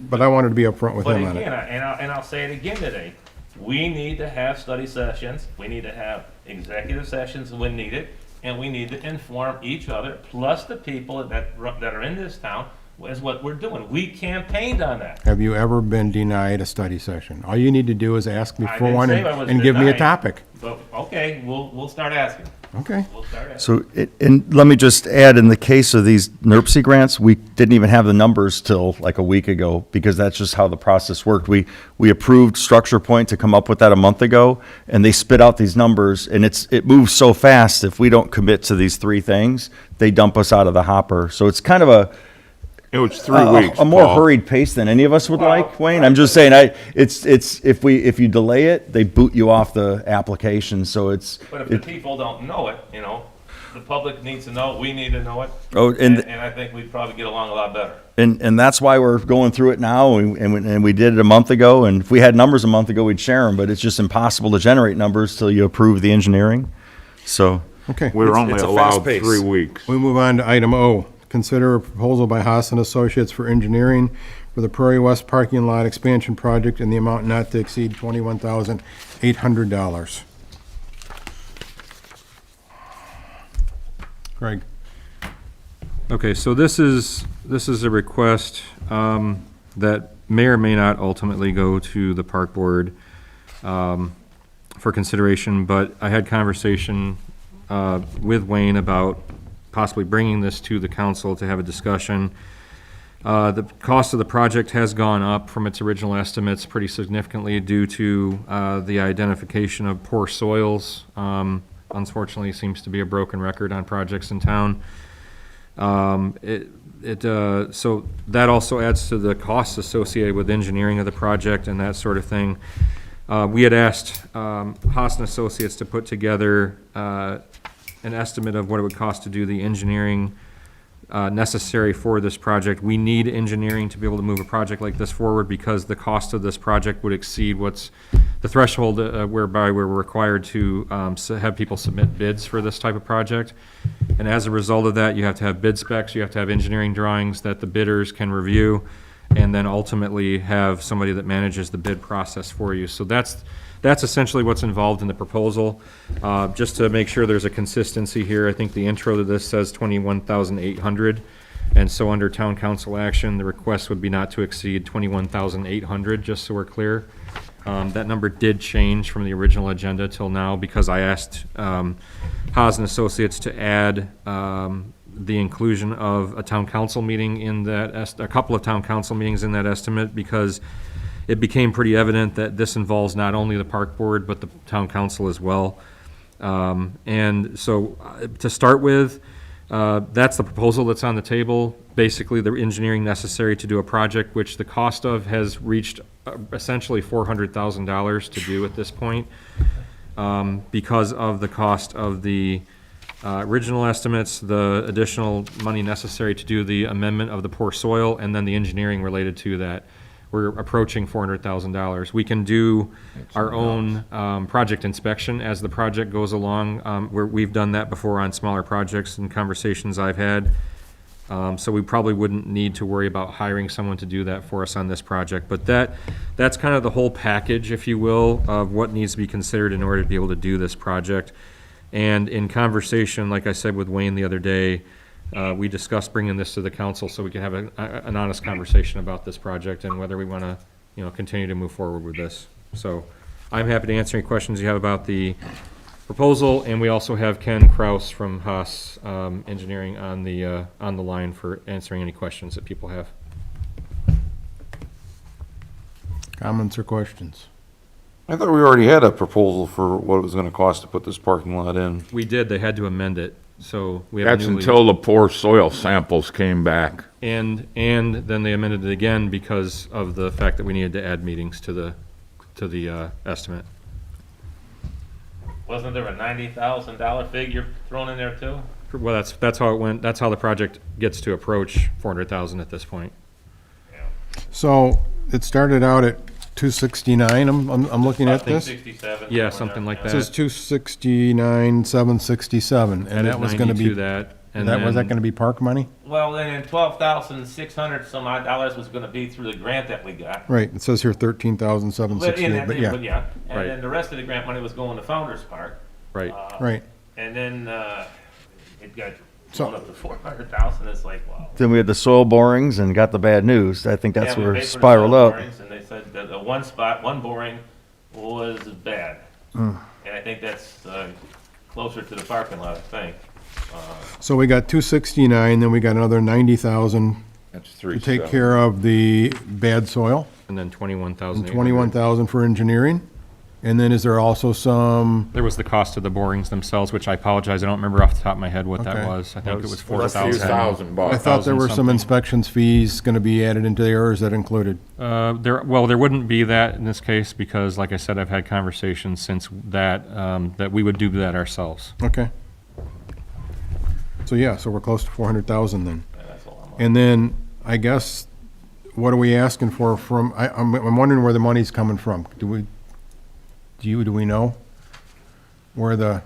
but I wanted to be upfront with But him on again, it. and I'll say it again today, we need to have study sessions, we need to have executive sessions when needed, and we need to inform each other, plus the people that are in this town, is what we're doing. We campaigned on that. Have you ever been denied a study session? All you need to do is ask me I for didn't one say I was and give me a denied, topic. But, okay, we'll start asking. Okay. We'll start asking. So, and let me just add, in the case of these NERC grants, we didn't even have the numbers till like a week ago, because that's just how the process worked. We approved Structure Point to come up with that a month ago, and they spit out these numbers, and it moves so fast, if we don't commit to these three things, they dump us out of the hopper. So it's kind of It was 3 weeks, a more Paul. hurried pace than any of us would like, Wayne. I'm just saying, it's, if you delay it, they boot you off the application, so it's. But if the people don't know it, you know, the public needs to know it, we need to know it. Oh, And I think we'd probably get along a lot better. And that's why we're going through it now, and we did it a month ago, and if we had numbers a month ago, we'd share them, but it's just impossible to generate numbers till you approve the engineering, so. Okay. We were only it's a allowed fast pace. 3 weeks. We move on to item O. Consider a proposal by Haas and Associates for engineering for the Prairie West Parking Lot Expansion Project in the amount not to exceed $21,800. Greg? Okay, so this is a request that may or may not ultimately go to the park board for consideration, but I had conversation with Wayne about possibly bringing this to the council to have a discussion. The cost of the project has gone up from its original estimates pretty significantly due to the identification of poor soils. Unfortunately, seems to be a broken record on projects in town. So that also adds to the costs associated with engineering of the project and that sort of thing. We had asked Haas and Associates to put together an estimate of what it would cost to do the engineering necessary for this project. We need engineering to be able to move a project like this forward, because the cost of this project would exceed what's the threshold whereby we're required to have people submit bids for this type of project. And as a result of that, you have to have bid specs, you have to have engineering drawings that the bidders can review, and then ultimately have somebody that manages the bid process for you. So that's essentially what's involved in the proposal. Just to make sure there's a consistency here, I think the intro to this says $21,800. And so under town council action, the request would be not to exceed $21,800, just so we're clear. That number did change from the original agenda till now, because I asked Haas and Associates to add the inclusion of a town council meeting in that, a couple of town council meetings in that estimate, because it became pretty evident that this involves not only the park board, but the town council as well. And so to start with, that's the proposal that's on the table. Basically, the engineering necessary to do a project, which the cost of has reached essentially $400,000 to do at this point, because of the cost of the original estimates, the additional money necessary to do the amendment of the poor soil, and then the engineering related to that. We're approaching $400,000. We can do our own project inspection as the project goes along. We've done that before on smaller projects and conversations I've had. So we probably wouldn't need to worry about hiring someone to do that for us on this project. But that's kind of the whole package, if you will, of what needs to be considered in order to be able to do this project. And in conversation, like I said with Wayne the other day, we discussed bringing this to the council so we can have an honest conversation about this project and whether we want to, continue to move forward with this. So I'm happy to answer any questions you have about the proposal, and we also have Ken Kraus from Haas Engineering on the line for answering any questions that people have. Comments or questions? I thought we already had a proposal for what it was gonna cost to put this parking lot in. We did, they had to amend it. So we have a That's new lease. until the poor soil samples came back. And then they amended it again because of the fact that we needed to add meetings to the estimate. Wasn't there a $90,000 figure thrown in there too? Well, that's how it went, that's how the project gets to approach 400,000 at this point. So it started out at 269, I'm looking I at think this. 67. Yeah, somewhere something there, like yeah. It says 269, 767, and Added that was gonna 90 be, to that, and was that then- gonna be park money? Well, then 12,600 some odd dollars was gonna be through the grant that we got. Right, it says here But in 13,768, that, but yeah, yeah, Right. and then the rest of the grant money was going to Founder's Park. Right. right. And then, it got So- blown up to 400,000, it's like, wow. Then we had the soil borings and got the bad news. I think that's Yeah, we where paid it for the spiraled soil up. borings, and they said that the one spot, one boring was bad. Mm. And I think that's, closer to the parking lot, I think. So we got 269, then we got another 90,000 That's to 3. take care of the bad soil, And then 21,000. and 21,000 for engineering. And then is there also some, There was the cost of the borings themselves, which I apologize, I don't remember off the top of my head what that Okay. was. I think it was A few 4,000. thousand bucks. I thought there were some 1,000 inspections fees gonna be added into there, or is that included? There wouldn't be that in this case, because like I said, I've had conversations since that, that we would do that ourselves. Okay. So yeah, so we're close to 400,000 then. Yeah, that's a lot of money. And then, I guess, what are we asking for from, I'm wondering where the money's coming from. Do we know? Where the,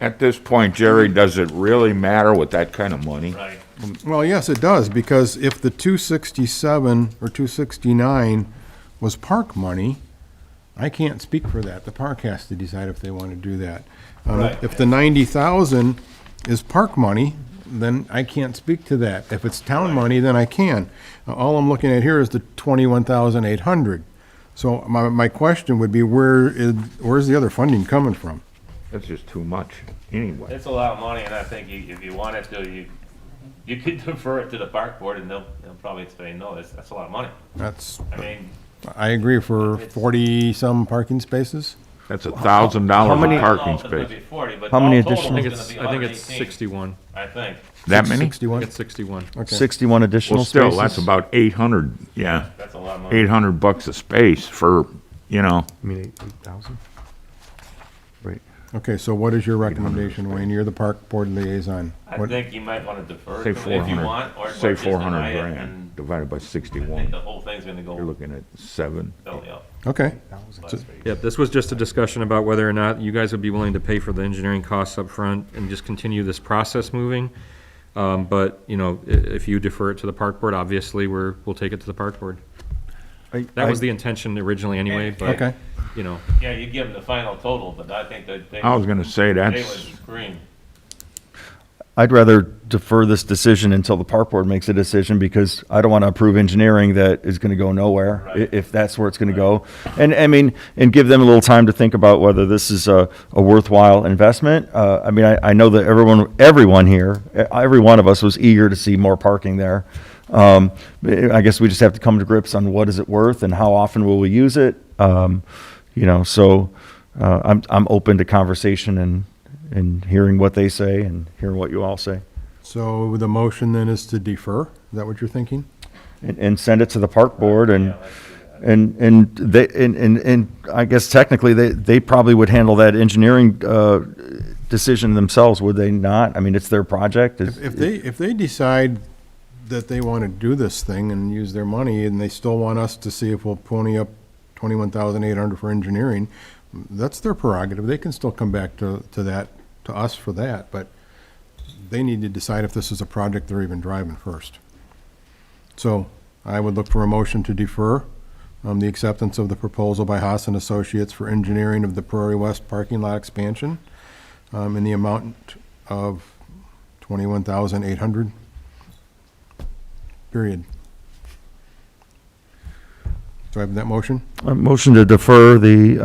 At this point, Jerry, does it really matter with that kind of money? Right. well, yes, it does, because if the 267 or 269 was park money, I can't speak for that. The park has to decide if they want to do that. Right. If the 90,000 is park money, then I can't speak to that. If it's town money, then I can. All I'm looking at here is the 21,800. So my question would be, where's the other funding coming from? That's just too much, anyway. It's a lot of money, and I think if you wanted to, you could defer it to the park board, and they'll probably say, no, that's a lot of money. That's, I mean, I agree, for 40-some parking spaces? That's $1,000 How a many- I don't know parking if it's gonna space. be 40, but How many all total additional- I it's think gonna it's, be I think it's 118, 61. I think. That many? I 61? think it's 61. Okay. 61 additional Well, spaces? still, that's about 800, yeah, That's a lot of money. 800 bucks a space for, you know, I mean, 8,000? Right. Okay, so what is your recommendation, Wayne? You're the park board liaison. I What- think you might wanna defer say it to them if you 400, want, or say just deny 400 it, grand and divided by I think 61. the whole thing's gonna You're go looking at 7. belly up. Okay, Yeah, this was just a discussion about whether or not you guys would be willing to pay for the engineering costs up front and just continue this process moving. But, you know, if you defer it to the park board, obviously, we'll take it to the park board. That was the intention originally anyway, but, okay. you know. Yeah, you give them the final total, but I think that they. I was gonna say They that's, would scream. I'd rather defer this decision until the park board makes a decision, because I don't want to approve engineering that is going to go nowhere, Right. if that's where it's going to go. And, I mean, and give them a little time to think about whether this is a worthwhile investment. I mean, I know that everyone here, every one of us was eager to see more parking there. I guess we just have to come to grips on what is it worth and how often will we use it. You know, so I'm open to conversation and hearing what they say and hearing what you all say. So the motion then is to defer? Is that what you're thinking? And send it to the park board and, Yeah, let's do that. and they, and I guess technically they probably would handle that engineering, decision themselves, would they not? I mean, it's their project. If they decide that they want to do this thing and use their money, and they still want us to see if we'll pony up 21,800 for engineering, that's their prerogative. They can still come back to us for that, but they need to decide if this is a project they're even driving first. So I would look for a motion to defer the acceptance of the proposal by Haas and Associates for engineering of the Prairie West parking lot expansion in the amount of 21,800. Period. Do I have that motion? A motion to defer the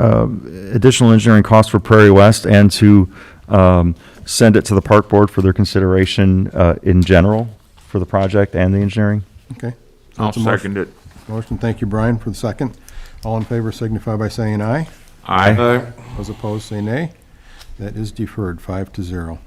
additional engineering costs for Prairie West and to send it to the park board for their consideration in general for the project and the engineering. Okay. So I'll it's a motion- second it. Motion, thank you, Brian, for the second. All in favor signify by saying aye. Aye. Those opposed say nay. That is deferred, 5-0.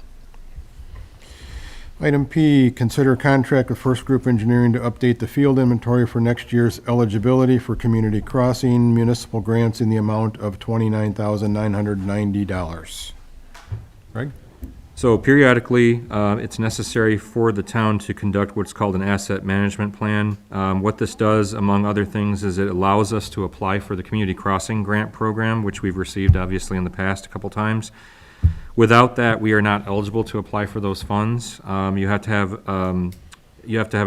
Item P, consider contract with First Group Engineering to update the field inventory for next year's eligibility for community crossing municipal grants in the amount of $29,990. Greg? So periodically, it's necessary for the town to conduct what's called an asset management plan. What this does, among other things, is it allows us to apply for the Community Crossing Grant Program, which we've received obviously in the past a couple times. Without that, we are not eligible to apply for those funds. You have to have an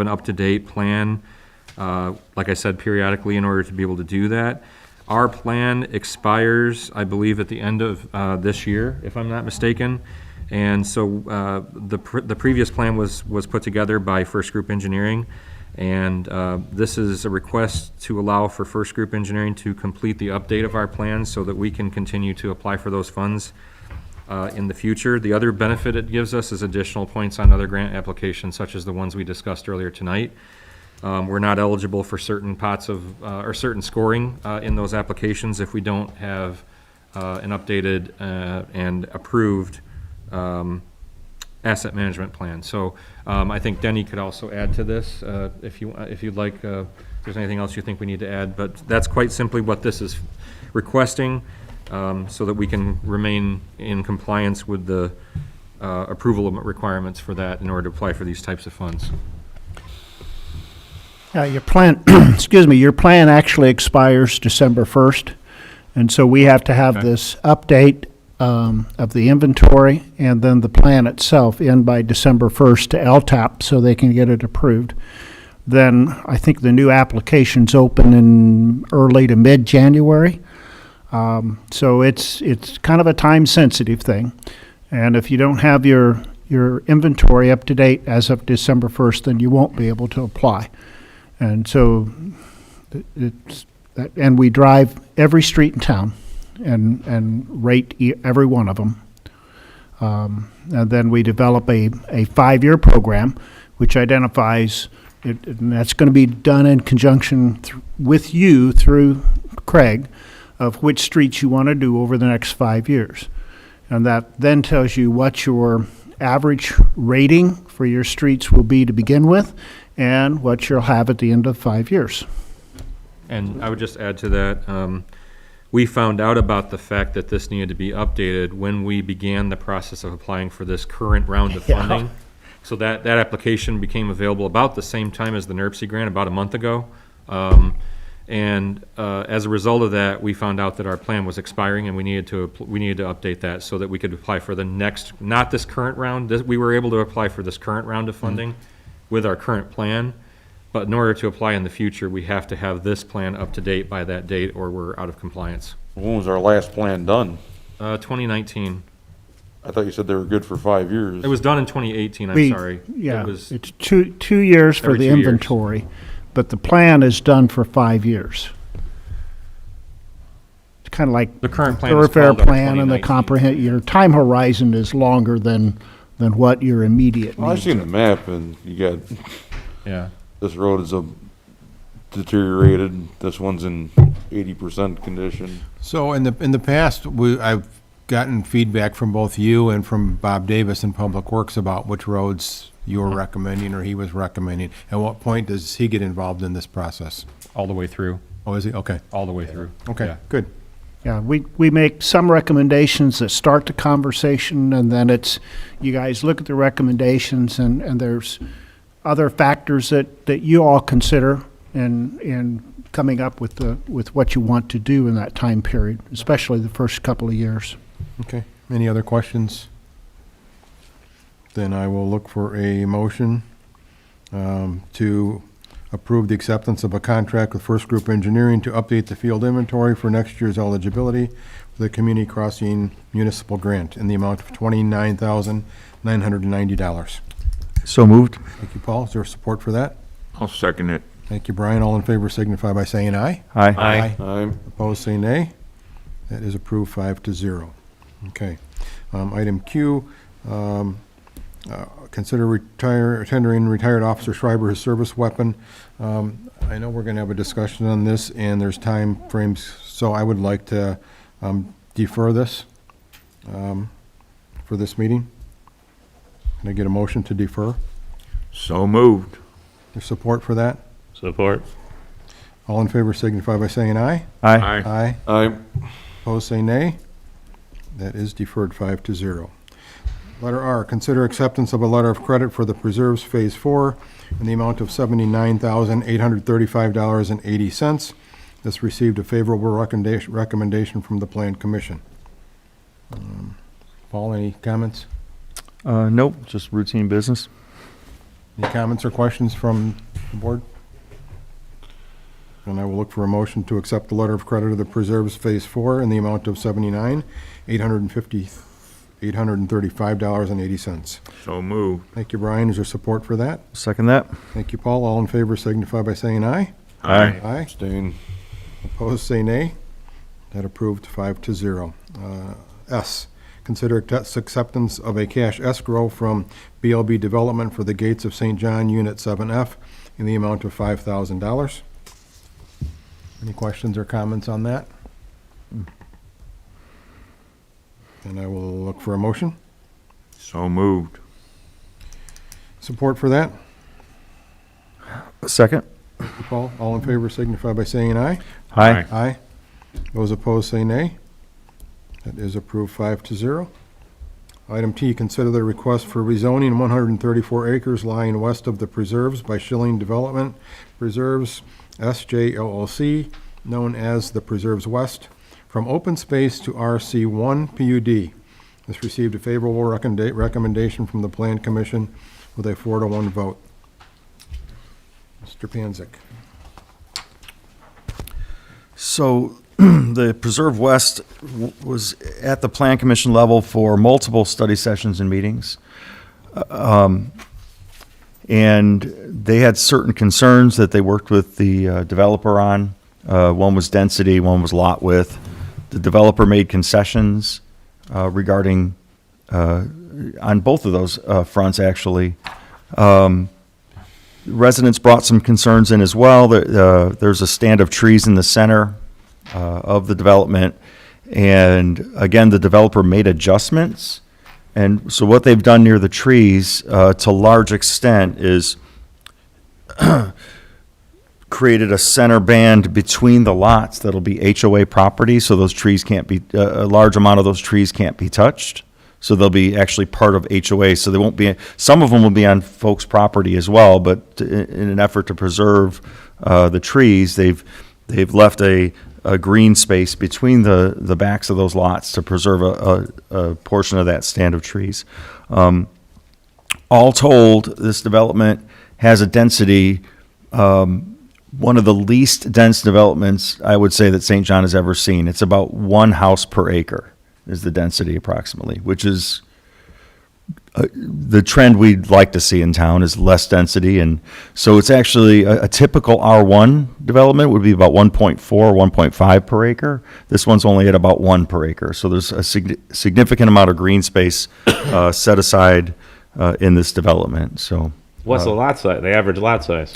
up-to-date plan, like I said, periodically in order to be able to do that. Our plan expires, I believe, at the end of this year, if I'm not mistaken. And so the previous plan was put together by First Group Engineering, and this is a request to allow for First Group Engineering to complete the update of our plans so that we can continue to apply for those funds in the future. The other benefit it gives us is additional points on other grant applications, such as the ones we discussed earlier tonight. We're not eligible for certain pots of, or certain scoring in those applications if we don't have an updated and approved asset management plan. So I think Denny could also add to this if you'd like, if there's anything else you think we need to add, but that's quite simply what this is requesting, so that we can remain in compliance with the approval requirements for that in order to apply for these types of funds. Your plan, excuse me, your plan actually expires December 1st, and so we have to have this update of the inventory and then the plan itself in by December 1st to LTAP so they can get it approved. Then I think the new applications open in early to mid-January. So it's kind of a time-sensitive thing. And if you don't have your inventory up to date as of December 1st, then you won't be able to apply. And so and we drive every street in town and rate every one of them. And then we develop a 5-year program which identifies, and that's going to be done in conjunction with you through Craig, of which streets you want to do over the next 5 years. And that then tells you what your average rating for your streets will be to begin with and what you'll have at the end of 5 years. And I would just add to that, we found out about the fact that this needed to be updated when we began the process of applying for this current round of funding. So that application became available about the same time as the NERC grant, about a month ago. And as a result of that, we found out that our plan was expiring, and we needed to update that so that we could apply for the next, not this current round. We were able to apply for this current round of funding with our current plan, but in order to apply in the future, we have to have this plan up to date by that date, or we're out of compliance. When was our last plan done? 2019. I thought you said they were good for 5 years. It was done in 2018. I'm sorry. Yeah, It was it's two years for every the 2 years. inventory, but the plan is done for 5 years. It's kind of like The current plan is thoroughfare called our plan and the 2019. your time horizon is longer than what your immediate Well, I've needs. seen the map, and you got, Yeah. this road is deteriorated, this one's in 80% condition. So in the past, I've gotten feedback from both you and from Bob Davis in Public Works about which roads you were recommending or he was recommending. At what point does he get involved in this process? All the way through. Oh, is he? Okay. All the way through. Okay, Yeah. good. Yeah, we make some recommendations that start the conversation, and then it's, you guys look at the recommendations, and there's other factors that you all consider in coming up with what you want to do in that time period, especially the first couple of years. Okay. Any other questions? Then I will look for a motion to approve the acceptance of a contract with First Group Engineering to update the field inventory for next year's eligibility for the Community Crossing Municipal Grant in the amount of $29,990. So moved. Thank you, Paul. Is there support for that? I'll second it. Thank you, Brian. All in favor signify by saying aye. Aye. I'm Opposed, say nay. That is approved 5-0. Okay. Item Q, consider tendering retired Officer Schreiber his service weapon. I know we're going to have a discussion on this, and there's time frames, so I would like to defer this for this meeting. Can I get a motion to defer? So moved. There's support for that? Support. All in favor signify by saying aye. Aye. Aye. Aye. Opposed, say nay. That is deferred 5-0. Letter R, consider acceptance of a letter of credit for the Preserves Phase 4 in the amount of $79,835.80. This received a favorable recommendation from the Plan Commission. Paul, any comments? Nope, just routine business. Any comments or questions from the board? And I will look for a motion to accept the letter of credit of the Preserves Phase 4 in the amount of $79,835.80. So moved. Thank you, Brian. Is there support for that? Second that. Thank you, Paul. All in favor signify by saying aye. Aye. Aye. Abstain. Opposed, say nay. That approved 5-0. S, consider acceptance of a cash escrow from BLB Development for the Gates of St. John, Unit 7F, in the amount of $5,000. Any questions or comments on that? And I will look for a motion. So moved. Support for that? Second. Thank you, Paul. All in favor signify by saying aye. Aye. Aye. Those opposed say nay. That is approved 5-0. Item T, consider the request for rezoning 134 acres lying west of the preserves by Schilling Development Preserves SJ LLC, known as the Preserves West, from open space to RC1 PUD. This received a favorable recommendation from the Plan Commission with a 4-1 vote. Mr. Panzik. So the Preserve West was at the Plan Commission level for multiple study sessions and meetings. And they had certain concerns that they worked with the developer on. One was density, one was lot width. The developer made concessions regarding, on both of those fronts, actually. Residents brought some concerns in as well. There's a stand of trees in the center of the development. And again, the developer made adjustments. And so what they've done near the trees, to a large extent, is created a center band between the lots that'll be HOA property, so those trees can't be, a large amount of those trees can't be touched. So they'll be actually part of HOA, so they won't be, some of them will be on folks' property as well, but in an effort to preserve the trees, they've left a green space between the backs of those lots to preserve a portion of that stand of trees. All told, this development has a density, one of the least dense developments, I would say, that St. John has ever seen. It's about 1 house per acre is the density approximately, which is the trend we'd like to see in town is less density. And so it's actually a typical R1 development would be about 1.4, 1.5 per acre. This one's only at about 1 per acre. So there's a significant amount of green space set aside in this development. So What's the lot size, the average lot size?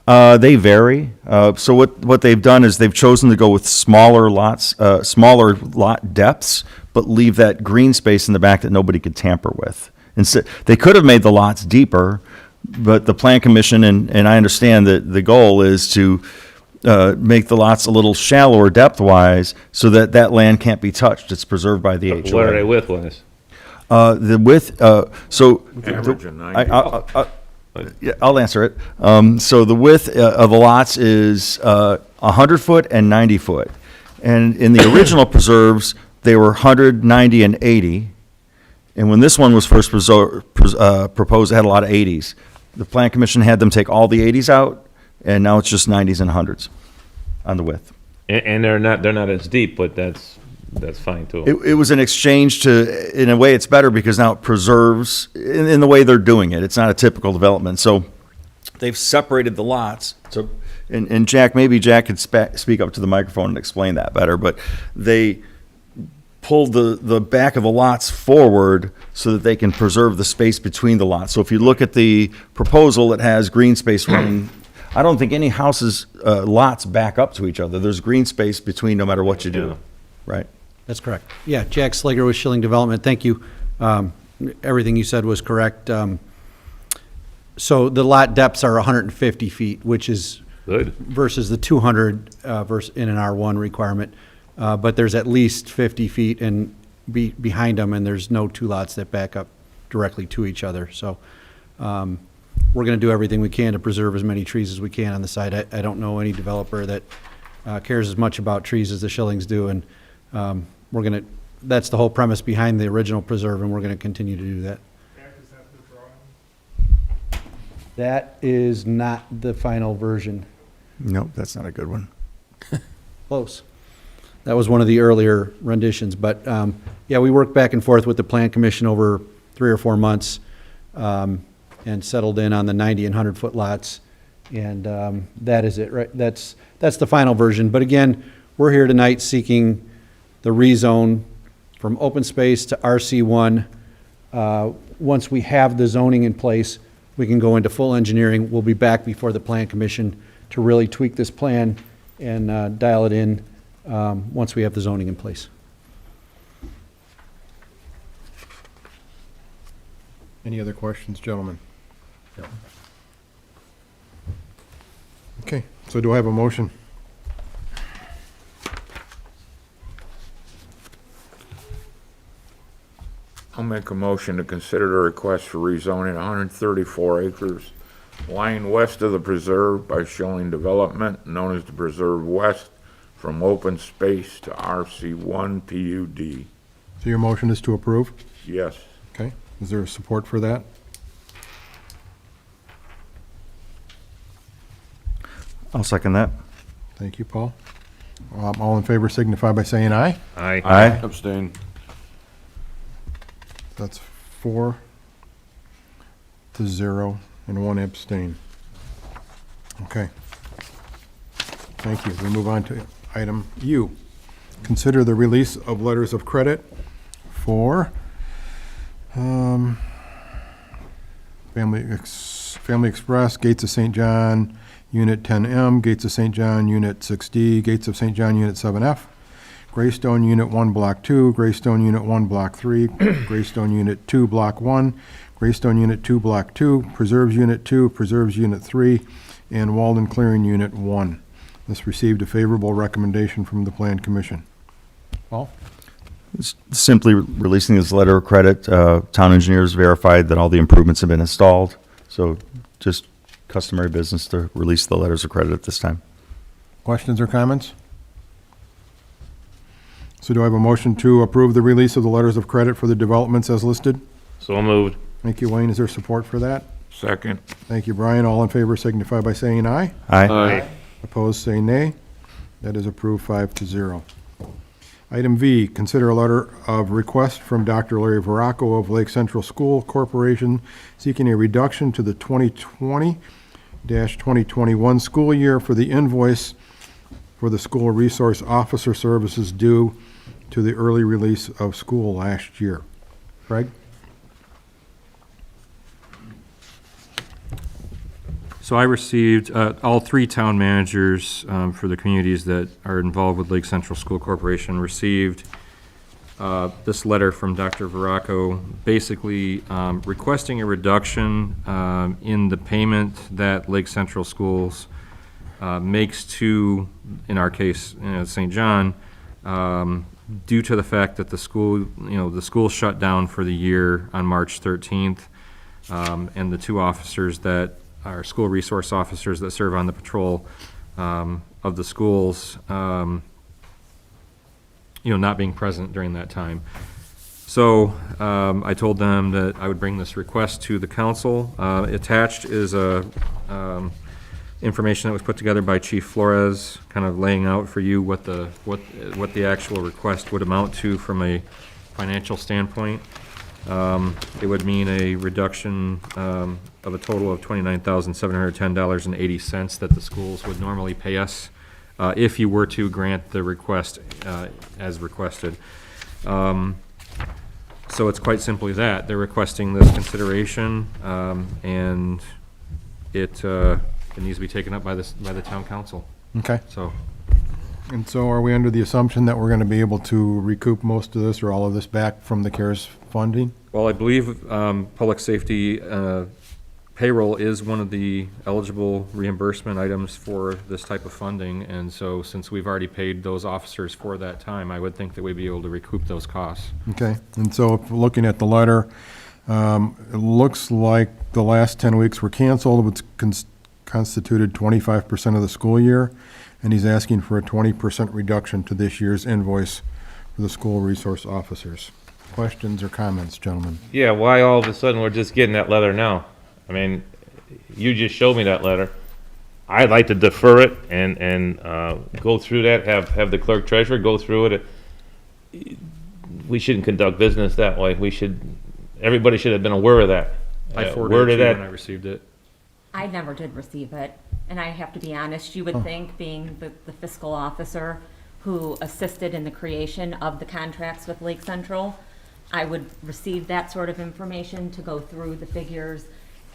they vary. So what they've done is they've chosen to go with smaller lots, smaller lot depths, but leave that green space in the back that nobody could tamper with. Instead, they could have made the lots deeper, but the Plan Commission, and I understand that the goal is to make the lots a little shallower depth-wise so that that land can't be touched. It's preserved by the HOA. What are they width-wise? The width, so. Average of 90. Yeah, I'll answer it. So the width of the lots is 100 foot and 90 foot. And in the original preserves, they were 100, 90, and 80. And when this one was first proposed, it had a lot of 80s. The Plan Commission had them take all the 80s out, and now it's just 90s and 100s on the width. And they're not as deep, but that's fine too. It was an exchange to, in a way, it's better because now it preserves in the way they're doing it. It's not a typical development. So they've separated the lots. So, and Jack, maybe Jack could speak up to the microphone and explain that better, but they pulled the back of the lots forward so that they can preserve the space between the lots. So if you look at the proposal, it has green space running. I don't think any houses, lots back up to each other. There's green space between no matter what you do, right? That's correct. Yeah, Jack Slager with Schilling Development. Thank you. everything you said was correct. So the lot depths are 150 feet, which is Good. versus the 200 in an R1 requirement. But there's at least 50 feet behind them, and there's no two lots that back up directly to each other. So we're going to do everything we can to preserve as many trees as we can on the site. I don't know any developer that cares as much about trees as the Schillings do, and that's the whole premise behind the original preserve, and we're going to continue to do that. That is not the final version. Nope, that's not a good one. Close. That was one of the earlier renditions, but yeah, we worked back and forth with the Plan Commission over 3 or 4 months and settled in on the 90 and 100-foot lots, and that is it, right? That's the final version. But again, we're here tonight seeking the rezone from open space to RC1. Once we have the zoning in place, we can go into full engineering. We'll be back before the Plan Commission to really tweak this plan and dial it in once we have the zoning in place. Any other questions, gentlemen? No. Okay, so do I have a motion? I'll make a motion to consider the request for rezoning 134 acres lying west of the preserve by Schilling Development, known as the Preserve West, from open space to RC1 PUD. So your motion is to approve? Yes. Okay, is there support for that? I'll second that. Thank you, Paul. All in favor signify by saying aye. Aye. Aye. Abstain. That's 4-0 and 1 abstain. Okay. Thank you. We move on to item U. Consider the release of letters of credit for Family Express, Gates of St. John, Unit 10M, Gates of St. John, Unit 6D, Gates of St. John, Unit 7F, Greystone Unit 1, Block 2, Greystone Unit 1, Block 3, Greystone Unit 2, Block 1, Greystone Unit 2, Block 2, Preserves Unit 2, Preserves Unit 3, and Walden Clearing Unit 1. This received a favorable recommendation from the Plan Commission. Paul? Simply releasing this letter of credit. Town engineers verified that all the improvements have been installed, so just customary business to release the letters of credit at this time. Questions or comments? So do I have a motion to approve the release of the letters of credit for the developments as listed? So moved. Thank you, Wayne. Is there support for that? Second. Thank you, Brian. All in favor signify by saying aye. Aye. Opposed, say nay. That is approved 5-0. Item V, consider a letter of request from Dr. Larry Veraco of Lake Central School Corporation seeking a reduction to the 2020-2021 school year for the invoice for the school resource officer services due to the early release of school last year. Craig? So I received, all 3 town managers for the communities that are involved with Lake Central School Corporation received this letter from Dr. Veraco, basically requesting a reduction in the payment that Lake Central Schools makes to, in our case, St. John, due to the fact that the school, the school shut down for the year on March 13th, and the 2 officers that are school resource officers that serve on the patrol of the schools, not being present during that time. So I told them that I would bring this request to the council. Attached is information that was put together by Chief Flores, kind of laying out for you what the actual request would amount to from a financial standpoint. It would mean a reduction of a total of $29,710.80 that the schools would normally pay us if you were to grant the request as requested. So it's quite simply that. They're requesting this consideration, and it needs to be taken up by the town council. Okay. So, And so are we under the assumption that we're going to be able to recoup most of this or all of this back from the CARES funding? Well, I believe public safety payroll is one of the eligible reimbursement items for this type of funding, and so since we've already paid those officers for that time, I would think that we'd be able to recoup those costs. Okay, and so if we're looking at the letter, it looks like the last 10 weeks were canceled, which constituted 25% of the school year, and he's asking for a 20% reduction to this year's invoice for the school resource officers. Questions or comments, gentlemen? Yeah, why all of a sudden we're just getting that letter now? I mean, you just showed me that letter. I'd like to defer it and go through that, have the clerk treasurer go through it. We shouldn't conduct business that way. Everybody should have been aware of that. I Where forwarded it did to you that- when I received it. I never did receive it, and I have to be honest, you would think, being the fiscal officer who assisted in the creation of the contracts with Lake Central, I would receive that sort of information to go through the figures,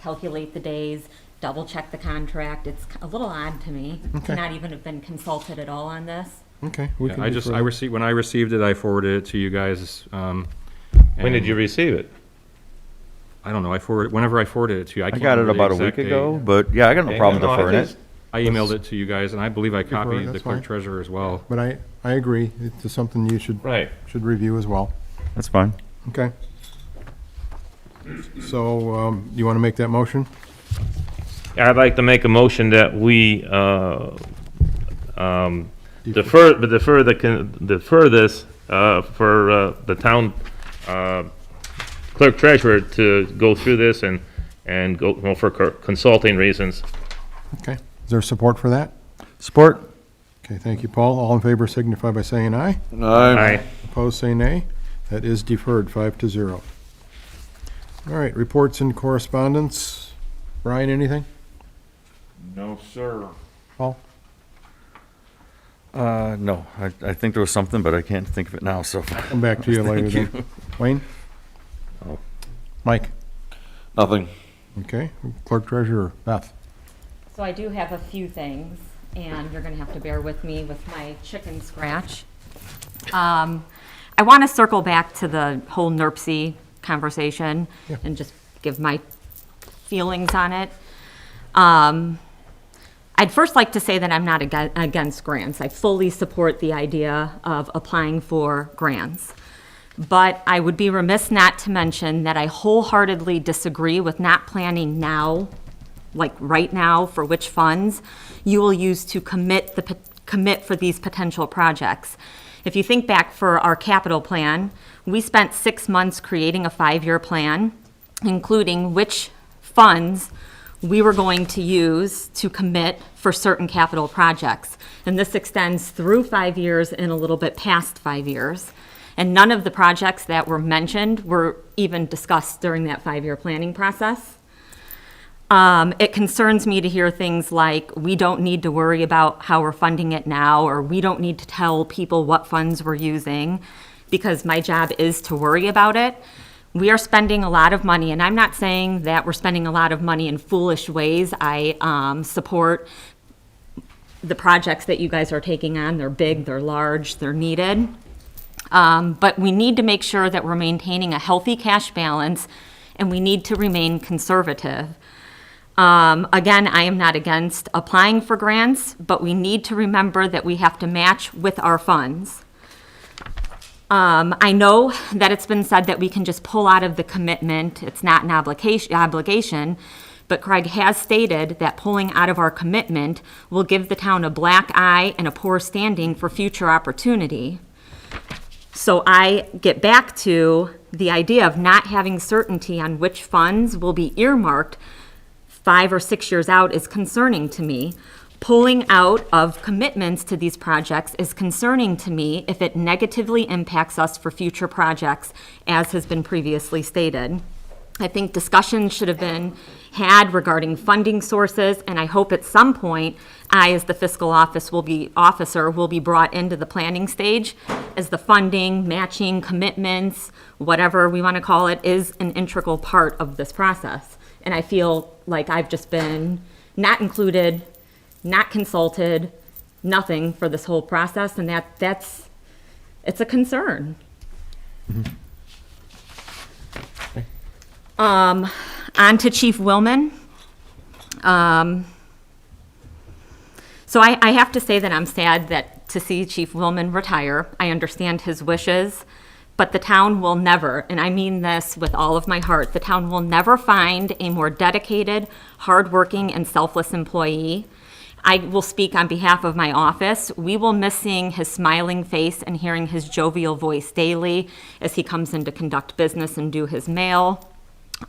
calculate the days, double-check the contract. It's a little odd to me to Okay. not even have been consulted at all on this. Okay. we Yeah, can I just, defer I that. received, when I received it, I forwarded it to you guys. When did you receive it? I don't know, whenever I forwarded it to you, I I can't got it remember the about a week exact date. ago, but yeah, I got no Okay, problem no, I deferring it. just- I emailed it to you guys, and I believe I Defer, copied the that's clerk fine. treasurer as well. But I agree, it's something you should Right. review as well. That's fine. Okay. So, you want to make that motion? I'd like to make a motion that we defer this for the town clerk treasurer to go through this and go, well, for consulting reasons. Okay. Is there support for that? Support? Okay, thank you, Paul. All in favor signify by saying aye. Aye. Opposed, say nay. That is deferred, 5-0. All right, reports and correspondence. Brian, anything? No, sir. Paul? No, I think there was something, but I can't think of it now, so. Come back to you later Thank then. Wayne? Mike? Nothing. Okay, clerk treasurer, Beth? So I do have a few things, and you're gonna have to bear with me with my chicken scratch. I want to circle back to the whole NERC conversation Yeah. and just give my feelings on it. I'd first like to say that I'm not against grants. I fully support the idea of applying for grants. But I would be remiss not to mention that I wholeheartedly disagree with not planning now, like right now, for which funds you will use to commit for these potential projects. If you think back for our capital plan, we spent 6 months creating a 5-year plan, including which funds we were going to use to commit for certain capital projects. And this extends through 5 years and a little bit past 5 years. And none of the projects that were mentioned were even discussed during that 5-year planning process. It concerns me to hear things like, we don't need to worry about how we're funding it now, or we don't need to tell people what funds we're using, because my job is to worry about it. We are spending a lot of money, and I'm not saying that we're spending a lot of money in foolish ways. I support the projects that you guys are taking on. They're big, they're large, they're needed. But we need to make sure that we're maintaining a healthy cash balance, and we need to remain conservative. Again, I am not against applying for grants, but we need to remember that we have to match with our funds. I know that it's been said that we can just pull out of the commitment. It's not an obligation, but Craig has stated that pulling out of our commitment will give the town a black eye and a poor standing for future opportunity. So I get back to the idea of not having certainty on which funds will be earmarked 5 or 6 years out is concerning to me. Pulling out of commitments to these projects is concerning to me if it negatively impacts us for future projects, as has been previously stated. I think discussions should have been had regarding funding sources, and I hope at some point I, as the fiscal officer, will be brought into the planning stage as the funding, matching, commitments, whatever we want to call it, is an integral part of this process. And I feel like I've just been not included, not consulted, nothing for this whole process, and it's a concern. On to Chief Willman. So I have to say that I'm sad to see Chief Willman retire. I understand his wishes, but the town will never, and I mean this with all of my heart, the town will never find a more dedicated, hardworking, and selfless employee. I will speak on behalf of my office. We will miss seeing his smiling face and hearing his jovial voice daily as he comes in to conduct business and do his mail.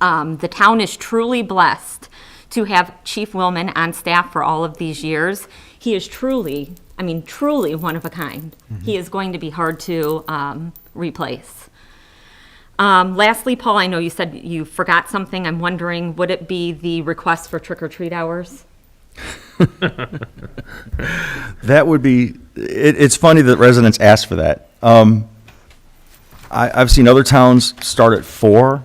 The town is truly blessed to have Chief Willman on staff for all of these years. He is truly, I mean, truly one of a kind. He is going to be hard to replace. Lastly, Paul, I know you said you forgot something. I'm wondering, would it be the request for trick-or-treat hours? That would be, it's funny that residents ask for that. I've seen other towns start at 4,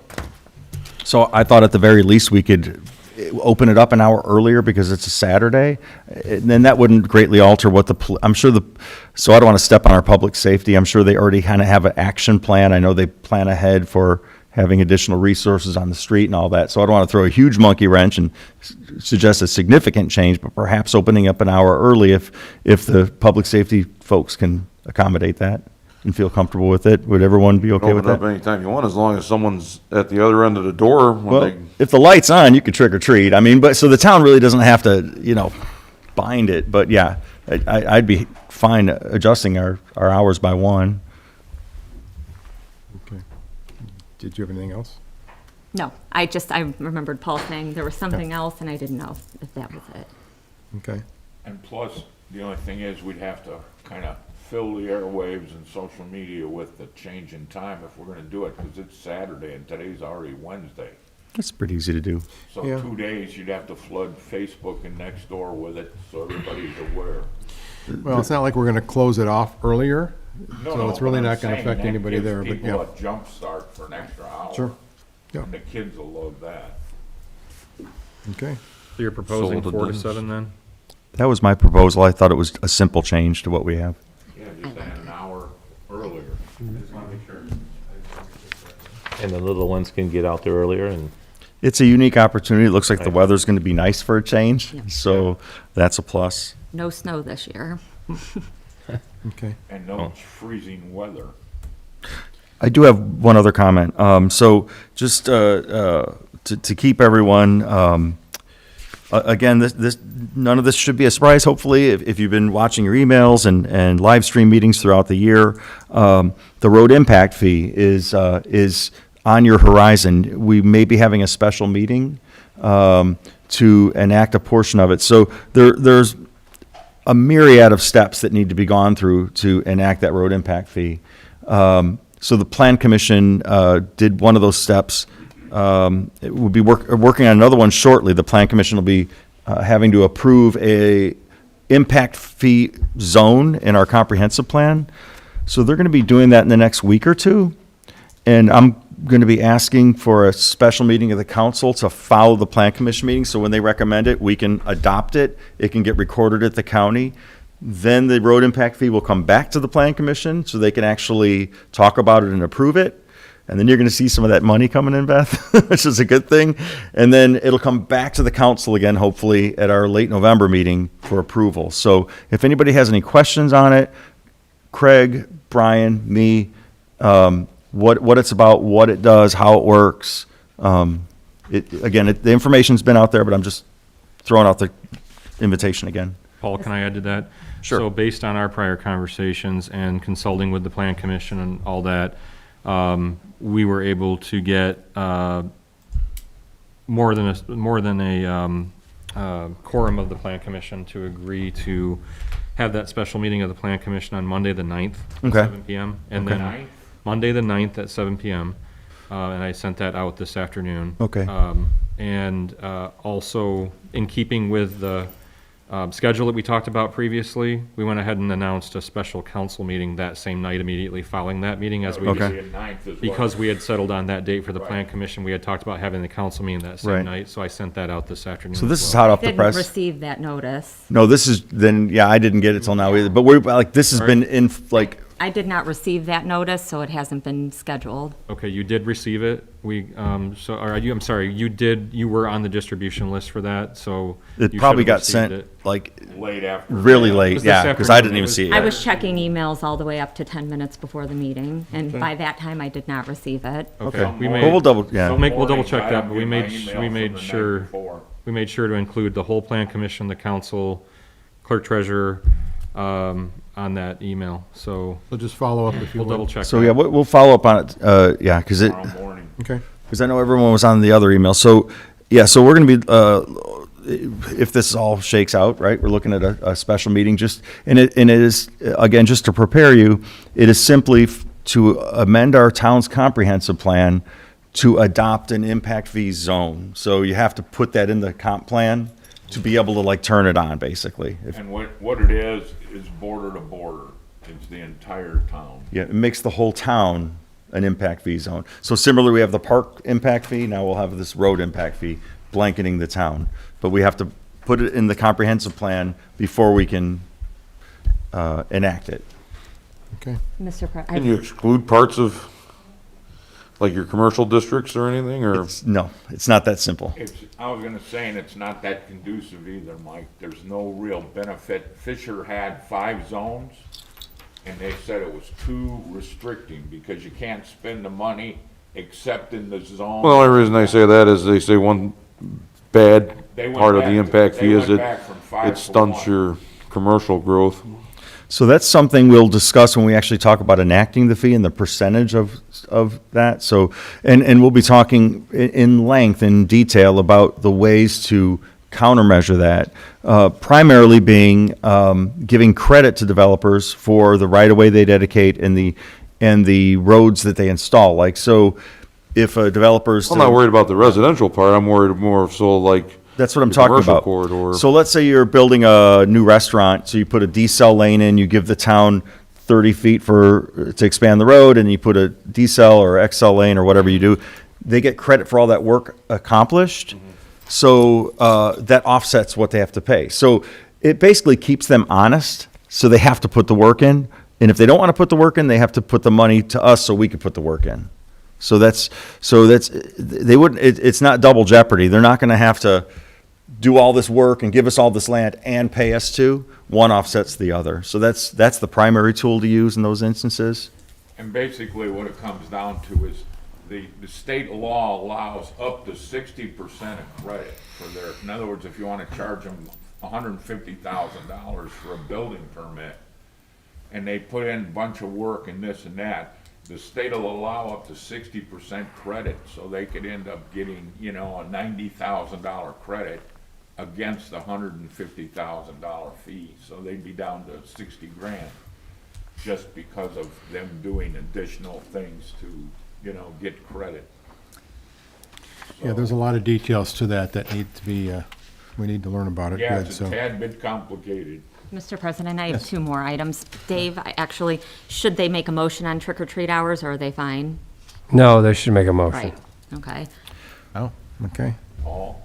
so I thought at the very least we could open it up an hour earlier because it's a Saturday, and then that wouldn't greatly alter what I'm sure so I don't want to step on our public safety. I'm sure they already kind of have an action plan. I know they plan ahead for having additional resources on the street and all that, so I don't want to throw a huge monkey wrench and suggest a significant change, but perhaps opening up an hour early if the public safety folks can accommodate that and feel comfortable with it. Would everyone be okay with Open that? up anytime you want, as long as someone's at the other end of the door when Well, they. if the light's on, you could trick or treat. I mean, but so the town really doesn't have to, bind it. But yeah, I'd be fine adjusting our hours by 1. Okay. Did you have anything else? No, I remembered Paul saying there was something else, and I didn't know if that was it. Okay. And plus, the only thing is, we'd have to kind of fill the airwaves and social media with the change in time if we're gonna do it, because it's Saturday and today's already Wednesday. That's pretty easy to do. So Yeah. 2 days, you'd have to flood Facebook and Nextdoor with it, so everybody's aware. Well, it's not like we're going to close it off earlier, No, so no, it's really but I'm not going to saying affect that anybody gives there, but people yeah. a jump start for an extra hour. Sure. Yeah. And the kids will love that. Okay. So you're proposing Sold 4 to it. 7 then? That was my proposal. I thought it was a simple change to what we have. Yeah, just add an hour earlier. And the little ones can get out there earlier and. It's a unique opportunity. It looks like the weather's going to be nice for a change, so that's a plus. No snow this year. Okay. And no freezing weather. I do have one other comment. So just to keep everyone, again, none of this should be a surprise, hopefully, if you've been watching your emails and live stream meetings throughout the year. The road impact fee is on your horizon. We may be having a special meeting to enact a portion of it. So there's a myriad of steps that need to be gone through to enact that road impact fee. So the Plan Commission did one of those steps. It will be working on another one shortly. The Plan Commission will be having to approve a impact fee zone in our comprehensive plan. So they're going to be doing that in the next week or two. And I'm going to be asking for a special meeting of the council to follow the Plan Commission meeting. So when they recommend it, we can adopt it. It can get recorded at the county. Then the road impact fee will come back to the Plan Commission so they can actually talk about it and approve it. And then you're going to see some of that money coming in, Beth, which is a good thing. And then it'll come back to the council again, hopefully, at our late November meeting for approval. So if anybody has any questions on it, Craig, Brian, me, what it's about, what it does, how it works. The information's been out there, but I'm just throwing out the invitation again. Paul, can I add to that? Sure. So based on our prior conversations and consulting with the Plan Commission and all that, we were able to get more than a quorum of the Plan Commission to agree to have that special meeting of the Plan Commission on Monday, the 9th, at Okay. 7 PM. And Okay. then Monday, the 9th at 7 PM. And I sent that out this afternoon. Okay. And also, in keeping with the schedule that we talked about previously, we went ahead and announced a special council meeting that same night immediately following that meeting, as we, Okay. because we had settled on that date for the Plan Commission. We had talked about having the council meeting that same Right. night, so I sent that out this afternoon. So as this is well. hot off the Didn't press. receive that notice. No, this is, I didn't get it till now either. But this has been in, I did not receive that notice, so it hasn't been scheduled. Okay, you did receive it. I'm sorry, you were on the distribution list for that, so. It you probably should have got received sent, it. like, Late after. really It late, was this yeah, because I afternoon. didn't It even was- see it. I was checking emails all the way up to 10 minutes before the meeting, and Okay. by that time, I did not receive it. Okay, we Well, made, we'll double, yeah. we'll double check I that, don't but we get made, my email we from made the night sure, before. we made sure to include the whole plan commission, the council, clerk treasurer, on that email, so So just follow up if you we'll would. double check. So, that. yeah, we'll follow up on it, yeah, because it, Tomorrow morning. Okay. because I know everyone was on the other email. So, yeah, so we're going to be, if this all shakes out, right, we're looking at a special meeting, just, and it is, again, just to prepare you, it is simply to amend our town's comprehensive plan to adopt an impact fee zone. So you have to put that in the comp plan to be able to like turn it on, basically. And what it is border to border. It's the entire town. Yeah, it makes the whole town an impact fee zone. So similarly, we have the park impact fee, now we'll have this road impact fee blanketing the town. But we have to put it in the comprehensive plan before we can enact it. Okay. Mr. Can you exclude parts of, like your commercial districts or anything, or? No, it's not that simple. I was gonna say, and it's not that conducive either, Mike. There's no real benefit. Fisher had 5 zones, and they said it was too restricting because you can't spend the money except in the zone. Well, the only reason I say that is they say one bad They went part of the back- impact they fee is went it, back from 5 it to stunts 1. your commercial growth. So that's something we'll discuss when we actually talk about enacting the fee and the percentage of that. So, and we'll be talking in length, in detail about the ways to countermeasure that. Primarily being giving credit to developers for the right-of-way they dedicate and the roads that they install. Like, so if a developer's. I'm not worried about the residential part, I'm worried more so like. That's what I'm the talking commercial about. corridor. So let's say you're building a new restaurant, so you put a decel lane in, you give the town 30 feet to expand the road, and you put a decel or XL lane or whatever you do. They get credit for all that work accomplished, so that offsets what they have to pay. So it basically keeps them honest, so they have to put the work in, and if they don't want to put the work in, they have to put the money to us so we can put the work in. So they wouldn't, it's not double jeopardy. They're not going to have to do all this work and give us all this land and pay us too. One offsets the other. So that's the primary tool to use in those instances. And basically what it comes down to is the state law allows up to 60% of credit for their, in other words, if you want to charge them $150,000 for a building permit, and they put in a bunch of work and this and that, the state will allow up to 60% credit, so they could end up getting, a $90,000 credit against the $150,000 fee. So they'd be down to 60 grand just because of them doing additional things to, get credit. Yeah, there's a lot of details to that need to be, we need to learn about it. Yeah, Good, it's a so. tad bit complicated. Mr. President, I have Yes. 2 more items. Dave, should they make a motion on trick or treat hours, or are they fine? No, they should make a motion. Right, okay. Oh, okay. Paul?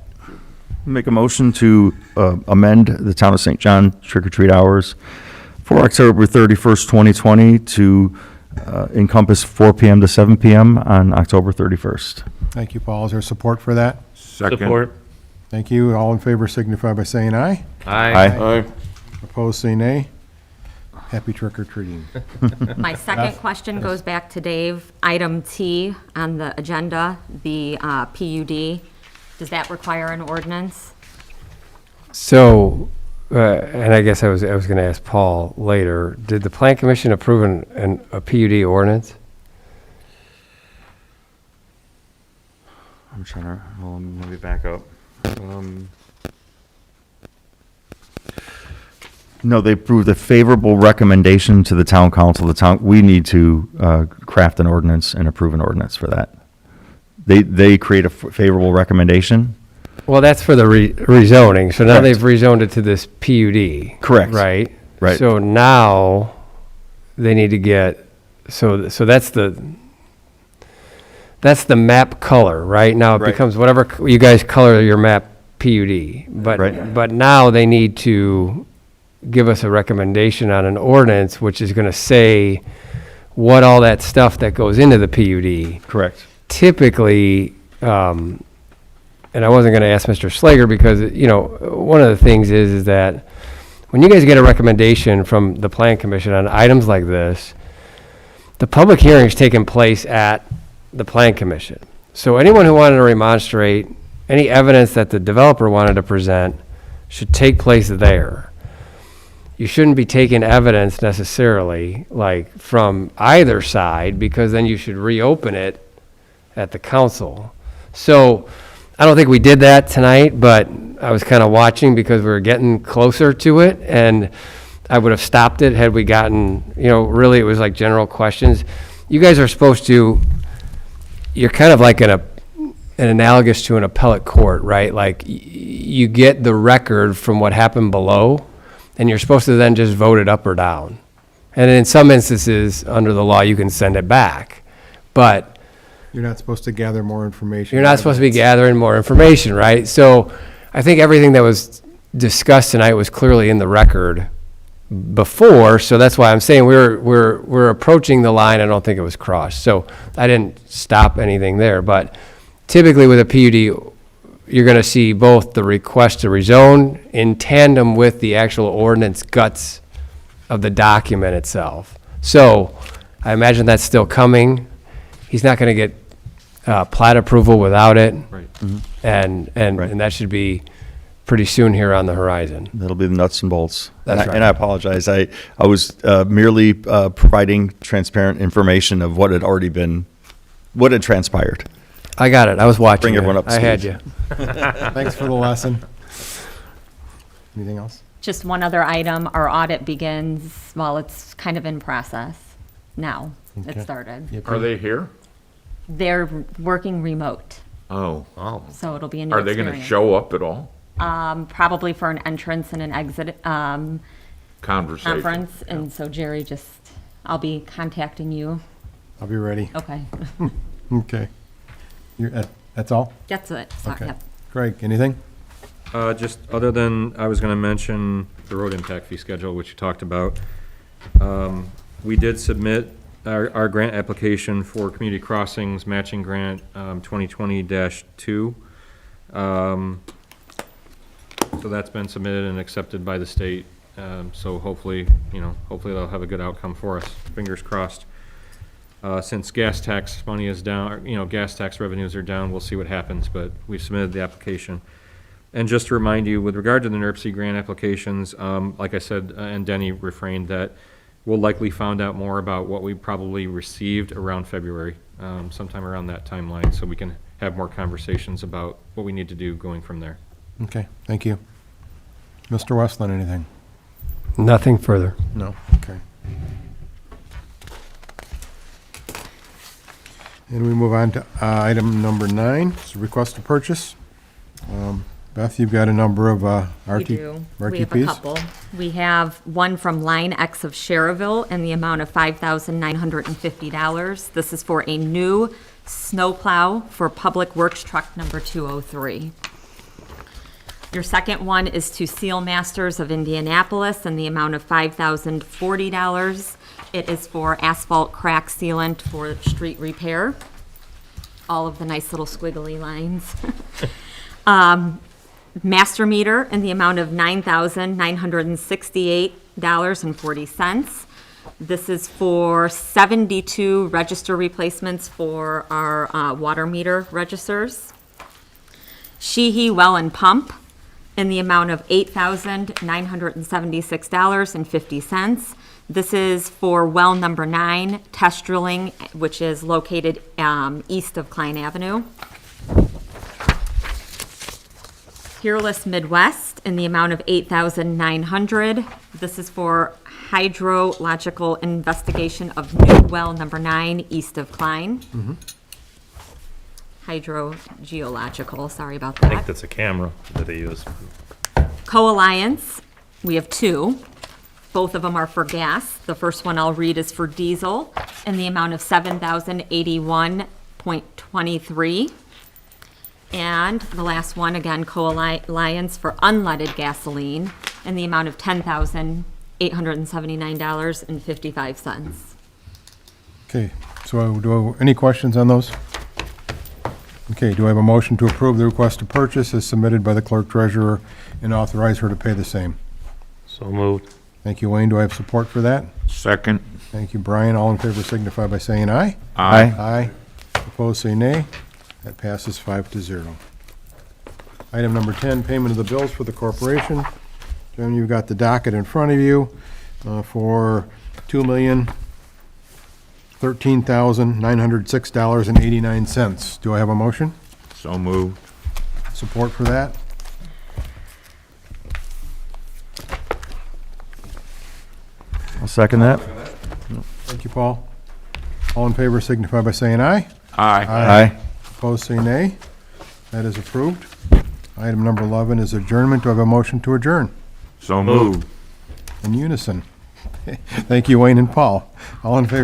Make a motion to amend the Town of St. John trick-or-treat hours for October 31st, 2020 to encompass 4 PM to 7 PM on October 31st. Thank you, Paul. Is there support for that? Support. Thank you. All in favor signify by saying aye. Aye. Opposed, say nay. Happy trick or treating. My second question goes back to Dave. Item T on the agenda, the PUD. Does that require an ordinance? So, and I guess I was going to ask Paul later, did the Plan Commission approve a PUD ordinance? I'm trying to, let me back up. No, they approved a favorable recommendation to the town council. We need to craft an ordinance and approve an ordinance for that. They create a favorable recommendation. Well, that's for the rezoning, so now Correct. they've rezoned it to this PUD. Correct. Right? Right. So now, they need to get, so that's the map color, right? Now it Right. becomes whatever you guys color your map PUD. Right. But now they need to give us a recommendation on an ordinance, which is going to say what all that stuff that goes into the PUD. Correct. Typically, and I wasn't going to ask Mr. Slager because, you know, one of the things is that when you guys get a recommendation from the Plan Commission on items like this, the public hearing is taking place at the Plan Commission. So anyone who wanted to remonstrate, any evidence that the developer wanted to present should take place there. You shouldn't be taking evidence necessarily, like, from either side, because then you should reopen it at the council. So I don't think we did that tonight, but I was kind of watching because we were getting closer to it, and I would have stopped it had we gotten, you know, really it was like general questions. You guys are supposed to, you're kind of like an analogous to an appellate court, right? Like you get the record from what happened below, and you're supposed to then just vote it up or down. And in some instances, under the law, you can send it back. But You're not supposed to gather more information. you're not supposed to be gathering more information, right? So I think everything that was discussed tonight was clearly in the record before, so that's why I'm saying we're approaching the line. I don't think it was crossed. So I didn't stop anything there, but typically with a PUD, you're going to see both the request to rezone in tandem with the actual ordinance guts of the document itself. So I imagine that's still coming. He's not going to get plat approval without it. Right. And Right. that should be pretty soon here on the horizon. That'll be the nuts and bolts. That's And I- right. And I apologize. I was merely providing transparent information of what had already been, what had transpired. I got it. I was watching. Bring it. everyone up to I had speed. you. Thanks for the lesson. Anything else? Just one other item, our audit begins, well, it's kind of in process now. Okay. It started. Are they here? They're working remote, Oh. so it'll be a new Are they gonna experience. show up at all? Probably for an entrance and an exit Conversation. conference, and so Jerry I'll be contacting you. I'll be ready. Okay, Okay. That's all? that's it. Sorry, Okay. yep. Greg, anything? Just other than, I was going to mention the road impact fee schedule, which you talked about. We did submit our grant application for community crossings matching grant 2020-2. So that's been submitted and accepted by the state. So hopefully, hopefully they'll have a good outcome for us. Fingers crossed. Since gas tax money is down, gas tax revenues are down, we'll see what happens, but we've submitted the application. And just to remind you, with regard to the NERC grant applications, like I said, and Denny refrained, that we'll likely find out more about what we probably received around February, sometime around that timeline, so we can have more conversations about what we need to do going from there. Okay, thank you. Mr. Westland, anything? Nothing further. No, okay. And we move on to item number 9, it's a request to purchase. Beth, you've got a number of We do. We have a RTPs? couple. We have one from Line X of Cherville in the amount of $5,950. This is for a new snowplow for Public Works Truck number 203. Your second one is to Seal Masters of Indianapolis in the amount of $5,040. It is for asphalt crack sealant for street repair. All of the nice little squiggly lines. Master meter in the amount of $9,968.40. This is for 72 register replacements for our water meter registers. Sheehy Well and Pump in the amount of $8,976.50. This is for well number 9, test drilling, which is located east of Klein Avenue. Peerless Midwest in the amount of $8,900. This is for hydrological investigation of new well number 9, east of Klein. Hydrogeological, sorry about I think that. that's a camera that they use. Co-Alliance, we have 2. Both of them are for gas. The first one I'll read is for diesel in the amount of $7,081.23. And the last one, again, Co-Alliance for unleaded gasoline in the amount of $10,879.55. Okay, so any questions on those? Okay, do I have a motion to approve the request to purchase as submitted by the clerk treasurer and authorize her to pay the same? So moved. Thank you, Wayne. Do I have support for that? Second. Thank you, Brian. All in favor signify by saying aye. Aye. Aye. Opposed, say nay. That passes 5-0. Item number 10, payment of the bills for the corporation. Gentlemen, you've got the docket in front of you for $2,013,906.89. Do I have a motion? So moved. Support for that? I'll second that. Thank you, Paul. All in favor signify by saying aye. Aye. Aye. Opposed, say nay. That is approved. Item number 11 is adjournment. Do I have a motion to adjourn? So moved. In unison. Thank you, Wayne and Paul. All in favor